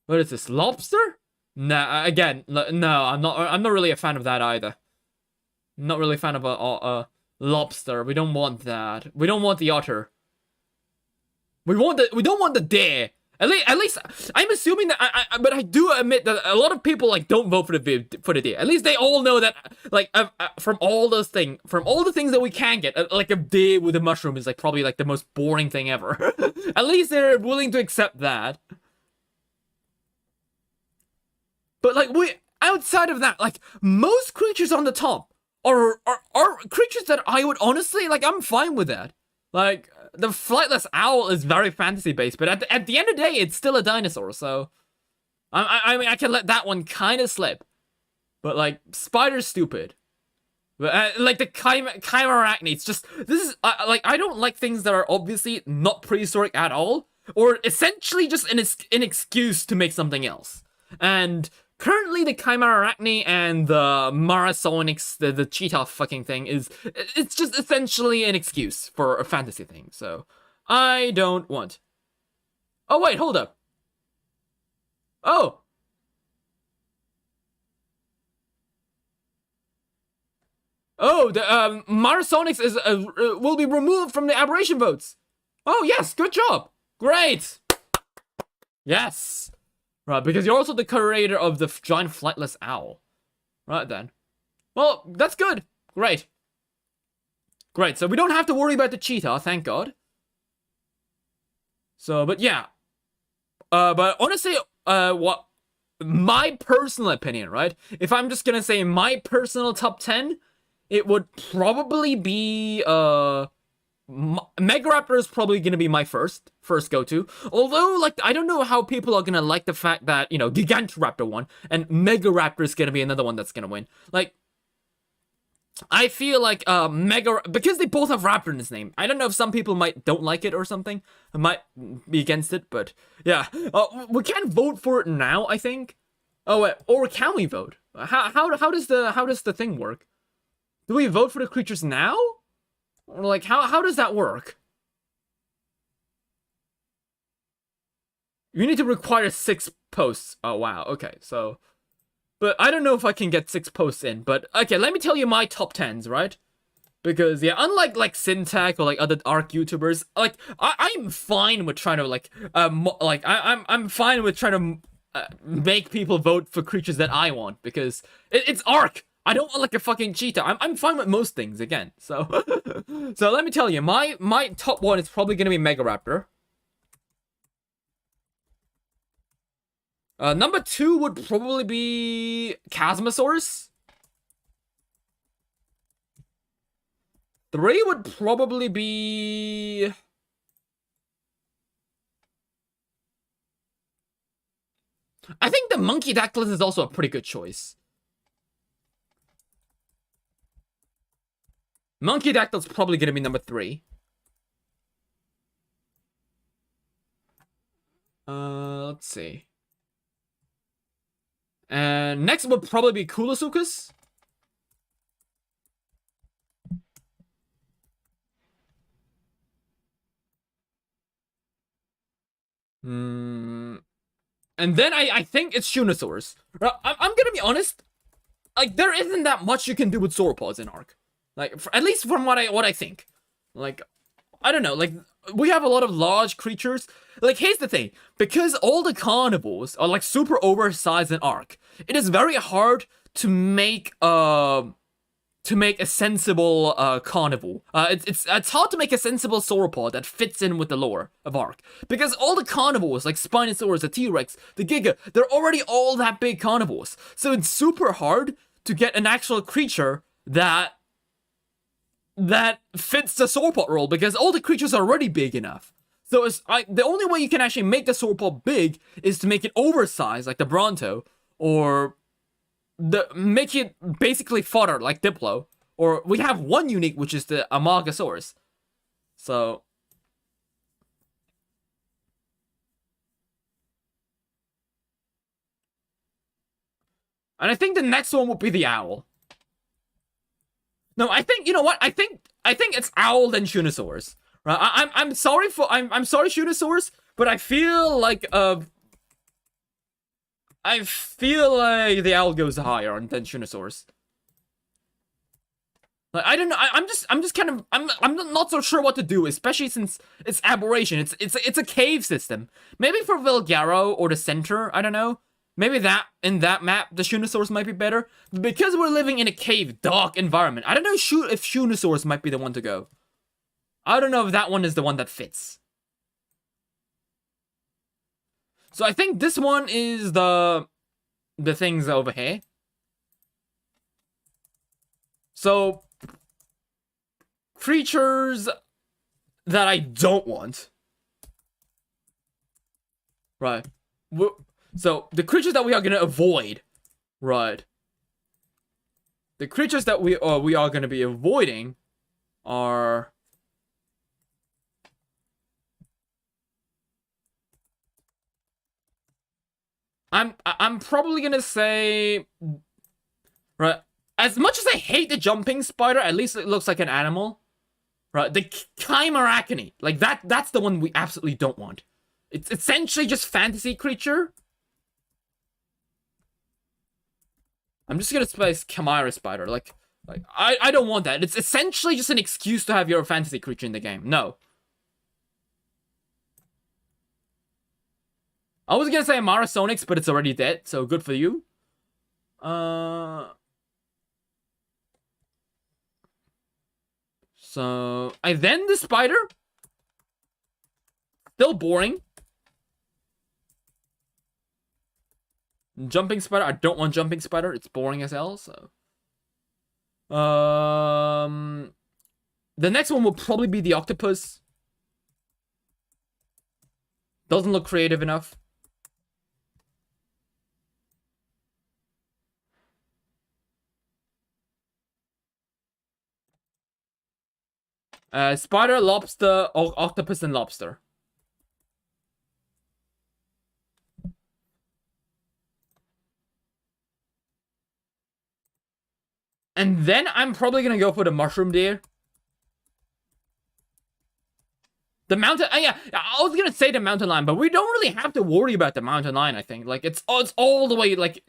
What is this? Lobster? Nah, again, no, I'm not really a fan of that either. I'm not really a fan of a lobster. We don't want that. We don't want the otter. We don't want the deer. At least I'm assuming that but I do admit that a lot of people like don't vote for the deer. At least they all know that like from all the things that we can get, like a deer with a mushroom is like probably like the most boring thing ever. At least they're willing to accept that. But like outside of that, like most creatures on the top are creatures that I would honestly like. I'm fine with that. Like the flightless owl is very fantasy based, but at the end of the day, it's still a dinosaur. So I mean I can let that one kind of slip. But like spider's stupid. But like the Chimerarachne, it's just this is like I don't like things that are obviously not prehistoric at all, or essentially just an excuse to make something else. And currently, the Chimerarachne and the Marasonics, the cheetah fucking thing, it's just essentially an excuse for a fantasy thing. So, I don't want. Oh, wait, hold up. Oh. Oh, the Marasonics will be removed from the aberration votes. Oh, yes, good job. Great. Yes. Right, because you're also the creator of the giant flightless owl. Right then. Well, that's good. Great. Great, so we don't have to worry about the cheetah, thank God. So, but yeah. But honestly, what my personal opinion, right? If I'm just gonna say my personal top 10, it would probably be, Megaraptor is probably gonna be my first go-to. Although, like, I don't know how people are gonna like the fact that, you know, Gigantoraptor won, and Megaraptor is gonna be another one that's gonna win. Like, I feel like, because they both have Raptor in his name. I don't know if some people don't like it or something. I might be against it, but, yeah. We can't vote for it now, I think. Oh, wait, or can we vote? How does the thing work? Do we vote for the creatures now? Or like, how does that work? You need to require 6 posts. Oh, wow. Okay, so... But I don't know if I can get 6 posts in. But, okay, let me tell you my top 10s, right? Because, yeah, unlike, like, Syntac or, like, other ARC YouTubers, like, I'm fine with trying to, like, I'm fine with trying to make people vote for creatures that I want. Because it's ARC! I don't want, like, a fucking cheetah. I'm fine with most things, again. So, so let me tell you, my top one is probably gonna be Megaraptor. Number 2 would probably be Chasmosaurus. 3 would probably be... I think the Monkeydactylus is also a pretty good choice. Monkeydactyl's probably gonna be number 3. Let's see. And next would probably be Kulosuchus. And then I think it's Shunosaurus. I'm gonna be honest. Like, there isn't that much you can do with sauropods in Ark. Like, at least from what I think. Like, I don't know. Like, we have a lot of large creatures. Like, here's the thing. Because all the carnivores are, like, super oversized in Ark, it is very hard to make a sensible carnivore. It's hard to make a sensible sauropod that fits in with the lore of Ark. Because all the carnivores, like Spinosaurus, the T-Rex, the Giga, they're already all that big carnivores. So it's super hard to get an actual creature that fits the sauropod role, because all the creatures are already big enough. So the only way you can actually make the sauropod big is to make it oversized, like the Bronto, or make it basically fodder, like Diplo. Or we have one unique, which is the Amargasaurus. So... And I think the next one would be the owl. No, I think, you know what? I think it's owl then Shunosaurus. Right? I'm sorry, Shunosaurus, but I feel like the owl goes higher than Shunosaurus. Like, I don't know. I'm just kind of I'm not so sure what to do, especially since it's aberration. It's a cave system. Maybe for Vilgaro or the center, I don't know. Maybe that in that map the Shunosaurus might be better. But because we're living in a cave, dark environment, I don't know if Shunosaurus might be the one to go. I don't know if that one is the one that fits. So I think this one is the things over here. So creatures that I don't want. Right. So the creatures that we are going to avoid. Right. The creatures that we are going to be avoiding are... I'm probably going to say... Right. As much as I hate the jumping spider, at least it looks like an animal. Right, the Chimeracony. Like, that's the one we absolutely don't want. It's essentially just fantasy creature. I'm just gonna space Chimera spider. Like I don't want that. It's essentially just an excuse to have your fantasy creature in the game. No. I was gonna say Amarasonix, but it's already dead, so good for you. So, and then the spider. Still boring. Jumping spider. I don't want jumping spider. It's boring as hell, so. The next one will probably be the octopus. Doesn't look creative enough. Spider, lobster, octopus, and lobster. And then I'm probably gonna go for the mushroom deer. The mountain, yeah, I was gonna say the mountain lion, but we don't really have to worry about the mountain lion, I think. Like, it's all the way, like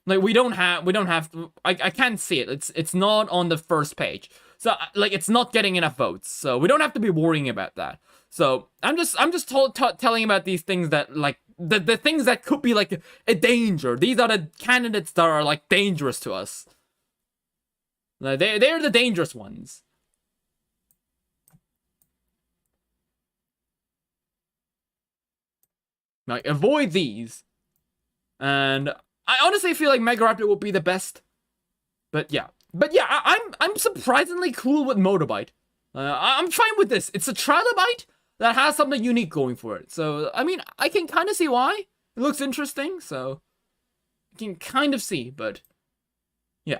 we don't have to, I can't see it. It's not on the first page. So, like, it's not getting enough votes. So, we don't have to be worrying about that. So, I'm just telling about these things that, like, the things that could be, like, a danger. These are the candidates that are, like, dangerous to us. Like, they're the dangerous ones. Like, avoid these. And I honestly feel like Megaraptor would be the best. But yeah, I'm surprisingly cool with Motorbite. I'm fine with this. It's a trilobite that has something unique going for it. So, I mean, I can kind of see why. It looks interesting, so I can kind of see, but yeah.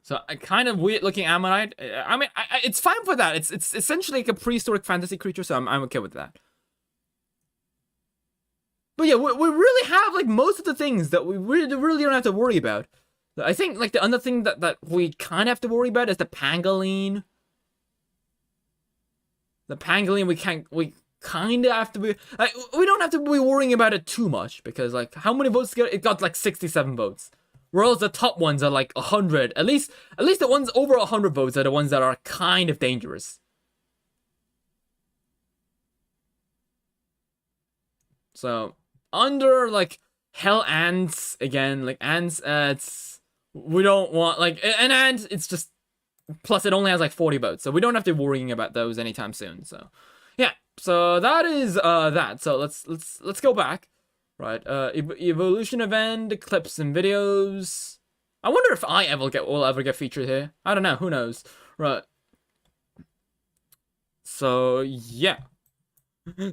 So, a kind of weird-looking Ammonite. I mean, it's fine for that. It's essentially like a prehistoric fantasy creature, so I'm okay with that. But yeah, we really have, like, most of the things that we really don't have to worry about. I think, like, the other thing that we kind of have to worry about is the pangolin. The pangolin, we kind of have to be... Like, we don't have to be worrying about it too much, because, like, how many votes did it got, like, 67 votes. Whereas the top ones are, like, 100. At least the ones over 100 votes are the ones that are kind of dangerous. So... Under, like, hell ants, again, like, ants, we don't want, like, an ant, it's just, plus it only has, like, 40 votes, so we don't have to be worrying about those anytime soon, so, yeah, so that is, that, so let's go back, right, evolution event, clips and videos, I wonder if will ever get featured here, I don't know, who knows, right, so, yeah.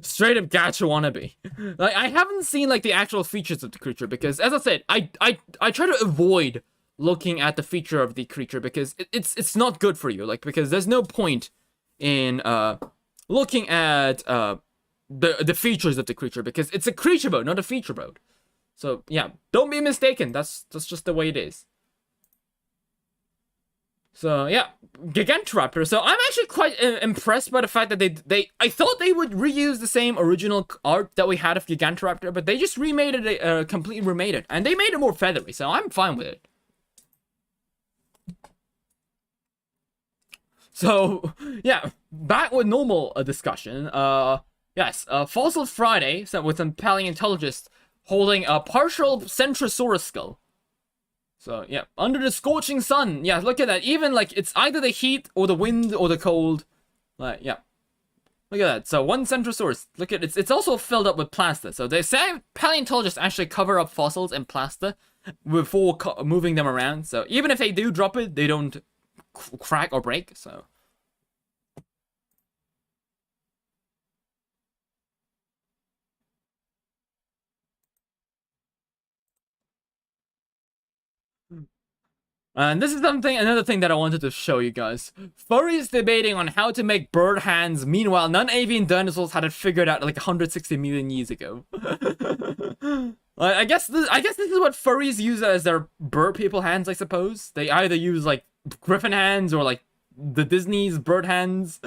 Straight up gacha wannabe. Like, I haven't seen, like, the actual features of the creature, because, as I said, I try to avoid looking at the feature of the creature, because it's not good for you, like, because there's no point in, looking at, the features of the creature, because it's a creature mode, not a feature mode. So, yeah, don't be mistaken, that's just the way it is. So, yeah, Gigantoraptor. So, I'm actually quite impressed by the fact that I thought they would reuse the same original art that we had of Gigantoraptor, but they just remade it, completely remade it. And they made it more feathery, so I'm fine with it. So, yeah, back with normal discussion. Yes, Fossil Friday, so with some paleontologist holding a partial Centrosaurus skull. So, yeah, under the scorching sun. Yeah, look at that. Even, like, it's either the heat or the wind or the cold. Like, yeah. Look at that. So, one Centrosaurus. Look at it. It's also filled up with plaster. So, they say paleontologists actually cover up fossils in plaster before moving them around. So, even if they do drop it, they don't crack or break. So, and this is another thing that I wanted to show you guys. Furries debating on how to make bird hands. Meanwhile, non-avian dinosaurs had it figured out like 160 million years ago. I guess this is what furries use as their bird people hands, I suppose. They either use like griffin hands or like the Disney's bird hands.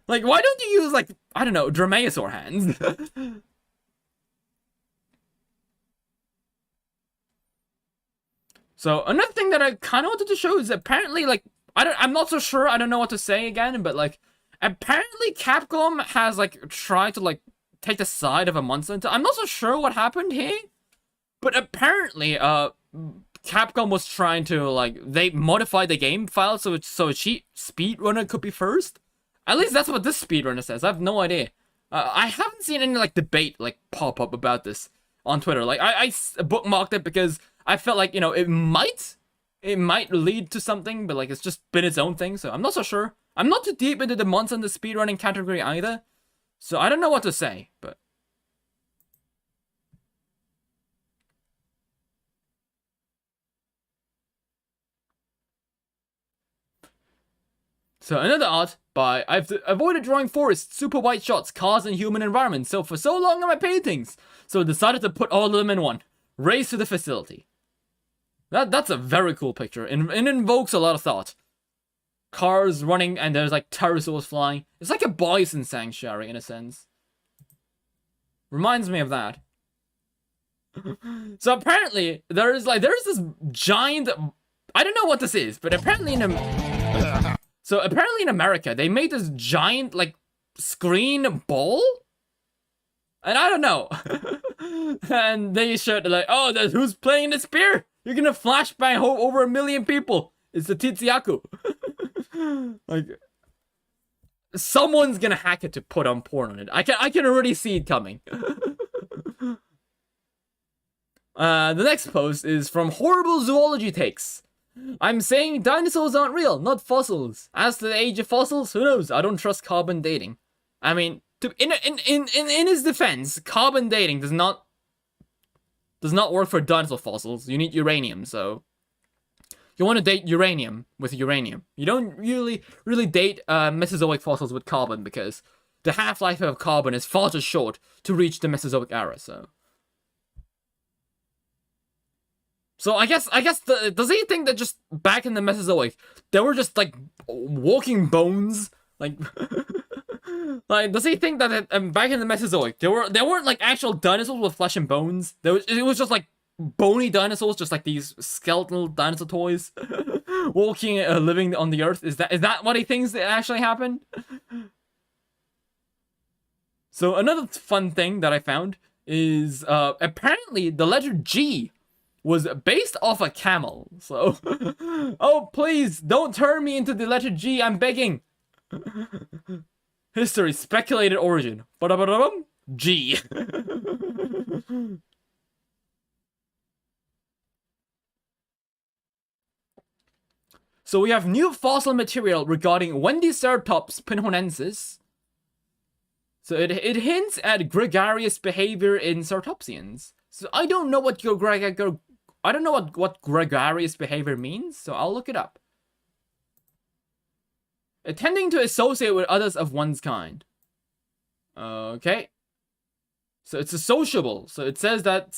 Like, why don't you use like, I don't know, dromaeosaur hands? So, another thing that I kind of wanted to show is apparently, like, I'm not so sure, I don't know what to say again, but, like, apparently Capcom has, like, tried to, like, take the side of a Monster Hunter. I'm not so sure what happened here, but apparently, Capcom was trying to, like, they modified the game file so a speedrunner could be first. At least that's what this speedrunner says, I have no idea. I haven't seen any, like, debate, like, pop up about this on Twitter. Like, I bookmarked it because I felt like, you know, it might lead to something, but, like, it's just been its own thing, so I'm not so sure. I'm not too deep into the Monster Hunter speedrunning category either, so I don't know what to say, but... So, another art by, I've avoided drawing forests, super white shots, cars, and human environments, so for so long on my paintings, so I decided to put all of them in one. Race to the facility. That's a very cool picture, and it invokes a lot of thought. cars running and there's like pterosaurs flying. It's like a bison sanctuary in a sense. Reminds me of that. So apparently there's this giant, I don't know what this is, but apparently in America they made this giant like screen ball, and I don't know. And they showed like, oh, who's playing the spear? You're gonna flashbang over 1 million people. It's the Titsiaku. Like, someone's gonna hack it to put on porn on it. I can already see it coming. The next post is from Horrible Zoology Takes. I'm saying dinosaurs aren't real, not fossils. As to the age of fossils, who knows? I don't trust carbon dating. I mean, in his defense, carbon dating does not work for dinosaur fossils. You need uranium, so you want to date uranium with uranium. You don't really date Mesozoic fossils with carbon because the half-life of carbon is far too short to reach the Mesozoic era. So I guess does he think that just back in the Mesozoic they were just like walking bones? Like, like does he think that back in the Mesozoic they weren't like actual dinosaurs with flesh and bones? It was just like bony dinosaurs, just like these skeletal dinosaur toys, walking, living on the earth. Is that what he thinks that actually happened? So another fun thing that I found is apparently the letter G was based off a camel. So, oh please don't turn me into the letter G. I'm begging. History, speculated origin. G. So we have new fossil material regarding Wendyceratops pinhonensis. So it hints at gregarious behavior in ceratopsians. So I don't know what what gregarious behavior means, so I'll look it up. Tending to associate with others of one's kind. Okay. So it's a sociable. So it says that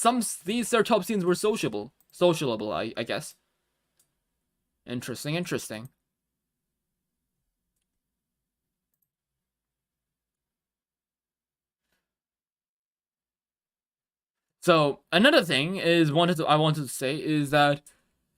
these ceratopsians were sociable, I guess. Interesting. So another thing I wanted to say is that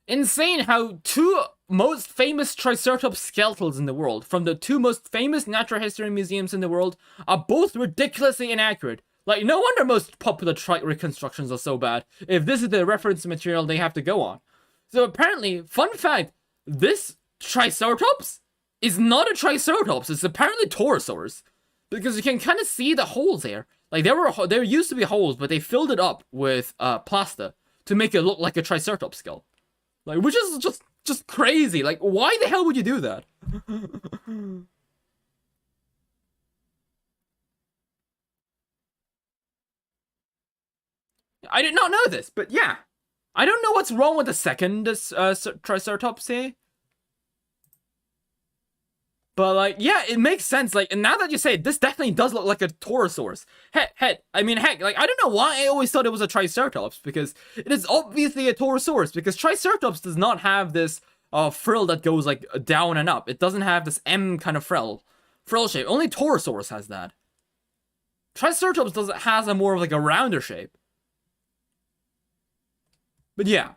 insane how two most famous Triceratops skeletons in the world from the two most famous natural history museums in the world are both ridiculously inaccurate. Like, no wonder most popular trike reconstructions are so bad if this is the reference material they have to go on. So apparently, fun fact, this Triceratops is not a Triceratops, it's apparently Torosaurus. Because you can kind of see the holes here. Like, there used to be holes, but they filled it up with plaster to make it look like a Triceratops skull. Like, which is just crazy. Like, why the hell would you do that? I did not know this, but yeah. I don't know what's wrong with the second Triceratops here. But, like, yeah, it makes sense. Like, and now that you say it, this definitely does look like a Torosaurus. Heck, like, I don't know why I always thought it was a Triceratops, because it is obviously a Torosaurus, because Triceratops does not have this frill that goes, like, down and up. It doesn't have this M kind of frill shape. Only Torosaurus has that. Triceratops has a more of, like, a rounder shape. But yeah.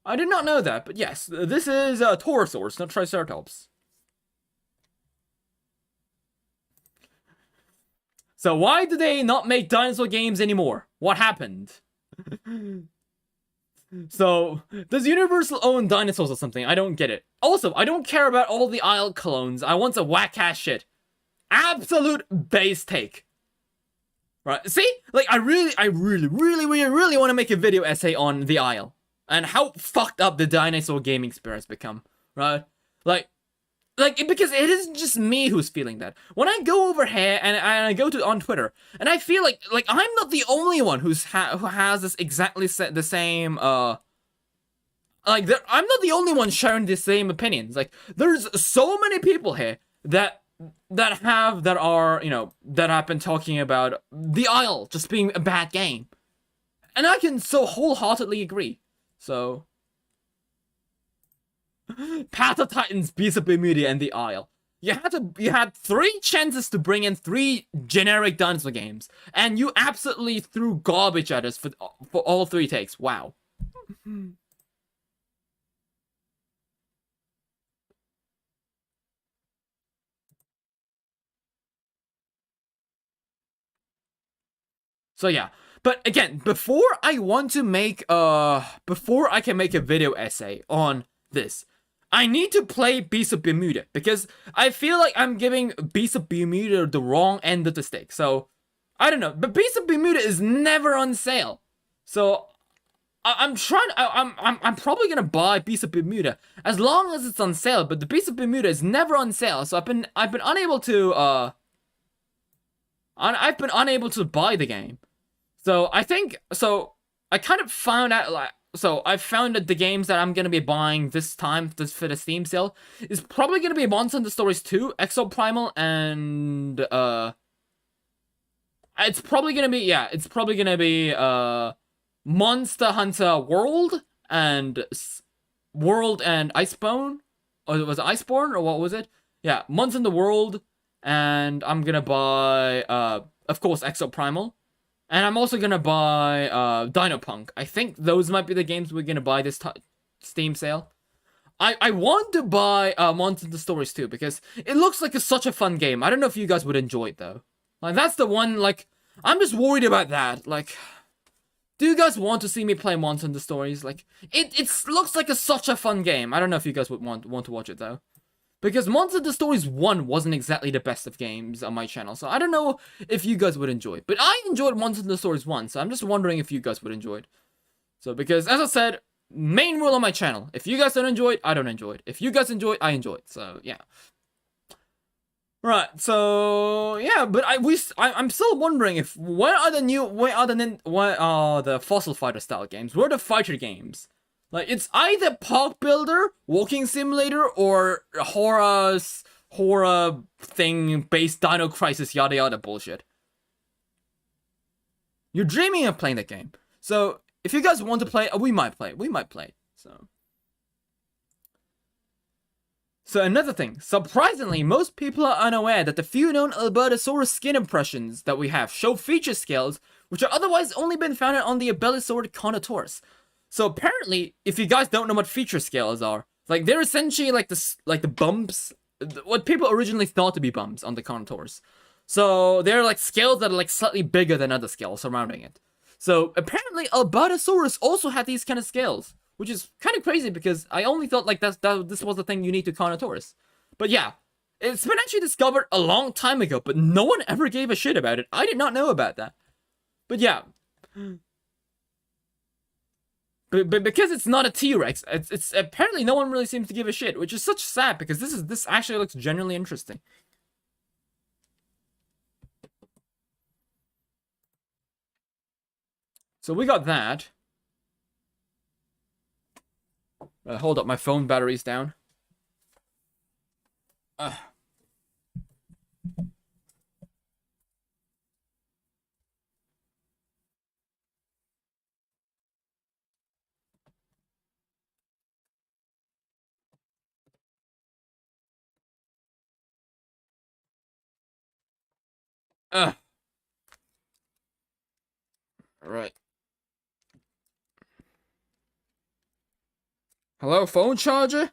I did not know that, but yes, this is a Torosaurus, not Triceratops. So why do they not make dinosaur games anymore? What happened? So, does Universal own dinosaurs or something? I don't get it. Also, I don't care about all the Isle clones. I want some whack-ass shit. Absolute base take. Right, see? Like, I really want to make a video essay on the Isle. And how fucked up the dinosaur gaming experience become. Right? Like, because it isn't just me who's feeling that. When I go over here and I go on Twitter, and I feel like I'm not the only one who has this exactly the same, I'm not the only one sharing the same opinions. Like, there's so many people here that have been talking about the Isle just being a bad game. And I can so wholeheartedly agree. So... Path of Titans, Beast of Bermuda, and the Isle. You had 3 chances to bring in 3 generic dinosaur games, and you absolutely threw garbage at us for all 3 takes. Wow. So yeah, but again, before I can make a video essay on this, I need to play Beast of Bermuda, because I feel like I'm giving Beast of Bermuda the wrong end of the stick. So, I don't know, but Beast of Bermuda is never on sale. So, I'm probably gonna buy Beast of Bermuda as long as it's on sale, but the Beast of Bermuda is never on sale. So I've been unable to buy the game. So I kind of found out, like, so I found that the games that I'm gonna be buying this time for the Steam sale is probably gonna be Monster Hunter Stories 2, Exoprimal, and it's probably gonna be Monster Hunter World and Iceborne, or was it Iceborne, or what was it? Yeah, Monster Hunter World, and I'm gonna buy of course Exoprimal. And I'm also gonna buy Dinopunk. I think those might be the games we're gonna buy this Steam sale. I want to buy Monster Hunter Stories 2 because it looks like such a fun game. I don't know if you guys would enjoy it though. Like, that's the one, like, I'm just worried about that. Like, do you guys want to see me play Monster Hunter Stories? Like, it looks like such a fun game. I don't know if you guys would want to watch it though. Because Monster Hunter Stories 1 wasn't exactly the best of games on my channel, so I don't know if you guys would enjoy it. But I enjoyed Monster Hunter Stories 1, so I'm just wondering if you guys would enjoy it. So, because, as I said, main rule on my channel, if you guys don't enjoy it, I don't enjoy it. If you guys enjoy it, I enjoy it. So, yeah. Right, so, yeah, but I'm still wondering if, what are the Fossil Fighter style games? What are the fighter games? Like, it's either Park Builder, Walking Simulator, or horror thing based Dino Crisis yada yada bullshit. You're dreaming of playing that game. So, if you guys want to play, we might play it. So another thing, surprisingly, most people are unaware that the few known Albertosaurus skin impressions that we have show feature scales, which are otherwise only been found on the Abelisaur Carnotaurus. So apparently, if you guys don't know what feature scales are, like, they're essentially like the bumps, what people originally thought to be bumps on the Carnotaurus. So they're like scales that are like slightly bigger than other scales surrounding it. So apparently, Albertosaurus also had these kind of scales, which is kind of crazy because I only thought like this was the thing unique to Carnotaurus. But yeah, it's been actually discovered a long time ago, but no one ever gave a shit about it. I did not know about that. But yeah. But because it's not a T-Rex, it's apparently no one really seems to give a shit, which is such sad because this actually looks genuinely interesting. So we got that. Hold up, my phone battery's down. All right. Hello, phone charger?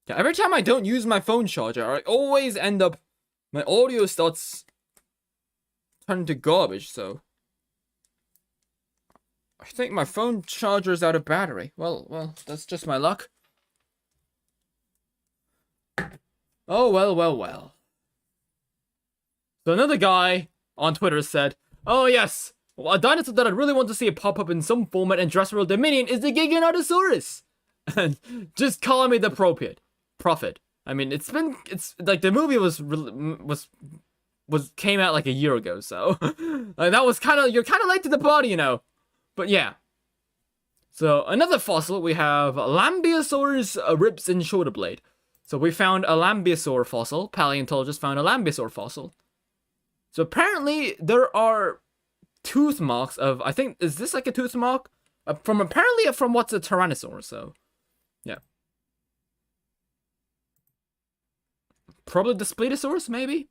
Yeah, every time I don't use my phone charger, I always end up, my audio starts turning to garbage, so I think my phone charger is out of battery. Well, that's just my luck. Oh, well. So another guy on Twitter said, "Oh yes, well, a dinosaur that I really want to see it pop up in some format in Jurassic World Dominion is the Giganotosaurus." And just call me the prophet. I mean, it's like the movie came out like a year ago, so like, that was you're kind of late to the party, you know. But yeah. So another fossil, we have Lambeosaurus ribs and shoulder blade. So we found a Lambeosaur fossil. Paleontologists found a Lambeosaur fossil. So apparently there are tooth marks of, I think, is this like a tooth mark? From what's a Tyrannosaur, so yeah. Probably the Spletosaurus, maybe?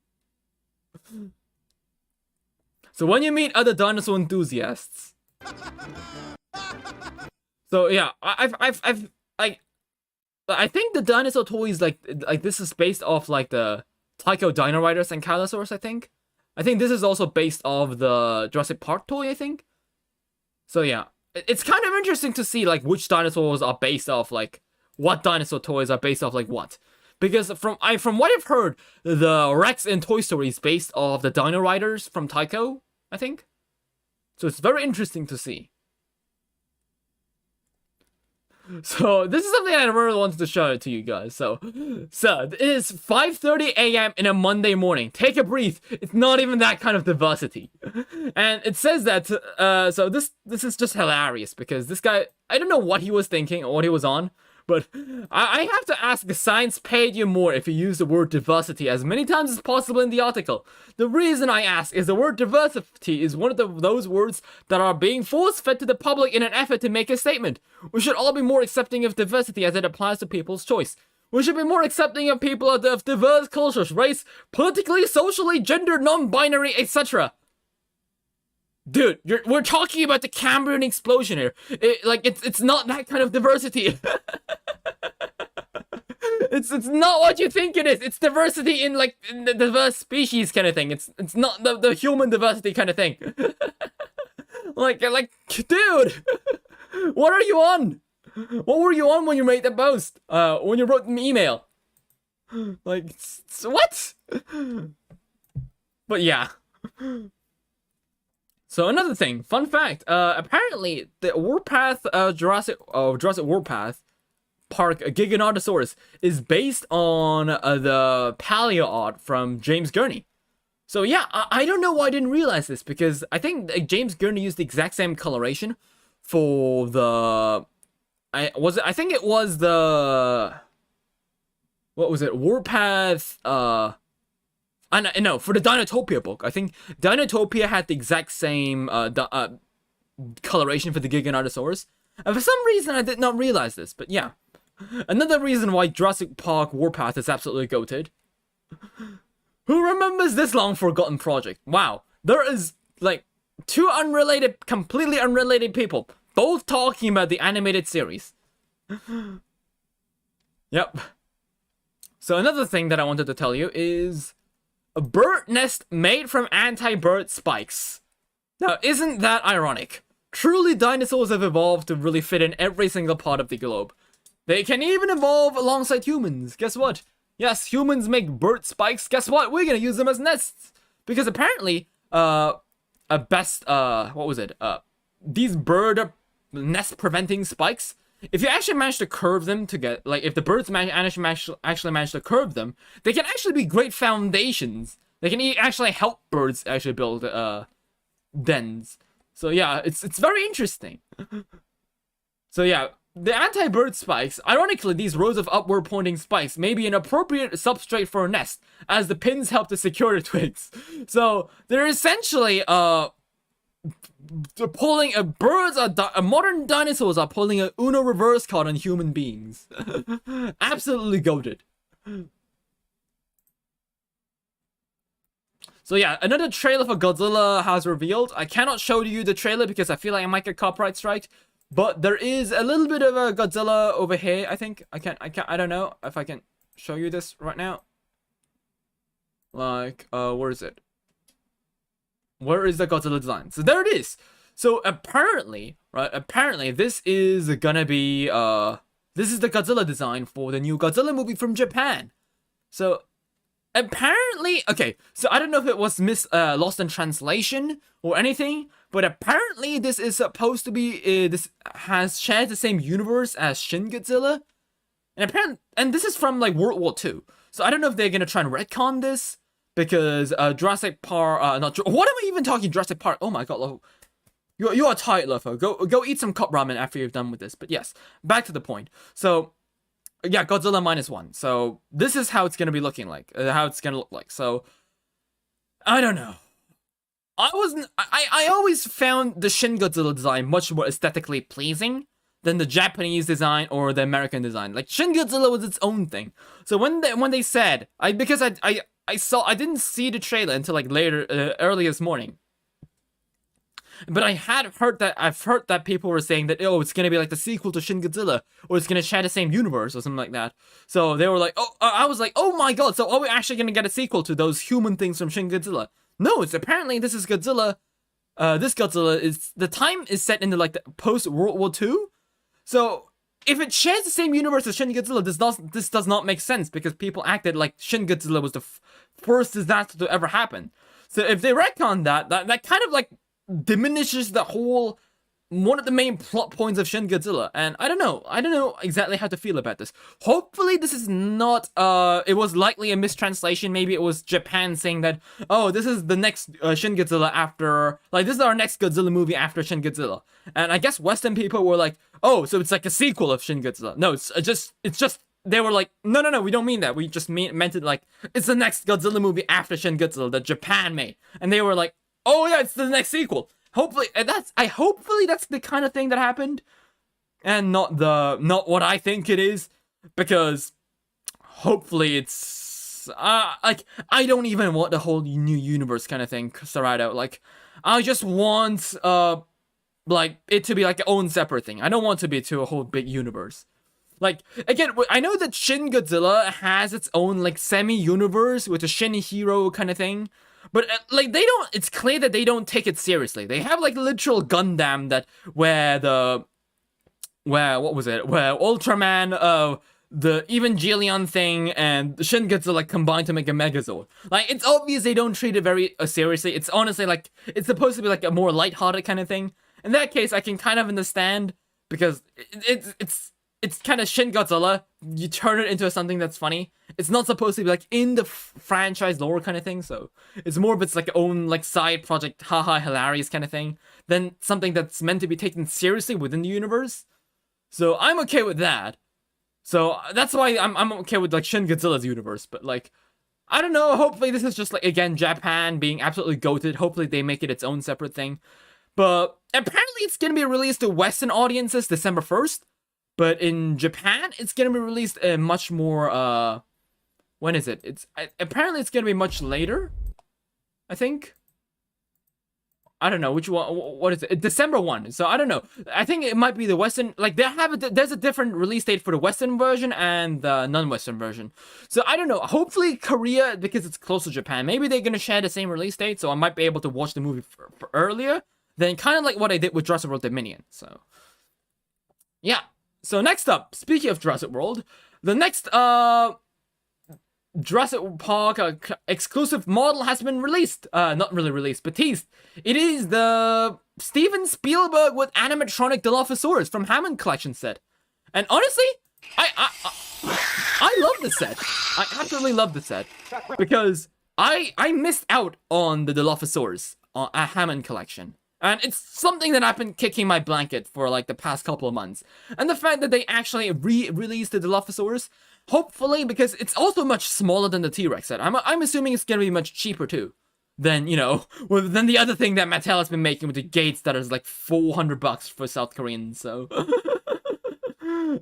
So when you meet other dinosaur enthusiasts. So yeah, I think the dinosaur toys like this is based off like the Tycho Dino Riders and Kylosaurus, I think. I think this is also based off the Jurassic Park toy, I think. So yeah, it's kind of interesting to see like which dinosaurs are based off like what dinosaur toys are based off like what. Because from what I've heard, the Rex in Toy Story is based off the Dino Riders from Tycho, I think. So it's very interesting to see. So this is something I really wanted to show to you guys. So it is 5:30 a.m. in a Monday morning. Take a breath. It's not even that kind of diversity. And it says that, so this is just hilarious because this guy, I don't know what he was thinking or what he was on, but I have to ask, science paid you more if you use the word diversity as many times as possible in the article. The reason I ask is the word diversity is one of those words that are being force-fed to the public in an effort to make a statement. We should all be more accepting of diversity as it applies to people's choice. We should be more accepting of people of diverse cultures, race, politically, socially, gender, non-binary, etc. Dude, we're talking about the Cambrian explosion here. It's not that kind of diversity. It's not what you think it is. It's diversity in like in the diverse species kind of thing. It's not the human diversity kind of thing. like dude, what are you on? What were you on when you made that post? When you wrote an email? Like what? But yeah. So another thing, fun fact, apparently the Warpath Jurassic Warpath Park Giganotosaurus is based on the paleo art from James Gurney. So yeah, I don't know why I didn't realize this because I think James Gurney used the exact same coloration for the I think it was the what was it? Warpath no, for the Dinotopia book. I think Dinotopia had the exact same coloration for the Giganotosaurus. And for some reason, I did not realize this, but yeah. Another reason why Jurassic Park Warpath is absolutely goated. Who remembers this long forgotten project? Wow. There is, like, two completely unrelated people, both talking about the animated series. Yep. So another thing that I wanted to tell you is a bird nest made from anti-bird spikes. Now, isn't that ironic? Truly, dinosaurs have evolved to really fit in every single part of the globe. They can even evolve alongside humans. Guess what? Yes, humans make bird spikes. Guess what? We're gonna use them as nests. Because apparently, these bird nest preventing spikes, if you actually manage to curve them to get, like, if the birds actually manage to curve them, they can actually be great foundations. They can actually help birds actually build dens. So yeah, it's very interesting. So yeah, the anti-bird spikes, ironically, these rows of upward pointing spikes may be an appropriate substrate for a nest, as the pins help to secure the twigs. So they're essentially pulling modern dinosaurs are pulling a Uno reverse card on human beings. Absolutely goated. So yeah, another trailer for Godzilla has revealed. I cannot show you the trailer because I feel like I might get copyright strike. But there is a little bit of a Godzilla over here, I think. I don't know if I can show you this right now. Like, where is it? Where is the Godzilla design? So there it is. So apparently, this is gonna be, this is the Godzilla design for the new Godzilla movie from Japan. So apparently, okay, so I don't know if it was lost in translation or anything, but apparently this is supposed to be, this has shared the same universe as Shin Godzilla. And this is from, like, World War II. So I don't know if they're gonna try and retcon this, because Jurassic Park, what am I even talking Jurassic Park? Oh my god, Lopho. You are tight, Lopho. Go eat some cup ramen after you've done with this. But yes, back to the point. So, yeah, Godzilla -1. So, this is how it's gonna be looking like, how it's gonna look like. So, I don't know. I wasn't. I always found the Shin Godzilla design much more aesthetically pleasing than the Japanese design or the American design. Like Shin Godzilla was its own thing. So when they said I didn't see the trailer until like later early this morning. But I've heard that people were saying that it's gonna be like the sequel to Shin Godzilla, or it's gonna share the same universe or something like that. So they were like, I was like, oh my god, so are we actually gonna get a sequel to those human things from Shin Godzilla? No, it's apparently this is Godzilla. This Godzilla is the time is set into like the post World War II. So if it shares the same universe as Shin Godzilla, this does not make sense because people acted like Shin Godzilla was the first disaster to ever happen. So if they retcon that kind of like diminishes the whole one of the main plot points of Shin Godzilla, and I don't know exactly how to feel about this. Hopefully this is not it was likely a mistranslation. Maybe it was Japan saying that, oh, this is the next Shin Godzilla after, like, this is our next Godzilla movie after Shin Godzilla. And I guess Western people were like, oh, so it's like a sequel of Shin Godzilla. No, it's just they were like, no, we don't mean that. We just meant it like it's the next Godzilla movie after Shin Godzilla that Japan made. And they were like, oh yeah, it's the next sequel. Hopefully that's the kind of thing that happened, and not what I think it is, because hopefully it's like I don't even want the whole new universe kind of thing started out. Like I just want like it to be like its own separate thing. I don't want to be to a whole big universe. Like again, I know that Shin Godzilla has its own like semi-universe with a Shin Hero kind of thing. But like it's clear that they don't take it seriously. They have like literal Gundam where Ultraman, the Evangelion thing, and the Shin Godzilla combined to make a Megazord. Like it's obvious they don't treat it very seriously. It's honestly like it's supposed to be like a more lighthearted kind of thing. In that case, I can kind of understand because it's kind of Shin Godzilla. You turn it into something that's funny. It's not supposed to be like in the franchise lore kind of thing, so it's more of its like own like side project, haha, hilarious kind of thing, than something that's meant to be taken seriously within the universe. So I'm okay with that. So that's why I'm okay with like Shin Godzilla's universe. But like, I don't know. Hopefully this is just like again Japan being absolutely goated. Hopefully they make it its own separate thing. But apparently it's gonna be released to Western audiences December 1st. But in Japan, it's gonna be released much more. When is it? Apparently it's gonna be much later. I think. I don't know which one. What is it? December 1. So I don't know. I think it might be the Western. Like there's a different release date for the Western version and the non-Western version. So I don't know. Hopefully Korea, because it's close to Japan, maybe they're gonna share the same release date, so I might be able to watch the movie for earlier. Then kind of like what I did with Jurassic World Dominion. So yeah. So next up, speaking of Jurassic World, the next Jurassic Park exclusive model has been released. Not really released, but teased. It is the Steven Spielberg with animatronic Dilophosaurus from Hammond Collection set. And honestly, I love the set. I absolutely love the set because I missed out on the Dilophosaurus at Hammond Collection. And it's something that I've been kicking my blanket for like the past couple of months. And the fact that they actually re-released the Dilophosaurus, hopefully, because it's also much smaller than the T-Rex set. I'm assuming it's gonna be much cheaper too. Than, you know, than the other thing that Mattel has been making with the gates that is like $400 for South Koreans, so.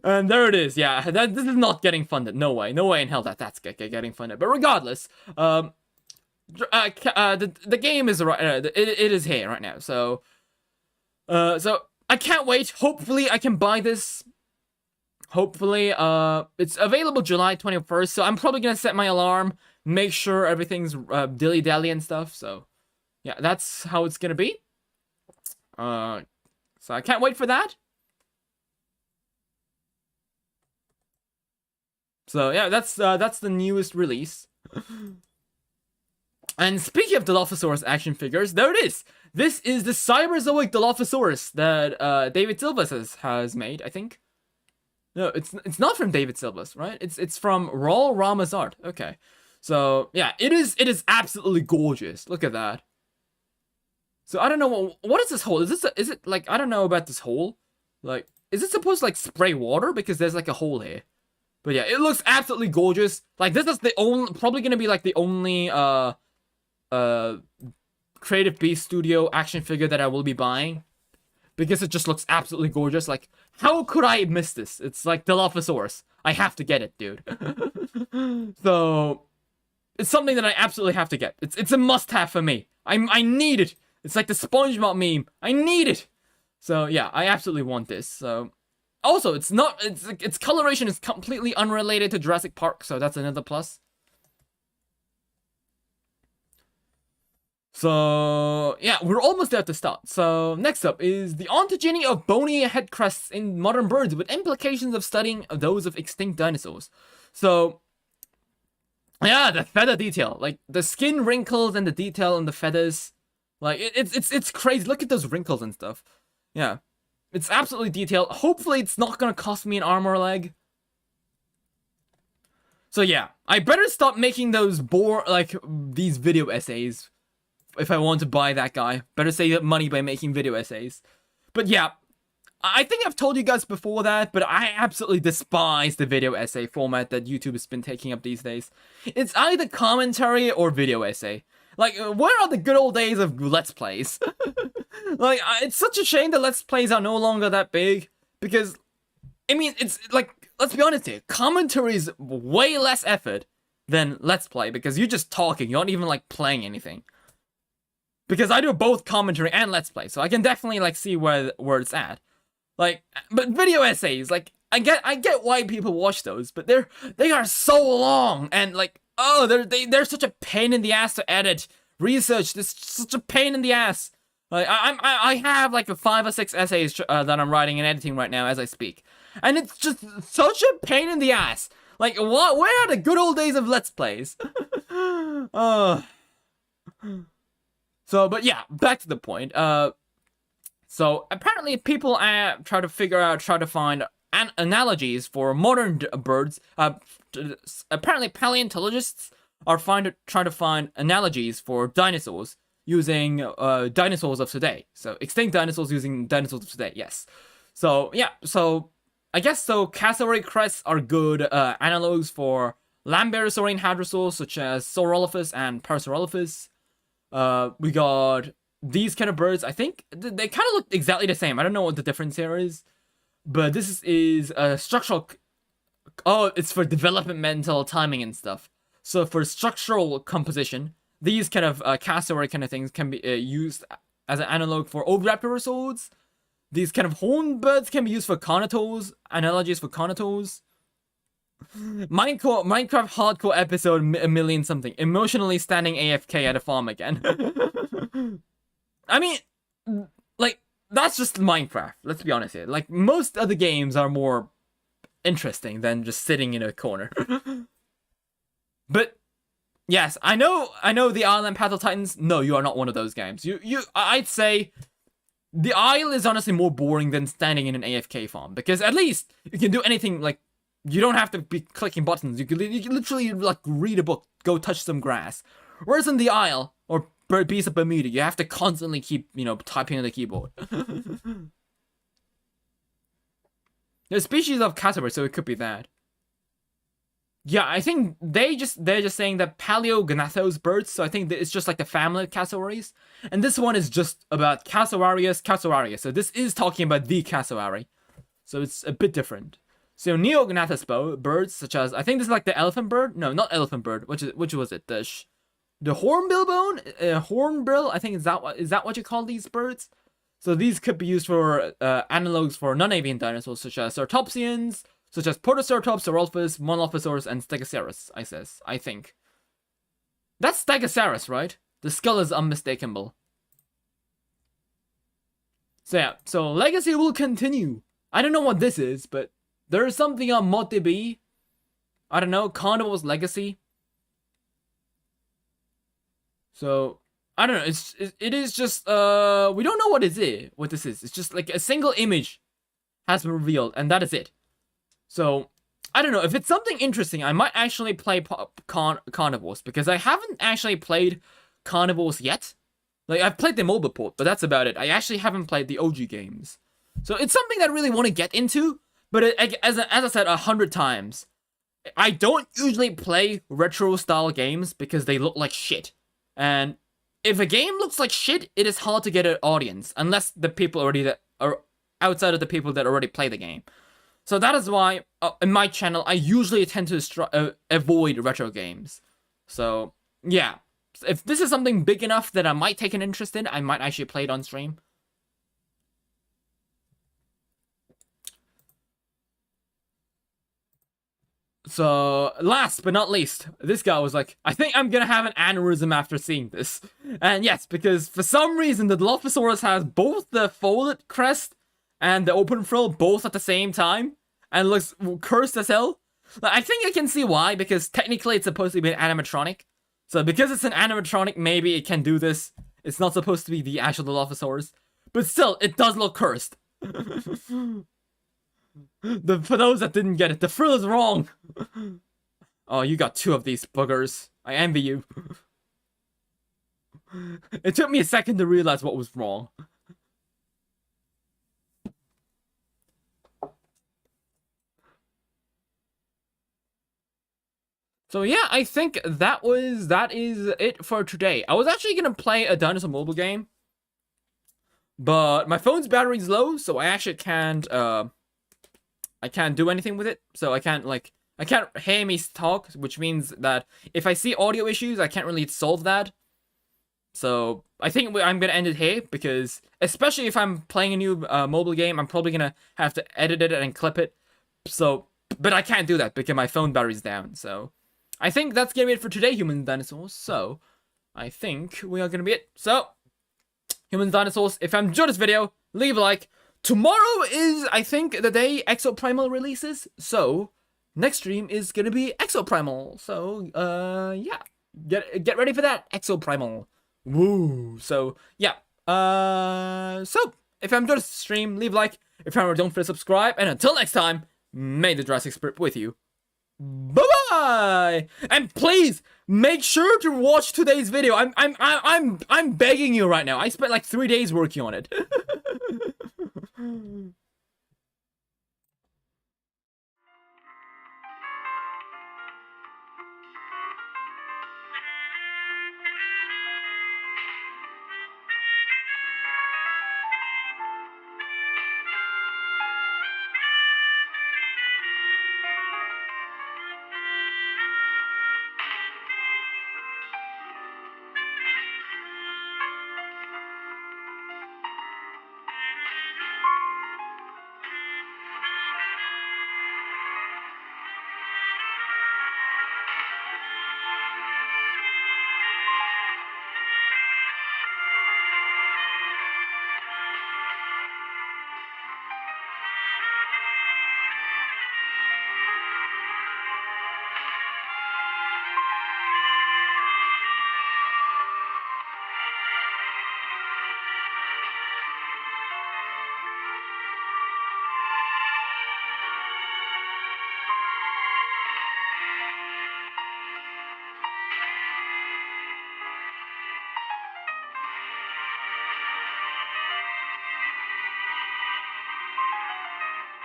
And there it is, yeah. This is not getting funded. No way in hell that's getting funded. But regardless, the game is right. It is here right now. So I can't wait. Hopefully, I can buy this. Hopefully, it's available July 21st. So I'm probably gonna set my alarm, make sure everything's dilly dally and stuff. So yeah, that's how it's gonna be. So I can't wait for that. So yeah, that's the newest release. And speaking of Dilophosaurus action figures, there it is. This is the Cyberzoic Dilophosaurus that David Silvas has made, I think. No, it's not from David Silvas, right? It's from Raul Rama's art. Okay, so yeah, it is absolutely gorgeous. Look at that. So I don't know what is this hole? Is it like, I don't know about this hole. Like, is it supposed to like spray water because there's like a hole here? But yeah, it looks absolutely gorgeous. Like this is the only, probably gonna be like the only Creative Beast Studio action figure that I will be buying. Because it just looks absolutely gorgeous. Like, how could I miss this? It's like Dilophosaurus. I have to get it, dude. So, it's something that I absolutely have to get. It's a must-have for me. I need it. It's like the SpongeBob meme. I need it. So, yeah, I absolutely want this. So, also, its coloration is completely unrelated to Jurassic Park, so that's another plus. So, yeah, we're almost there at the start. So, next up is the ontogeny of bony head crests in modern birds with implications of studying those of extinct dinosaurs. So, yeah, the feather detail. Like, the skin wrinkles and the detail on the feathers. Like, it's crazy. Look at those wrinkles and stuff. Yeah. It's absolutely detailed. Hopefully, it's not gonna cost me an arm or a leg. So, yeah. I better stop making those these video essays. If I want to buy that guy. Better save money by making video essays. But yeah, I think I've told you guys before that, but I absolutely despise the video essay format that YouTube has been taking up these days. It's either commentary or video essay. Like, where are the good old days of Let's Plays? Like, it's such a shame that Let's Plays are no longer that big, because, I mean, it's like, let's be honest here, commentary is way less effort than Let's Play, because you're just talking, you're not even, like, playing anything. Because I do both commentary and Let's Play, so I can definitely, like, see where it's at. Like, but video essays, like, I get why people watch those, but they are so long, and, like, oh, they're such a pain in the ass to edit. Research, this such a pain in the ass. Like, I have, like, 5 or 6 essays that I'm writing and editing right now as I speak. And it's just such a pain in the ass. Like, what? Where are the good old days of Let's Plays? So, but yeah, back to the point. So apparently people try to find analogies for modern birds. Apparently paleontologists are trying to find analogies for dinosaurs using dinosaurs of today. So extinct dinosaurs using dinosaurs of today. Yes. So yeah. So I guess cassowary crests are good analogs for Lambeosaurine hadrosaurs such as Saurolophus and Parasaurolophus. We got these kind of birds. I think they kind of look exactly the same. I don't know what the difference here is, but this is a structural. Oh, it's for developmental timing and stuff. So for structural composition, these kind of cassowary kind of things can be used as an analog for oviraptorosaurs. These kind of horned birds can be used for conators. Analogies for conators. Minecraft hardcore episode a million something. Emotionally standing AFK at a farm again. I mean, like, that's just Minecraft. Let's be honest here. Like, most other games are more interesting than just sitting in a corner. But yes, I know the Isle and Path of Titans. No, you are not one of those games. I'd say the Isle is honestly more boring than standing in an AFK farm, because at least you can do anything. Like, you don't have to be clicking buttons. You can literally, like, read a book, go touch some grass. Whereas in the Isle, or Beast of Bermuda, you have to constantly keep, typing on the keyboard. There's species of cassowary, so it could be that. Yeah, I think they're just saying that Paleognathos birds, so I think it's just like the family of cassowaries. And this one is just about Cassowarius cassowarius. So this is talking about the cassowary. So it's a bit different. So Neognathos birds, such as, I think this is like the elephant bird. No, not elephant bird. Which was it? The hornbill bone, hornbill. I think is that what you call these birds? So these could be used for analogs for non-avian dinosaurs, such as Ceratopsians, such as Protoceratops, Saurolophus, Monolophosaurus, and Stegosaurus. I think that's Stegosaurus, right? The skull is unmistakable. So yeah, so legacy will continue. I don't know what this is, but there is something on ModDB. I don't know, Carnival's Legacy. So, I don't know, it is just, we don't know what this is. It's just like a single image has been revealed, and that is it. So, I don't know, if it's something interesting, I might actually play Carnivores, because I haven't actually played Carnivores yet. Like, I've played the mobile port, but that's about it. I actually haven't played the OG games. So, it's something that I really want to get into. But as I said 100 times, I don't usually play retro-style games because they look like shit. And if a game looks like shit, it is hard to get an audience unless the people already that are outside of the people that already play the game. So that is why in my channel I usually tend to avoid retro games. So yeah, if this is something big enough that I might take an interest in, I might actually play it on stream. So, last but not least, this guy was like, I think I'm gonna have an aneurysm after seeing this. And yes, because for some reason, the Dilophosaurus has both the folded crest and the open frill both at the same time, and looks cursed as hell. I think I can see why, because technically it's supposed to be an animatronic. So because it's an animatronic, maybe it can do this. It's not supposed to be the actual Dilophosaurus. But still, it does look cursed. For those that didn't get it, the frill is wrong. Oh, you got 2 of these buggers. I envy you. It took me a second to realize what was wrong. So yeah, I think that is it for today. I was actually gonna play a Dinosaur mobile game, but my phone's battery's low, so I actually can't do anything with it. So I can't hear me talk, which means that if I see audio issues, I can't really solve that. So I think I'm gonna end it here, because especially if I'm playing a new mobile game, I'm probably gonna have to edit it and clip it. So, but I can't do that because my phone battery's down. So I think that's gonna be it for today, Humans Dinosaurs. So I think we are gonna be it. So Humans Dinosaurs, if you enjoyed this video, leave a like. Tomorrow is, I think, the day Exoprimal releases, so next stream is gonna be Exoprimal. So, yeah, get ready for that, Exoprimal. Woo! So, yeah, so if you enjoyed the stream, leave a like. If you haven't, don't forget to subscribe. And until next time, may the Jurassic Spirit with you. Bye bye! And please make sure to watch today's video. I'm begging you right now. I spent like 3 days working on it.